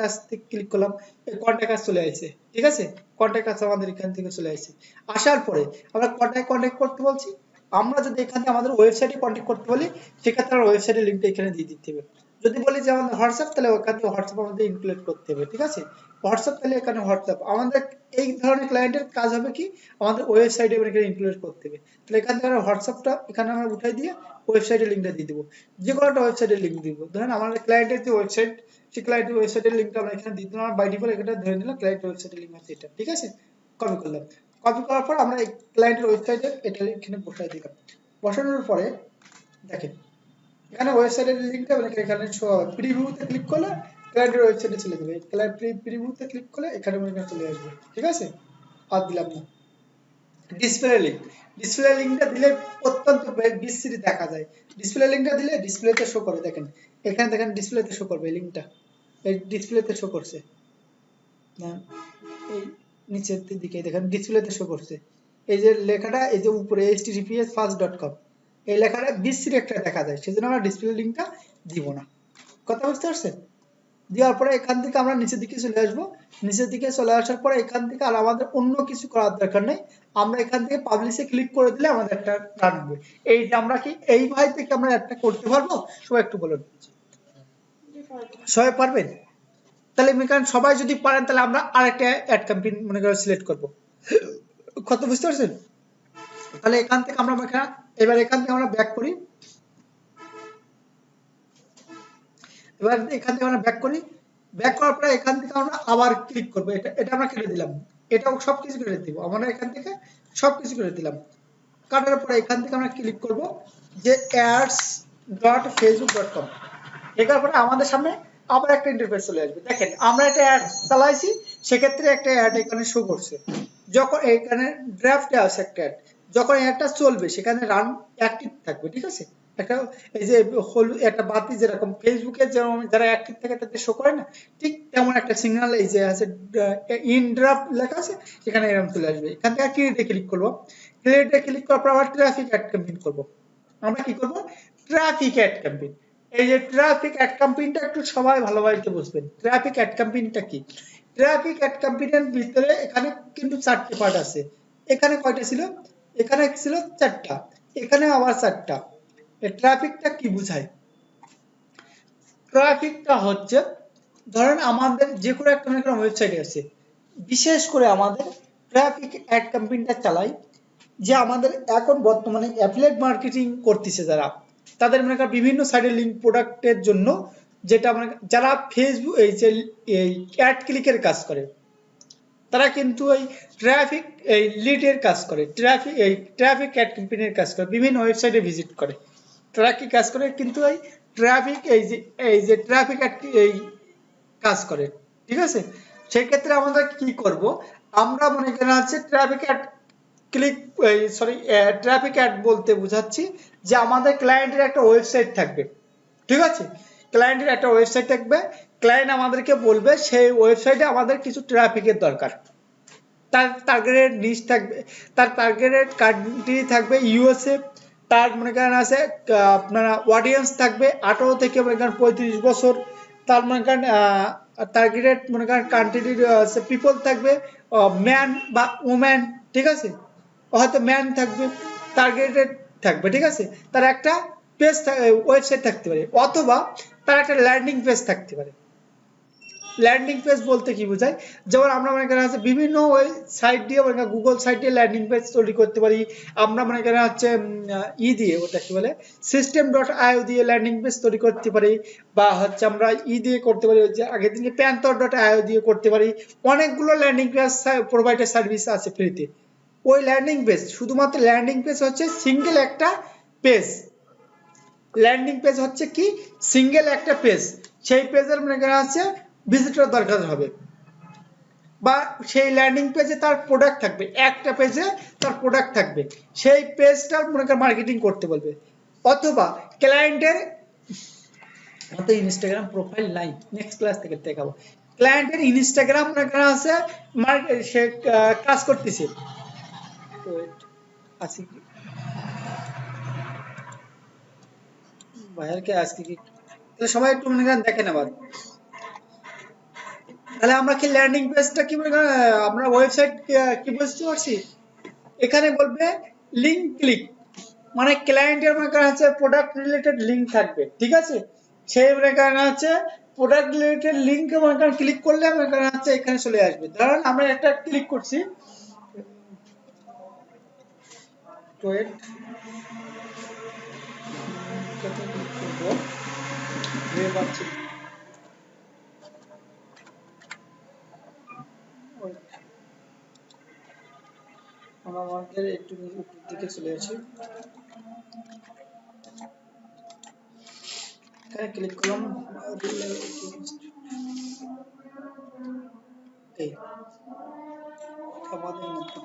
আস থেকে ক্লিক করলাম, এই কন্টাক্ট আস চলে আসছে, ঠিক আছে। কন্টাক্ট আস আমাদের এখান থেকে চলে আসছে। আসার পরে আমরা কন্টাক্ট করতে বলছি, আমরা যদি এখানে আমাদের ওয়েবসাইটে কন্টাক্ট করতে বলি, সেক্ষেত্রে আমরা ওয়েবসাইটের লিঙ্কটা এখানে দিয়ে দিতে হবে। যদি বলি যে আমাদের হোয়াটসঅ্যাপ, তাহলে ওখান থেকে হোয়াটসঅ্যাপ আমাদের ইনক্লুড করতে হবে, ঠিক আছে। হোয়াটসঅ্যাপ, তাহলে এখানে হোয়াটসঅ্যাপ আমাদের এই ধরনের ক্লায়েন্টের কাজ হবে কি, আমাদের ওয়েবসাইটে এখানে ইনক্লুড করতে হবে। তাহলে এখান থেকে আমরা হোয়াটসঅ্যাপটা এখানে আমরা উঠাই দিয়ে ওয়েবসাইটের লিঙ্কটা দিয়ে দেবো, যে কোনো একটা ওয়েবসাইটের লিঙ্ক দিব। ধরেন আমাদের ক্লায়েন্টের যে ওয়েবসাইট, সেই ক্লায়েন্টের ওয়েবসাইটের লিঙ্কটা আমরা এখানে দিয়ে দিলাম, বাই ডিফল্ট এখানে ধরে নিলাম ক্লায়েন্টের ওয়েবসাইটের লিঙ্ক আছে এটা, ঠিক আছে। কপি করলাম, কপি করার পর আমরা এই ক্লায়েন্টের ওয়েবসাইটে এটা এখানে বসাই দিলাম। বসানোর পরে দেখেন এখানে ওয়েবসাইটের লিঙ্কটা এখানে প্রিভিউতে ক্লিক করলে ক্লায়েন্টের ওয়েবসাইটে চলে যাবে। ক্লায়েন্ট প্রিভিউতে ক্লিক করলে এখানে চলে আসবে, ঠিক আছে। আর দিলাম না ডিসপ্লে লিঙ্কটা দিলে অত্যন্ত বিশ্রী দেখা যায়। ডিসপ্লে লিঙ্কটা দিলে ডিসপ্লেতে শো করে, দেখেন এখানে দেখেন ডিসপ্লেতে শো করবে লিঙ্কটা, এই ডিসপ্লেতে শো করছে না, এই নিচের দিকে দেখেন ডিসপ্লেতে শো করছে, এই যে লেখাটা, এই যে উপরে https://first.com, এই লেখাটা বিশ্রী একটা দেখা যায়, সেজন্য আমরা ডিসপ্লে লিঙ্কটা দিব না। কথা বুঝতে পারছেন? দেওয়ার পরে এখান থেকে আমরা নিচের দিকে চলে আসবো। নিচের দিকে চলে আসার পরে এখান থেকে আর আমাদের অন্য কিছু করার দরকার নেই, আমরা এখান থেকে পাবলিশে ক্লিক করে দিলে আমাদের একটা রান হবে। এই যে আমরা কি এই ভাই থেকে আমরা একটা করতে পারবো? সবাই একটু বলুন, সবাই পারবেন? তাহলে সবাই যদি পারেন, তাহলে আমরা আরেকটা অ্যাড ক্যাম্পেইন মনে করে সিলেক্ট করবো। কত বুঝতে পারছেন? তাহলে এখান থেকে আমরা এবার এখান থেকে আমরা ব্যাক করি, এবার এখান থেকে আমরা ব্যাক করি। ব্যাক করার পরে এখান থেকে আমরা আবার ক্লিক করবো, এটা আমরা কেটে দিলাম, এটাও সবকিছু কেটে দিব, আমরা এখান থেকে সবকিছু কেটে দিলাম। কাটার পরে এখান থেকে আমরা ক্লিক করব যে ads.facebook.com, এটার পরে আমাদের সামনে আবার একটা ইন্টারফেস চলে আসবে। দেখেন আমরা একটা অ্যাড চালাইছি, সেক্ষেত্রে একটা অ্যাড এখানে শো করছে। যখন এখানে ড্রাফটে আছে একটা অ্যাড, যখন অ্যাডটা চলবে সেখানে রান অ্যাক্টিভ থাকবে, ঠিক আছে। একটা এই যে একটা বাতি যেরকম ফেসবুকে যেমন যারা অ্যাক্টিভ থাকে তাদের শো করে না, ঠিক তেমন একটা সিগন্যাল এই যে আছে ইন ড্রাফট লেখা আছে, সেখানে এরকম চলে আসবে। এখান থেকে ক্রিয়েটে ক্লিক করবো, ক্রিয়েটে ক্লিক করার পর আবার ট্রাফিক অ্যাড ক্যাম্পেইন করবো। আমরা কি করব? Traffic ad campaign. এই যে ট্রাফিক অ্যাড ক্যাম্পেইনটা একটু সবাই ভালোভাবে বুঝবেন। ট্রাফিক অ্যাড ক্যাম্পেইনটা কি? ট্রাফিক অ্যাড ক্যাম্পেইনের ভিতরে এখানে কিন্তু 4টি পার্ট আছে। এখানে কয়টা ছিল? এখানে ছিল 4টা, এখানে আবার 4টা। এই ট্রাফিকটা কি বোঝায়? ট্রাফিকটা হচ্ছে, ধরেন আমাদের যে কোনো একটা ওয়েবসাইটে আছে, বিশেষ করে আমাদের ট্রাফিক অ্যাড ক্যাম্পেইনটা চালাই যে আমাদের এখন বর্তমানে অ্যাফিলিয়েট মার্কেটিং করতেছে যারা, তাদের মনে করেন বিভিন্ন সাইডের লিঙ্ক প্রোডাক্টের জন্য, যেটা মানে যারা ফেসবুক এই যে এই অ্যাড ক্লিকের কাজ করে, তারা কিন্তু এই ট্রাফিক এই লিডের কাজ করে, ট্রাফিক অ্যাড ক্যাম্পেইনের কাজ করে, বিভিন্ন ওয়েবসাইটে ভিজিট করে, তারা কি কাজ করে কিন্তু ট্রাফিক এই যে ট্রাফিক এই কাজ করে, ঠিক আছে। সেই ক্ষেত্রে আমরা কি করব? আমরা মনে করেন আছে traffic add click traffic add বলতে বোঝাচ্ছি যে আমাদের ক্লায়েন্টের একটা ওয়েবসাইট থাকবে, ঠিক আছে। ক্লায়েন্টের একটা ওয়েবসাইট থাকবে, ক্লায়েন্ট আমাদেরকে বলবে সেই ওয়েবসাইটে আমাদের কিছু ট্রাফিকের দরকার, তার টার্গেটেড নিশ থাকবে, তার টার্গেটেড কান্ট্রি থাকবে ইউএসএ, তার মনে করেন আছে আপনারা অডিয়েন্স থাকবে 18 থেকে মনে করেন 35 বছর, তার মনে করেন টার্গেটেড মনে করেন কান্ট্রির পিপল থাকবে ম্যান বা ওম্যান, ঠিক আছে। হয়তো ম্যান থাকবে, টার্গেটেড থাকবে, ঠিক আছে। তার একটা পেজ ওয়েবসাইট থাকতে পারে, অথবা তার একটা ল্যান্ডিং পেজ থাকতে পারে। ল্যান্ডিং পেজ বলতে কি বোঝায়? যেমন আমরা মনে করেন হচ্ছে বিভিন্ন সাইট দিয়ে মনে করেন গুগল সাইটে ল্যান্ডিং পেজ তৈরি করতে পারি, আমরা মনে করেন হচ্ছে দিয়ে ওটা কি বলে system.io দিয়ে ল্যান্ডিং পেজ তৈরি করতে পারি, বা হচ্ছে আমরা দিয়ে করতে পারি, যে আগের দিনে panther.io দিয়ে করতে পারি। অনেকগুলো ল্যান্ডিং পেজ প্রোভাইডার সার্ভিস আছে ফ্রিতে। ওই ল্যান্ডিং পেজ, শুধুমাত্র ল্যান্ডিং পেজ হচ্ছে সিঙ্গেল একটা পেজ, ল্যান্ডিং পেজ হচ্ছে কি সিঙ্গেল একটা পেজ, সেই পেজের মনে করেন আছে ভিজিটর দরকার হবে, বা সেই ল্যান্ডিং পেজে তার প্রোডাক্ট থাকবে, একটা পেজে তার প্রোডাক্ট থাকবে, সেই পেজটার মনে করেন মার্কেটিং করতে বলবে। অথবা ক্লায়েন্টের মতো ইনস্টাগ্রাম প্রোফাইল নাই, নেক্সট ক্লাস থেকে দেখাবো। ক্লায়েন্টের ইনস্টাগ্রাম মনে করেন আছে সে কাজ করতেছে, আছে কি ভাইয়ারকে আজকে কি, সবাই একটু মনে করেন দেখেন আবার তাহলে আমরা কি ল্যান্ডিং পেজটা কি আমরা ওয়েবসাইট কি বুঝতে পারছি? এখানে বলবে লিংক ক্লিক, মানে ক্লায়েন্টের মনে করেন হচ্ছে প্রোডাক্ট রিলেটেড লিংক থাকবে, ঠিক আছে? সেই মনে করেন হচ্ছে প্রোডাক্ট রিলেটেড লিংক মনে করেন ক্লিক করলে মনে করেন হচ্ছে এখানে চলে আসবে। ধরুন আমরা একটা ক্লিক করছি, ওয়েট কত ক্লিক করব ভেবে পাচ্ছি না। Wait, আমরা আমাদের একটু উপর দিকে চলে আসি, এখানে ক্লিক করলাম, এই আমাদের মতো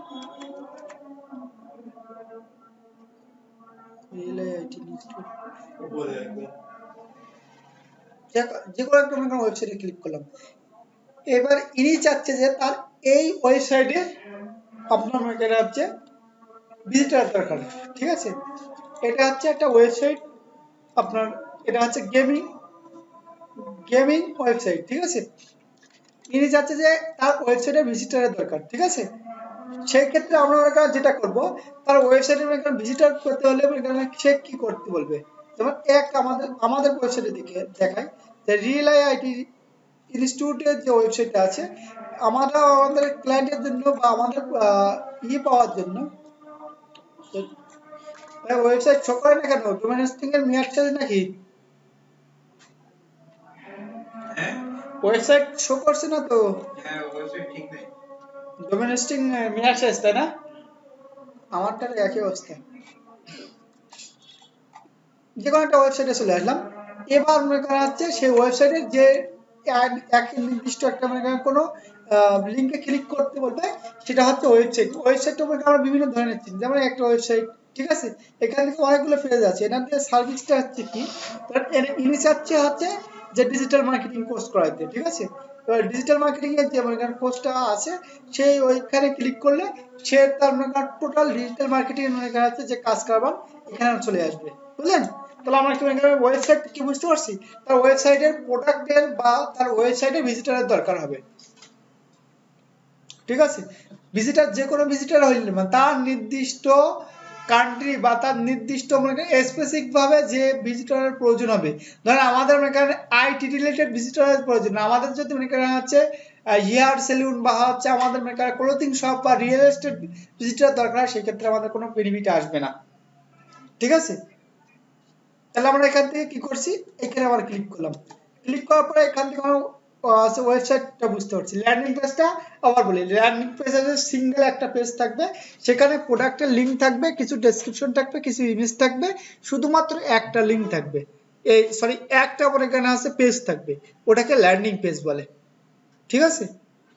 রিয়েল আইটি যে কোনো একটা মনে করেন ওয়েবসাইটে ক্লিক করলাম। এবার ইনি চাচ্ছে যে তার এই ওয়েবসাইটে আপনার মনে করেন হচ্ছে ভিজিটর দরকার, ঠিক আছে? এটা হচ্ছে একটা ওয়েবসাইট আপনার, এটা হচ্ছে গেমিং গেমিং ওয়েবসাইট, ঠিক আছে? ইনি চাচ্ছে যে তার ওয়েবসাইটে ভিজিটরের দরকার, ঠিক আছে? সেই ক্ষেত্রে আমরা যেটা করব, তার ওয়েবসাইটে ভিজিটর করতে হলে সে কি করতে বলবে। যেমন এক আমাদের ওয়েবসাইটের দিকে দেখায় যে রিয়েল আইটি ইনস্টিটিউটের যে ওয়েবসাইটটা আছে, আমরা আমাদের ক্লায়েন্টের জন্য বা আমাদের পাওয়ার জন্য ওয়েবসাইট শো করে না কেন? ডোমেইন হোস্টিং এর মেয়াদ শেষ নাকি? হ্যাঁ ওয়েবসাইট শো করছে না তো, হ্যাঁ ওয়েবসাইট ঠিক নেই। ডোমেইন হোস্টিং মেয়াদ শেষ, তাই না? আমারটার একই অবস্থা। যে কোনো একটা ওয়েবসাইটে চলে আসলাম। এবার মনে করা হচ্ছে সেই ওয়েবসাইটের যে এক নির্দিষ্ট একটা মনে করেন কোনো লিঙ্কে ক্লিক করতে বলবে, সেটা হচ্ছে ওয়েবসাইটটা মনে করেন আমরা বিভিন্ন ধরনের চিনি, যেমন একটা ওয়েবসাইট, ঠিক আছে? এখান থেকে অনেকগুলো পেজ আছে, এনার যে সার্ভিসটা হচ্ছে কি, ইনি চাচ্ছে হচ্ছে যে ডিজিটাল মার্কেটিং কোর্স করাইতে, ঠিক আছে? এবার ডিজিটাল মার্কেটিং এর যে মনে করেন কোর্সটা আছে, সেই ওইখানে ক্লিক করলে সে তার মনে করেন টোটাল ডিজিটাল মার্কেটিং মনে করেন হচ্ছে যে কাজ কারবার এখানে চলে আসবে, বুঝলেন? তাহলে আমরা কি মনে করেন ওয়েবসাইট কি বুঝতে পারছি? তার ওয়েবসাইটের প্রোডাক্টের বা তার ওয়েবসাইটে ভিজিটরের দরকার হবে, ঠিক আছে? ভিজিটর যে কোনো ভিজিটর হইলে মানে তার নির্দিষ্ট কান্ট্রি বা তার নির্দিষ্ট মনে করেন স্পেসিফিক ভাবে যে ভিজিটরের প্রয়োজন হবে। ধরেন আমাদের মনে করেন আইটি রিলেটেড ভিজিটরের প্রয়োজন, আমাদের যদি মনে করেন হচ্ছে হেয়ার সেলুন বা হচ্ছে আমাদের মনে করেন ক্লোথিং শপ বা রিয়েল এস্টেট ভিজিটর দরকার, সেক্ষেত্রে আমাদের কোনো বেনিফিট আসবে না, ঠিক আছে? তাহলে আমরা এখান থেকে কি করছি, এখানে আবার ক্লিক করলাম, ক্লিক করার পরে এখান থেকে আমরা ওয়েবসাইটটা বুঝতে পারছি। ল্যান্ডিং পেজটা আবার বলি, ল্যান্ডিং পেজ আছে সিঙ্গেল একটা পেজ থাকবে, সেখানে প্রোডাক্টের লিংক থাকবে, কিছু ডেসক্রিপশন থাকবে, কিছু ইমেজ থাকবে, শুধুমাত্র একটা লিংক থাকবে, এই সরি একটা পরে এখানে আছে পেজ থাকবে, ওটাকে ল্যান্ডিং পেজ বলে, ঠিক আছে?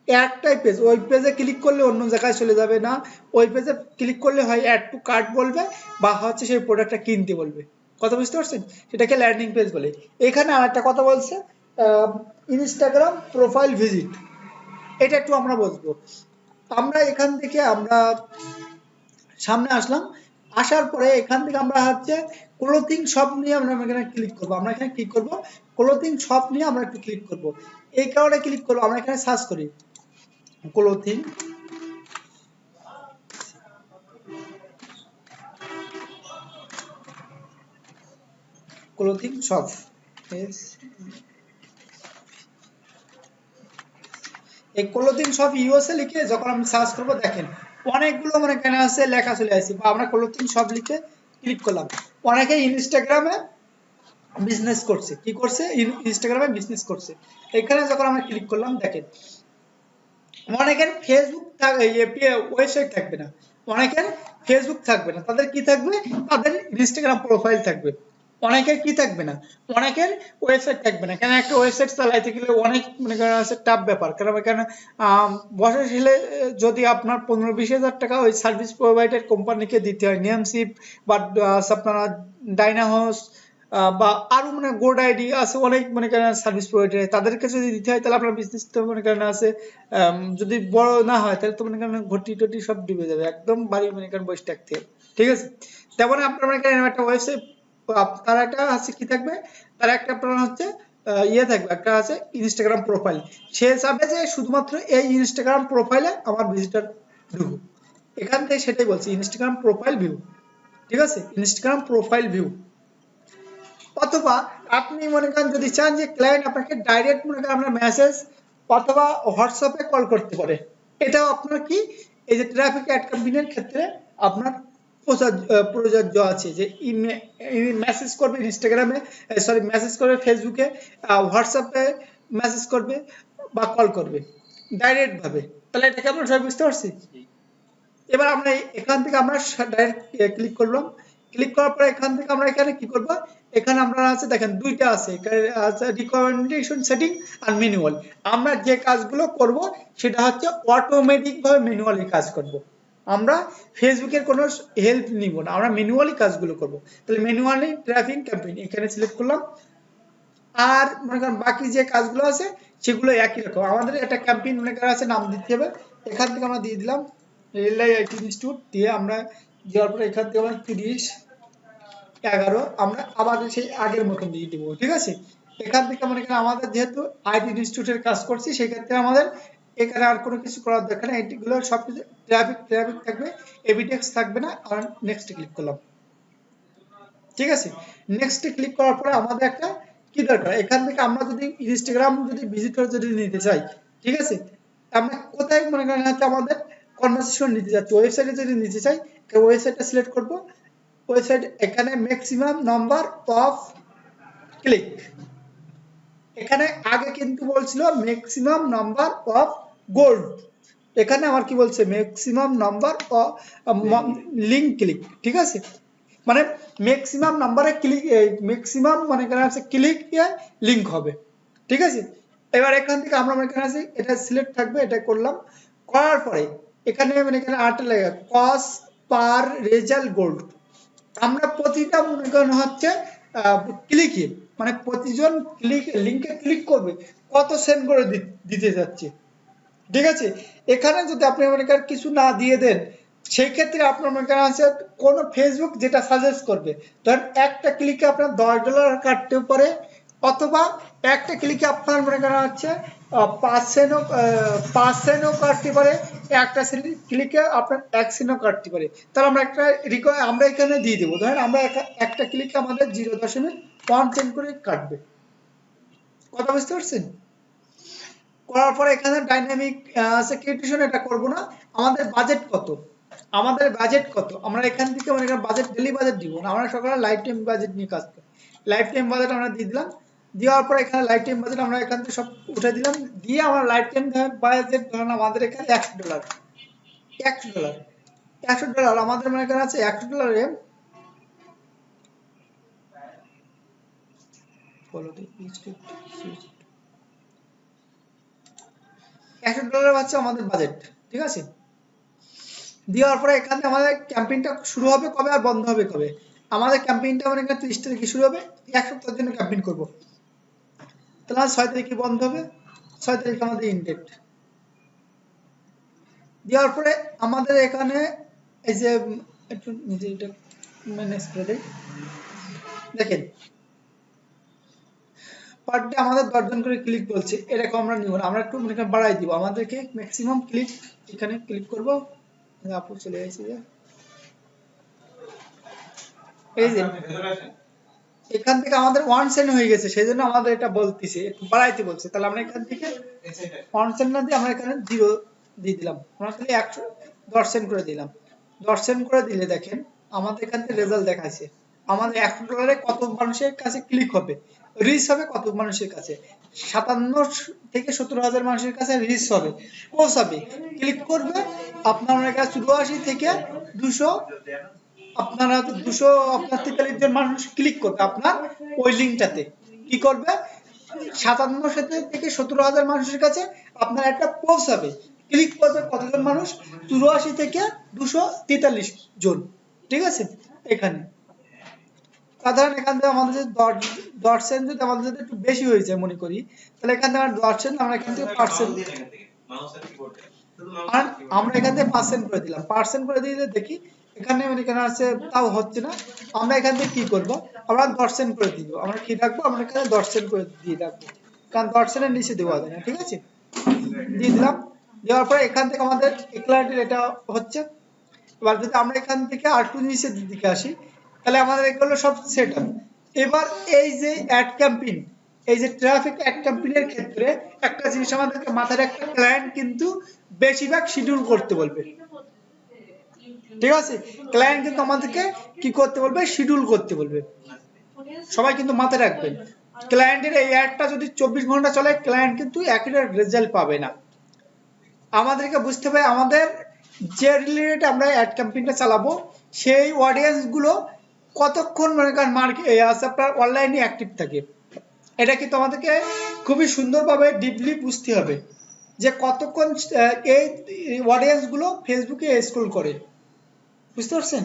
একটাই পেজ, ওই পেজে ক্লিক করলে অন্য জায়গায় চলে যাবে না, ওই পেজে ক্লিক করলে হয় অ্যাড টু কার্ট বলবে বা হচ্ছে সেই প্রোডাক্টটা কিনতে বলবে, কথা বুঝতে পারছেন? সেটাকে ল্যান্ডিং পেজ বলে। এখানে আরেকটা কথা বলছে ইনস্টাগ্রাম প্রোফাইল ভিজিট, এটা একটু আমরা বুঝবো। আমরা এখান থেকে আমরা সামনে আসলাম, আসার পরে এখান থেকে আমরা হচ্ছে ক্লোথিং শপ নিয়ে আমরা এখানে ক্লিক করবো, আমরা এখানে ক্লিক করব ক্লোথিং শপ নিয়ে আমরা একটু ক্লিক করব। এই কারণে ক্লিক করবো, আমরা এখানে সার্চ করি ক্লোথিং ক্লোথিং শপ, এই ক্লোথিং শপ ইউএসএ লিখে যখন আমি সার্চ করব, দেখেন অনেকগুলো মানে এখানে আছে লেখা চলে আসছে, বা আমরা ক্লোথিং শপ লিখে ক্লিক করলাম। অনেকে ইনস্টাগ্রামে বিজনেস করছে, কি করছে, ইনস্টাগ্রামে বিজনেস করছে। এখানে যখন আমরা ক্লিক করলাম, দেখেন অনেকের ফেসবুক ওয়েবসাইট থাকবে না, অনেকের ফেসবুক থাকবে না, তাদের কি থাকবে, তাদের ইনস্টাগ্রাম প্রোফাইল থাকবে। অনেকের কি থাকবে না, অনেকের ওয়েবসাইট থাকবে না, কেন একটা ওয়েবসাইট চালাইতে গেলে অনেক মনে করেন আছে টাফ ব্যাপার, কারণ এখানে বছর শেষে যদি আপনার 15-20 হাজার টাকা ওই সার্ভিস প্রোভাইডার কোম্পানিকে দিতে হয়, নেমসিপ বা আপনার ডাইনাহোস বা আরো মানে গোড আইডি আছে, অনেক মনে করেন সার্ভিস প্রোভাইডার, তাদেরকে যদি দিতে হয় তাহলে আপনার বিজনেস তো মনে করেন আছে যদি বড় না হয় তাহলে তো মনে করেন ঘটি টটি সব ডুবে যাবে, একদম বাড়ি মনে করেন বসে থাকতে হবে, ঠিক আছে? তেমন আপনার মনে করেন একটা ওয়েবসাইট, তার একটা আছে কি থাকবে, তার একটা আপনার হচ্ছে ইয়ে থাকবে, একটা আছে ইনস্টাগ্রাম প্রোফাইল। সে চাবে যে শুধুমাত্র এই ইনস্টাগ্রাম প্রোফাইলে আমার ভিজিটর ঢুকুক, এখান থেকে সেটাই বলছি, ইনস্টাগ্রাম প্রোফাইল ভিউ। ঠিক আছে, ইনস্টাগ্রাম প্রোফাইল ভিউ। অথবা আপনি মনে করেন যদি চান যে ক্লায়েন্ট আপনাকে ডাইরেক্ট মনে করেন আপনার মেসেজ অথবা হোয়াটসঅ্যাপে কল করতে পারে, এটাও আপনার কি এই যে ট্রাফিক অ্যাড ক্যাম্পেইনের ক্ষেত্রে আপনার প্রযোজ্য আছে, যে মেসেজ করবে ইনস্টাগ্রামে, সরি মেসেজ করবে ফেসবুকে, হোয়াটসঅ্যাপে মেসেজ করবে বা কল করবে ডাইরেক্ট ভাবে। তাহলে এটাকে আমরা সবাই বুঝতে পারছি। এবার আমরা এখান থেকে আমরা ডাইরেক্ট ক্লিক করলাম, ক্লিক করার পরে এখান থেকে আমরা এখানে কি করব, এখানে আমরা আছে দেখেন দুইটা আছে, রিকমেন্ডেশন সেটিং আর ম্যানুয়াল। আমরা যে কাজগুলো করব সেটা হচ্ছে অটোমেটিক ভাবে ম্যানুয়ালি কাজ করব, আমরা ফেসবুকের কোনো হেল্প নিব না, আমরা ম্যানুয়ালি কাজগুলো করব। তাহলে ম্যানুয়ালি ট্রাফিক ক্যাম্পেইন এখানে সিলেক্ট করলাম। আর মনে করেন বাকি যে কাজগুলো আছে সেগুলো একই রকম, আমাদের একটা ক্যাম্পেইন মনে করা আছে নাম দিতে হবে, এখান থেকে আমরা দিয়ে দিলাম রেলওয়ে আইটি ইনস্টিটিউট দিয়ে, আমরা দেওয়ার পরে এখান থেকে আমরা 30/11 আমরা আবার সেই আগের মতন দিয়ে দিব। ঠিক আছে, এখান থেকে মনে করেন আমাদের যেহেতু আইটি ইনস্টিটিউটের কাজ করছি সেই ক্ষেত্রে আমাদের এখানে আর কোনো কিছু করার দরকার নেই, এগুলো সব কিছু ট্রাফিক থাকবে, এভিটেক্স থাকবে না। আর নেক্সট ক্লিক করলাম। ঠিক আছে, নেক্সট ক্লিক করার পরে আমাদের একটা কি দরকার, এখান থেকে আমরা যদি ইনস্টাগ্রাম যদি ভিজিটর যদি নিতে চাই, ঠিক আছে, আমরা কোথায় মনে করেন হচ্ছে আমাদের কনভারসেশন নিতে যাচ্ছি, ওয়েবসাইটে যদি নিতে চাই ওয়েবসাইটটা সিলেক্ট করব। ওয়েবসাইট এখানে ম্যাক্সিমাম নাম্বার অফ ক্লিক, এখানে আগে কিন্তু বলছিল ম্যাক্সিমাম নাম্বার অফ গোল্ড, এখানে আমার কি বলছে maximum number of link click. ঠিক আছে, মানে ম্যাক্সিমাম নাম্বারে ক্লিক, ম্যাক্সিমাম মানে কেন আছে ক্লিক লিংক হবে। ঠিক আছে, এবার এখান থেকে আমরা মনে করেন আছে এটা সিলেক্ট থাকবে, এটা করলাম। করার পরে এখানে মানে এখানে আটটা লেখা কস্ট পার রেজাল্ট গোল্ড, আমরা প্রতিটা মনে করেন হচ্ছে ক্লিকে মানে প্রতিজন ক্লিক লিংকে ক্লিক করবে কত সেন্ড করে দিতে যাচ্ছে। ঠিক আছে, এখানে যদি আপনি মনে করেন কিছু না দিয়ে দেন সেই ক্ষেত্রে আপনার মনে করেন আছে কোন ফেসবুক যেটা সাজেস্ট করবে, ধরেন একটা ক্লিকে আপনার $10 কাটতে পারে, অথবা একটা ক্লিকে আপনার মনে করেন হচ্ছে 5 সেন্টও কাটতে পারে, একটা ক্লিকে আপনার 1 সেন্টও কাটতে পারে। তাহলে আমরা আমরা এখানে দিয়ে দেবো, ধরেন আমরা একটা ক্লিকে আমাদের 0.1 সেন্ট করে কাটবে। কথা বুঝতে পারছেন? করার পরে এখানে ডাইনামিক সিকিউরিটিশন এটা করব না, আমাদের বাজেট কত, আমাদের বাজেট কত, আমরা এখান থেকে মনে করেন বাজেট ডেইলি বাজেট দিব না, আমরা সকালে লাইফ টাইম বাজেট নিয়ে কাজ করি। লাইফ টাইম বাজেট আমরা দিয়ে দিলাম, দেওয়ার পর এখানে লাইফ টাইম বাজেট আমরা এখান থেকে সব উঠে দিলাম, দিয়ে আমরা লাইফ টাইম বাজেট ধরেন আমাদের এখানে $100, $100 আমাদের মনে করেন আছে $100 ফলো দি $100 হচ্ছে আমাদের বাজেট। ঠিক আছে, দেওয়ার পরে এখানে আমাদের ক্যাম্পেইনটা শুরু হবে কবে আর বন্ধ হবে কবে, আমাদের ক্যাম্পেইনটা মানে 30 তারিখে শুরু হবে, 1 সপ্তাহের জন্য ক্যাম্পেইন করব। তাহলে 6 তারিখে বন্ধ হবে, 6 তারিখ আমাদের ইনডেট। দেওয়ার পরে আমাদের এখানে এই যে একটু নিজে এটা ম্যানেজ করে দেই, দেখেন পার ডে আমাদের 10 জন করে ক্লিক বলছে, এরকম আমরা নিব না, আমরা একটু মনে করেন বাড়াই দিব, আমাদেরকে ম্যাক্সিমাম ক্লিক এখানে ক্লিক করব। আপু চলে আসছে যে এই যে এখান থেকে আমাদের 1 সেন্ট হয়ে গেছে, সেই জন্য আমাদের এটা বলতেছে একটু বাড়াইতে বলছে। তাহলে আমরা এখান থেকে 1 সেন্ট না দিয়ে আমরা এখানে 0 দিয়ে দিলাম, আমরা খালি 10 সেন্ট করে দিলাম। 10 সেন্ট করে দিলে দেখেন আমাদের এখান থেকে রেজাল্ট দেখাচ্ছে, আমাদের $100 কত মানুষের কাছে ক্লিক হবে, রিচ হবে কত মানুষের কাছে, 57 থেকে 70,000 মানুষের কাছে রিচ হবে, পৌঁছাবে, ক্লিক করবে আপনার কাছে 84 থেকে 200, আপনারা 200 আপনার 43 জন মানুষ ক্লিক করবে আপনার ওই লিংকটাতে, কি করবে 57 থেকে 70,000 মানুষের কাছে আপনার একটা পৌঁছাবে, ক্লিক করবে কতজন মানুষ 84 থেকে 243 জন। ঠিক আছে, এখানে সাধারণ এখান থেকে আমাদের 10 সেন্ট যদি আমাদের যদি একটু বেশি হয়ে যায় মনে করি, তাহলে এখান থেকে 10 সেন্ট আমরা এখান থেকে পার্সেন্ট, আর আমরা এখান থেকে পার্সেন্ট করে দিলাম, পার্সেন্ট করে দিলে দেখি এখানে মানে এখানে আছে তাও হচ্ছে না, আমরা এখান থেকে কি করব, আমরা দর্শন করে দিব, আমরা কি রাখবো, আমরা এখানে দর্শন করে দিয়ে রাখবো, কারণ দর্শনের নিচে দেওয়া যায় না, ঠিক আছে, দিয়ে দিলাম। দেওয়ার পরে এখান থেকে আমাদের ইকুয়ালিটি এটা হচ্ছে। এবার যদি আমরা এখান থেকে আর টু নিচের দিকে আসি, তাহলে আমাদের এগুলো সব সেট আপ। এবার এই যে অ্যাড ক্যাম্পেইন, এই যে ট্রাফিক অ্যাড ক্যাম্পেইনের ক্ষেত্রে একটা জিনিস আমাদেরকে মাথায় রাখতে, ক্লায়েন্ট কিন্তু বেশিরভাগ শিডিউল করতে বলবে, ঠিক আছে, ক্লায়েন্ট কিন্তু আমাদেরকে কি করতে বলবে, শিডিউল করতে বলবে। সবাই কিন্তু মাথায় রাখবেন, ক্লায়েন্টের এই অ্যাডটা যদি 24 ঘন্টা চলে, ক্লায়েন্ট কিন্তু অ্যাকুরেট রেজাল্ট পাবে না। আমাদেরকে বুঝতে হবে আমাদের যে রিলেটেড আমরা অ্যাড ক্যাম্পেইনটা চালাবো, সেই অডিয়েন্স গুলো কতক্ষণ মনে করেন মার্কেট আপনার অনলাইনে অ্যাক্টিভ থাকে, এটা কিন্তু আমাদেরকে খুবই সুন্দরভাবে ডিপলি বুঝতে হবে যে কতক্ষণ এই অডিয়েন্স গুলো ফেসবুকে স্ক্রল করে, বুঝতে পারছেন।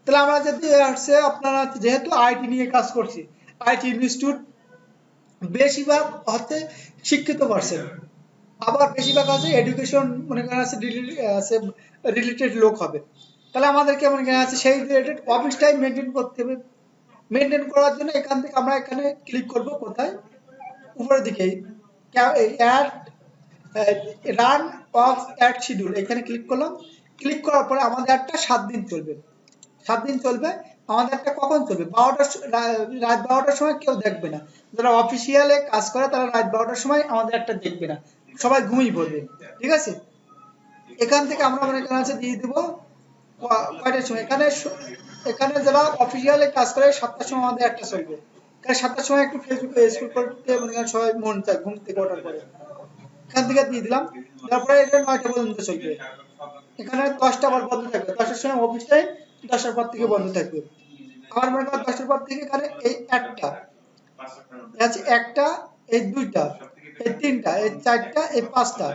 তাহলে আমরা যদি হচ্ছে আপনারা যেহেতু আইটি নিয়ে কাজ করছি, আইটি ইনস্টিটিউট বেশিরভাগ হচ্ছে শিক্ষিত পারসন, আবার বেশিরভাগ আছে এডুকেশন মনে করেন আছে রিলেটেড লোক হবে। তাহলে আমাদেরকে মনে করেন আছে সেই রিলেটেড অফিস টাইম মেনটেন করতে হবে। মেনটেন করার জন্য এখান থেকে আমরা এখানে ক্লিক করব, কোথায়, উপরের দিকে ad run of ad schedule, এখানে ক্লিক করলাম। ক্লিক করার পরে আমাদের অ্যাডটা 7 দিন চলবে, 7 দিন চলবে। আমাদের একটা কখন চলবে, 12টার রাত 12টার সময় কেউ দেখবে না, যারা অফিসিয়ালে কাজ করে তারা রাত 12টার সময় আমাদের একটা দেখবে না, সবাই ঘুমিয়ে পড়বে, ঠিক আছে। এখান থেকে আমরা মনে করেন আছে দিয়ে দেবো কয়টার সময়, এখানে এখানে যারা অফিসিয়ালে কাজ করে 7টার সময় আমাদের একটা চলবে, কারণ 7টার সময় একটু ফেসবুকে স্ক্রল করতে মনে করেন সবাই মন চায় ঘুম থেকে ওঠার পরে, এখান থেকে দিয়ে দিলাম। তারপরে এটা 9টা পর্যন্ত চলবে, এখানে 10টা আবার বন্ধ থাকবে, 10টার সময় অফিস টাইম, 10টার পর থেকে বন্ধ থাকবে। আমার মনে করেন 10টার পর থেকে এখানে এই একটা আছে, একটা, এই দুইটা, এই তিনটা, এই চারটা, এই পাঁচটা,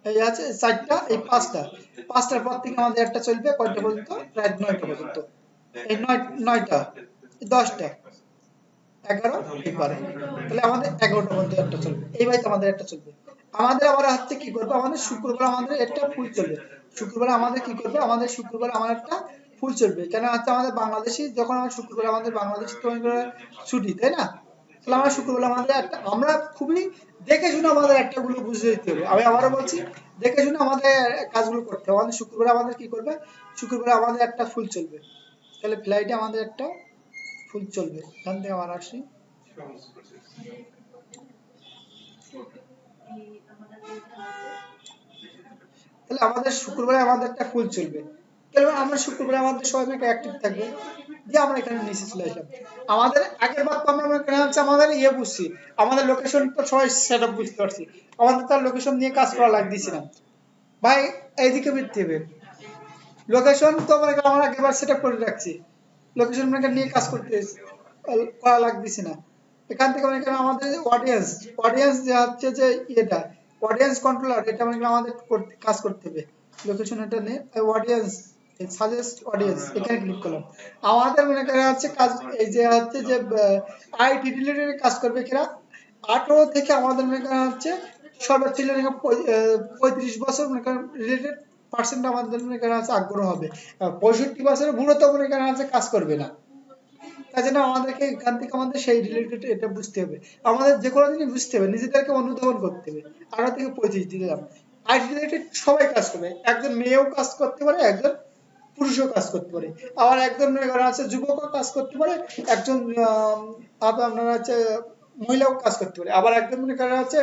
এই আছে চারটা, এই পাঁচটা, পাঁচটার পর থেকে আমাদের একটা চলবে কয়টা পর্যন্ত, রাত 9টা পর্যন্ত। এই 9টা, 10টা, 11, এই 12, তাহলে আমাদের 11টা পর্যন্ত একটা চলবে, এইভাবে আমাদের একটা চলবে। আমাদের আবার হচ্ছে কি করবে, আমাদের শুক্রবার আমাদের একটা ফুল চলবে, শুক্রবার আমাদের কি করবে, আমাদের শুক্রবার আমার একটা ফুল চলবে, কেন হচ্ছে আমাদের বাংলাদেশি যখন আমার শুক্রবার আমাদের বাংলাদেশি তো ছুটি, তাই না। তাহলে আমরা শুক্রবার আমাদের একটা, আমরা খুবই দেখে শুনে আমাদের একটা গুলো বুঝে দিতে হবে, আমি আবারও বলছি, দেখে শুনে আমাদের কাজগুলো করতে হবে। আমাদের শুক্রবার আমাদের কি করবে, শুক্রবার আমাদের একটা ফুল চলবে, তাহলে ফ্লাইটে আমাদের একটা ফুল চলবে। এখান থেকে আবার আসি, তাহলে আমাদের শুক্রবারে আমাদের একটা ফুল চলবে, তাহলে আমরা শুক্রবারে আমাদের সবাই মিলে অ্যাক্টিভ থাকবে। যে আমরা এখানে নিচে চলে আসলাম, আমাদের আগের বার তো আমরা এখানে হচ্ছে আমাদের ইয়ে বুঝছি, আমাদের লোকেশন তো সবাই সেট আপ বুঝতে পারছি, আমাদের তার লোকেশন নিয়ে কাজ করা লাগতেছি না ভাই। এইদিকে বৃত্তি হবে, লোকেশন তো আমরা আগেবার সেট আপ করে রাখছি, লোকেশন নিয়ে কাজ করতে করা লাগতেছি না। এখান থেকে মনে করেন আমাদের অডিয়েন্স, অডিয়েন্স যে হচ্ছে যে এটা অডিয়েন্স কন্ট্রোলার, এটা মনে করেন আমাদের কাজ করতে হবে। লোকেশন এটা নিয়ে অডিয়েন্স সাজেস্ট অডিয়েন্স, এখানে ক্লিক করলাম। আমাদের মনে করেন হচ্ছে কাজ, এই যে হচ্ছে যে আইটি রিলেটেড কাজ করবে কিনা, 18 থেকে আমাদের মনে করেন হচ্ছে সর্বোচ্চ 35 বছর মনে করেন রিলেটেড পার্সেন্ট আমাদের মনে করেন হচ্ছে আগ্রহ হবে, 65 বছরের বুড়ো তো মনে করেন হচ্ছে কাজ করবে না। তাই জন্য আমাদেরকে এখান থেকে আমাদের সেই রিলেটেড এটা বুঝতে হবে, আমাদের যে কোনো জিনিস বুঝতে হবে, নিজেদেরকে অনুধাবন করতে হবে। 18 থেকে 35 দিলাম, আইটি রিলেটেড সবাই কাজ করবে, একজন মেয়েও কাজ করতে পারে, একজন পুরুষও কাজ করতে পারে, আবার একজন মনে করেন আছে যুবকও কাজ করতে পারে, একজন আপনার আছে মহিলাও কাজ করতে পারে, আবার একজন মনে করেন আছে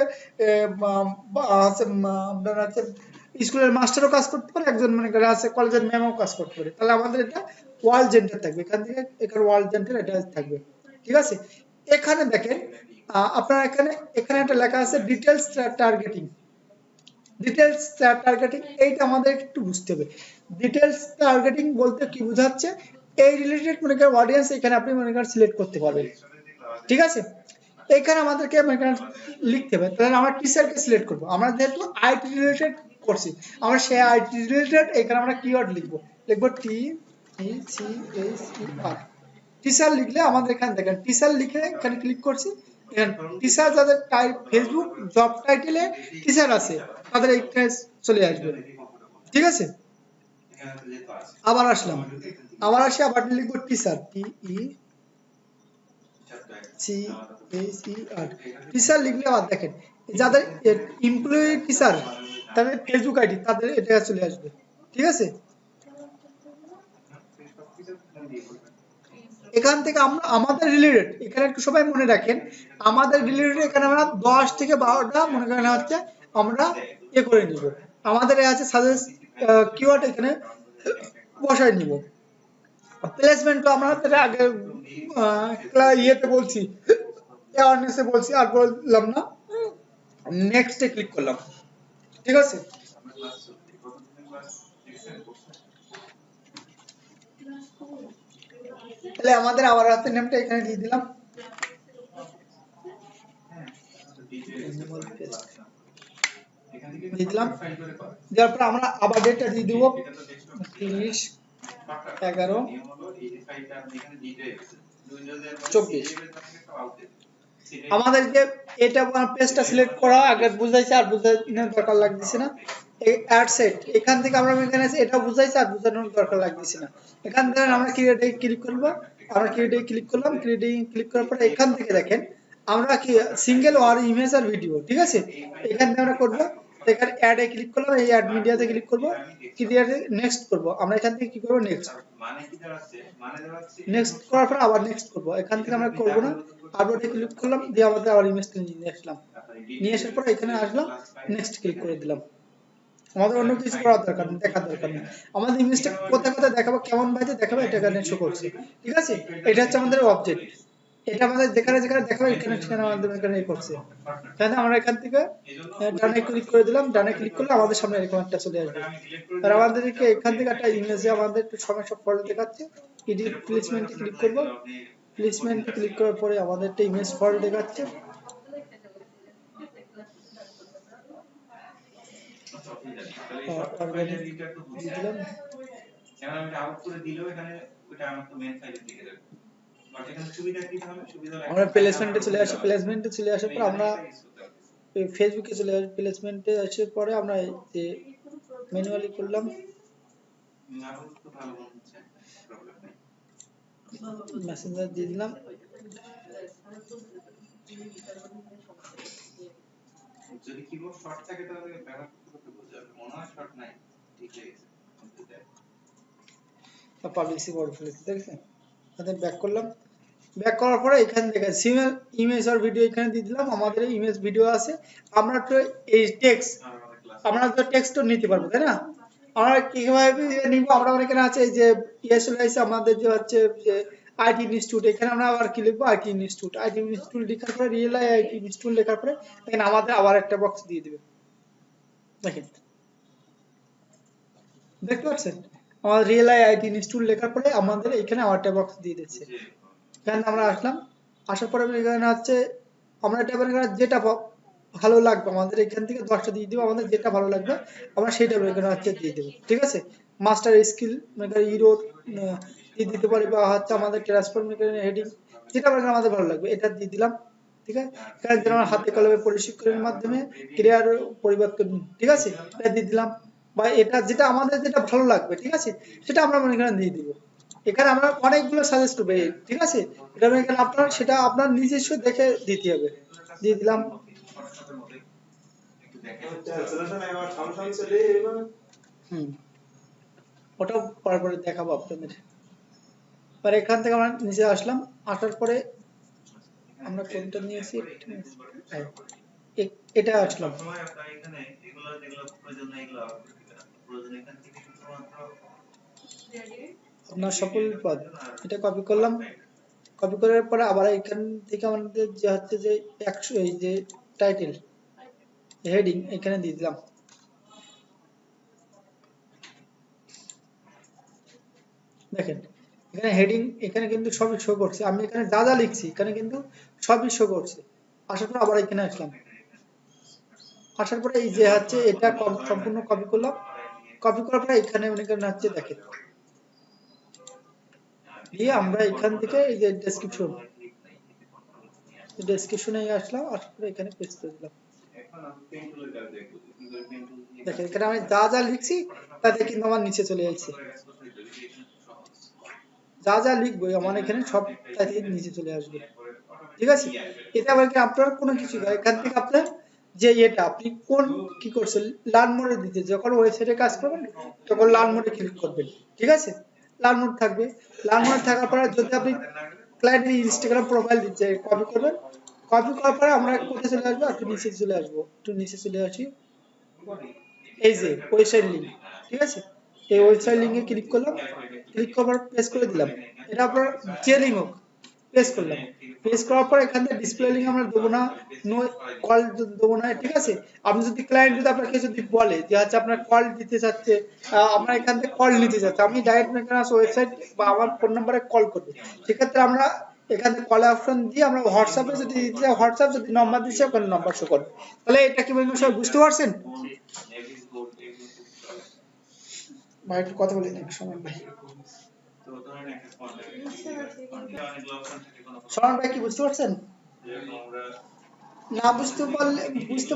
আপনার আছে স্কুলের মাস্টারও কাজ করতে পারে, একজন মনে করেন আছে কলেজের ম্যামও কাজ করতে পারে। তাহলে আমাদের এটা ওয়াল জেন্ডার থাকবে, এখান থেকে এখানে ওয়াল জেন্ডার এটা থাকবে, ঠিক আছে। এখানে দেখেন আপনার এখানে এখানে একটা লেখা আছে ডিটেলস টার্গেটিং, ডিটেলস টার্গেটিং, এইটা আমাদের একটু বুঝতে হবে। ডিটেলস টার্গেটিং বলতে কি বোঝাচ্ছে, এই রিলেটেড মনে করেন অডিয়েন্স এখানে আপনি মনে করেন সিলেক্ট করতে পারবেন, ঠিক আছে। এখানে আমাদেরকে মনে করেন লিখতে হবে, তাহলে আমরা টিচারকে সিলেক্ট করব, আমরা যেহেতু আইটি রিলেটেড করছি, আমরা সেই আইটি রিলেটেড এখানে আমরা কিওয়ার্ড লিখবো, লিখবো টি ই সি এইচ ই আর, টিচার লিখলে আমাদের এখানে দেখেন টিচার লিখে এখানে ক্লিক করছি, টিচার যাদের ফেসবুক জব টাইটেলে টিচার আছে তাদের এইখানে চলে আসবে, ঠিক আছে। আবার আসলাম, আবার আসি, আবার লিখবো টিচার, টি ই সি এইচ ই আর, টিচার লিখলে আবার দেখেন যাদের এমপ্লয়ি টিচার তাদের ফেসবুক আইডি তাদের এটা চলে আসবে, ঠিক আছে। এখান থেকে আমরা আমাদের রিলেটেড এখানে একটু সবাই মনে রাখেন, আমাদের রিলেটেড এখানে আমরা 10 থেকে 12টা মনে করেন হচ্ছে আমরা করে নিব, আমাদের আছে সাজেস্ট কিওয়ার্ড এখানে বসাই নিব। প্লেসমেন্ট তো আমরা আগে ইয়েতে বলছি, অ্যাওয়ারনেসে বলছি, আর বললাম না, নেক্সটে ক্লিক করলাম, ঠিক আছে। তাহলে আমাদের আবার হাতের নামটা এখানে দিয়ে দিলাম, দিয়ে দিলাম, দেওয়ার পর আমরা আবার ডেটটা দিয়ে দিব 30/11/24। আমাদের যে এটা পেজটা সিলেক্ট করা আগে বুঝাইছে, আর বুঝানোর দরকার লাগতেছে না। অ্যাড সেট এখান থেকে আমরা এখানে এটা বুঝাইছে, আর বুঝানোর দরকার লাগতেছে না। এখান থেকে আমরা ক্রিয়েটে ক্লিক করব, আমরা ক্রিয়েটে ক্লিক করলাম, ক্রিয়েটে ক্লিক করার পরে এখান থেকে দেখেন আমরা কি সিঙ্গেল আর ইমেজ আর ভিডিও, ঠিক আছে। এখান থেকে আমরা করব, এখানে অ্যাডে ক্লিক করলাম, এই অ্যাড মিডিয়াতে ক্লিক করব, ক্রিয়েটে নেক্সট করব, আমরা এখান থেকে কি করব নেক্সট, নেক্সট করার পর আবার নেক্সট করব, এখান থেকে আমরা করব না, আপলোডে ক্লিক করলাম, দিয়ে আমাদের আবার ইমেজটা নিয়ে আসলাম, নিয়ে আসার পর এখানে আসলাম, নেক্সট ক্লিক করে দিলাম। আমাদের অন্য কিছু করার দরকার নেই, দেখার দরকার নেই, আমাদের ইমেজটা কোথায় কোথায় দেখাবো, কেমন ভাবে দেখাবো এটা এখানে শো করছে, ঠিক আছে। এটা হচ্ছে আমাদের অবজেক্ট, এটা আমাদের যেখানে যেখানে দেখাবো এখানে সেখানে আমাদের এখানে করছে। তাহলে আমরা এখান থেকে ডানে ক্লিক করে দিলাম, ডানে ক্লিক করলে আমাদের সামনে এরকম একটা চলে আসবে, আর আমাদেরকে এখান থেকে একটা ইমেজে আমাদের একটু সময় সব ফল্ট দেখাচ্ছে, এডিট প্লেসমেন্টে ক্লিক করব, প্লেসমেন্টে ক্লিক করার পরে আমাদের একটা ইমেজ ফল্ট দেখাচ্ছে, আমরা প্লেসমেন্টে চলে আসি, প্লেসমেন্টে চলে আসার পর আমরা ফেসবুকে চলে আসি, প্লেসমেন্টে আসার পরে আমরা যে ম্যানুয়ালি করলাম, মেসেঞ্জার দিয়ে দিলাম, যদি কিবোর্ড শর্ট থাকে তাহলে ব্যবহার করতে বোঝা যাবে, মনে হয় শর্ট নাই, ঠিক আছে। পাবলিসি বড় ফেলেছি, দেখছেন। তাহলে ব্যাক করলাম, ব্যাক করার পরে এখানে দেখেন সিঙ্গেল ইমেজ আর ভিডিও এখানে দিয়ে দিলাম, আমাদের ইমেজ ভিডিও আছে, আমরা তো এই টেক্সট, আমরা তো টেক্সটও নিতে পারবো, তাই না। আমরা কিভাবে নিব, আমরা এখানে আছে এই যে চলে আসছে আমাদের যে হচ্ছে যে আইটি ইনস্টিটিউট, এখানে আমরা আবার কি লিখবো আইটি ইনস্টিটিউট, আইটি ইনস্টিটিউট লেখার পরে রিয়েল আইটি ইনস্টিটিউট লেখার পরে এখানে আমাদের আবার একটা বক্স দিয়ে দিবে, দেখেন দেখতে পাচ্ছেন, আমাদের রিয়েল আইটি ইনস্টিটিউট লেখার পরে আমাদের এখানে আবার একটা বক্স দিয়ে দিচ্ছে। এখানে আমরা আসলাম, আসার পরে এখানে হচ্ছে আমরা এটা যেটা ভালো লাগবে আমাদের এখান থেকে 10টা দিয়ে দিব, আমাদের যেটা ভালো লাগবে আমরা সেটা এখানে হচ্ছে দিয়ে দেব, ঠিক আছে। মাস্টার স্কিল মেকার ইরো দিয়ে দিতে পারি, বা হচ্ছে আমাদের ট্রান্সফর্ম হেডিং, যেটা আমাদের ভালো লাগবে এটা দিয়ে দিলাম, ঠিক আছে। এখানে যেন হাতে কলমে পরিশিক্ষণের মাধ্যমে ক্রিয়ার পরিবর্তন, ঠিক আছে, এটা দিয়ে দিলাম, বা এটা যেটা আমাদের যেটা ভালো লাগবে, ঠিক আছে, সেটা আমরা এখানে দিয়ে দিব। এখানে আমরা অনেকগুলো সাজেস্ট করবে, ঠিক আছে, এটা এখানে আপনার সেটা আপনার নিজস্ব দেখে দিতে হবে, দিয়ে দিলাম। ওটাও পরে দেখাবো আপনাদের। আর এখান থেকে আমরা নিচে আসলাম, আসার পরে আমরা কোনটা নিয়েছি, এটা আসলাম, আপনার সকল পদ এটা কপি করলাম, কপি করার পরে আবার এখান থেকে আমাদের যে হচ্ছে যে 100 এই যে টাইটেল হেডিং এখানে দিয়ে দিলাম, দেখেন এখানে হেডিং এখানে কিন্তু সবই শো করছে, আমি এখানে যা যা লিখছি এখানে কিন্তু সবই শো করছে। আসার পর আবার এখানে আসলাম, আসার পরে এই যে হচ্ছে এটা সম্পূর্ণ কপি করলাম, কপি করার পরে এখানে হচ্ছে দেখেন, দিয়ে আমরা এখান থেকে এই যে ডেসক্রিপশনে আসলাম, আসার পরে এখানে পেস্ট করে দিলাম, দেখেন এখানে আমি যা যা লিখছি তাতে কিন্তু আমার নিচে চলে যাচ্ছে, যা যা লিখবো আমার এখানে সব তাতে নিচে চলে আসবে। ঠিক আছে, এটা আবার কি আপনার কোনো কিছু না, এখান থেকে আপনার যে এটা আপনি কোন কি করছেন লার্ন মোডে দিতে, যখন ওয়েবসাইটে কাজ করবেন তখন লার্ন মোডে ক্লিক করবেন। ঠিক আছে, লার্ন মোড থাকবে, লার্ন মোড থাকার পরে যদি আপনি ক্লায়েন্টের ইনস্টাগ্রাম প্রোফাইল দিতে কপি করবেন, কপি করার পরে আমরা কোথায় চলে আসবো, একটু নিচে চলে আসবো, একটু নিচে চলে আসি, এই যে ওয়েবসাইট লিংক। ঠিক আছে, এই ওয়েবসাইট লিংকে ক্লিক করলাম, ক্লিক করার পেস্ট করে দিলাম, এটা আপনার যে লিংক হোক পেস্ট করলাম, পেস্ট করার পর এখান থেকে ডিসপ্লে লিংক আমরা দেবো না, নো কল দেবো না। ঠিক আছে, আপনি যদি ক্লায়েন্ট যদি আপনাকে যদি বলে যে আচ্ছা আপনার কল দিতে চাচ্ছে, আমরা এখান থেকে কল নিতে চাচ্ছি, আমি ডাইরেক্ট মেকানাস ওয়েবসাইট বা আমার ফোন নম্বরে কল করবে, সেক্ষেত্রে আমরা এখান থেকে কল অপশন দিয়ে আমরা হোয়াটসঅ্যাপে যদি দিতে হোয়াটসঅ্যাপ যদি নাম্বার দিচ্ছি ওখানে নাম্বার শো করবে। তাহলে এটা কি বলবো সব বুঝতে পারছেন? ভাই একটু কথা বলি না সময় ভাই, শরণ ভাই কি বুঝতে পারছেন? না বুঝতে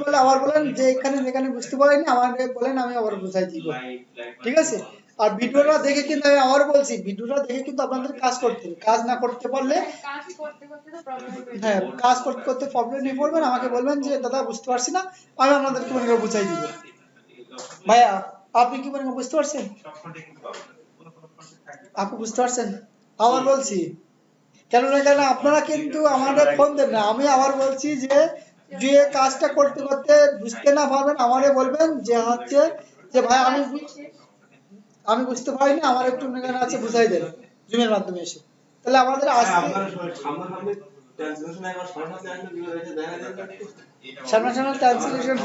পারলে আবার বলেন, যে এখানে যেখানে বুঝতে পারেনি আমাকে বলেন, আমি আবার বুঝাই দিব। ঠিক আছে, আর ভিডিওটা দেখে কিন্তু আমি আবার বলছি, ভিডিওটা দেখে কিন্তু আপনাদের কাজ করতে হবে, কাজ না করতে পারলে হ্যাঁ কাজ করতে করতে প্রবলেম নিয়ে পড়বেন, আমাকে বলবেন যে দাদা বুঝতে পারছি না, আমি আপনাদেরকে মনে করে বুঝাই দিব। ভাইয়া আপনি কি মনে করে বুঝতে পারছেন? আপনি বুঝতে পারছেন? আবার বলছি কেন না, কেন আপনারা কিন্তু আমাদের ফোন দেন না, আমি আবার বলছি যে যে কাজটা করতে করতে বুঝতে না পারবেন আমারে বলবেন যে হচ্ছে যে ভাই আমি বুঝতে পারিনি, আমার একটু নেগান আছে বুঝাই দেন জুমের মাধ্যমে এসে, তাহলে আমাদের আসতে সামনাসামনি ট্রান্সলেশন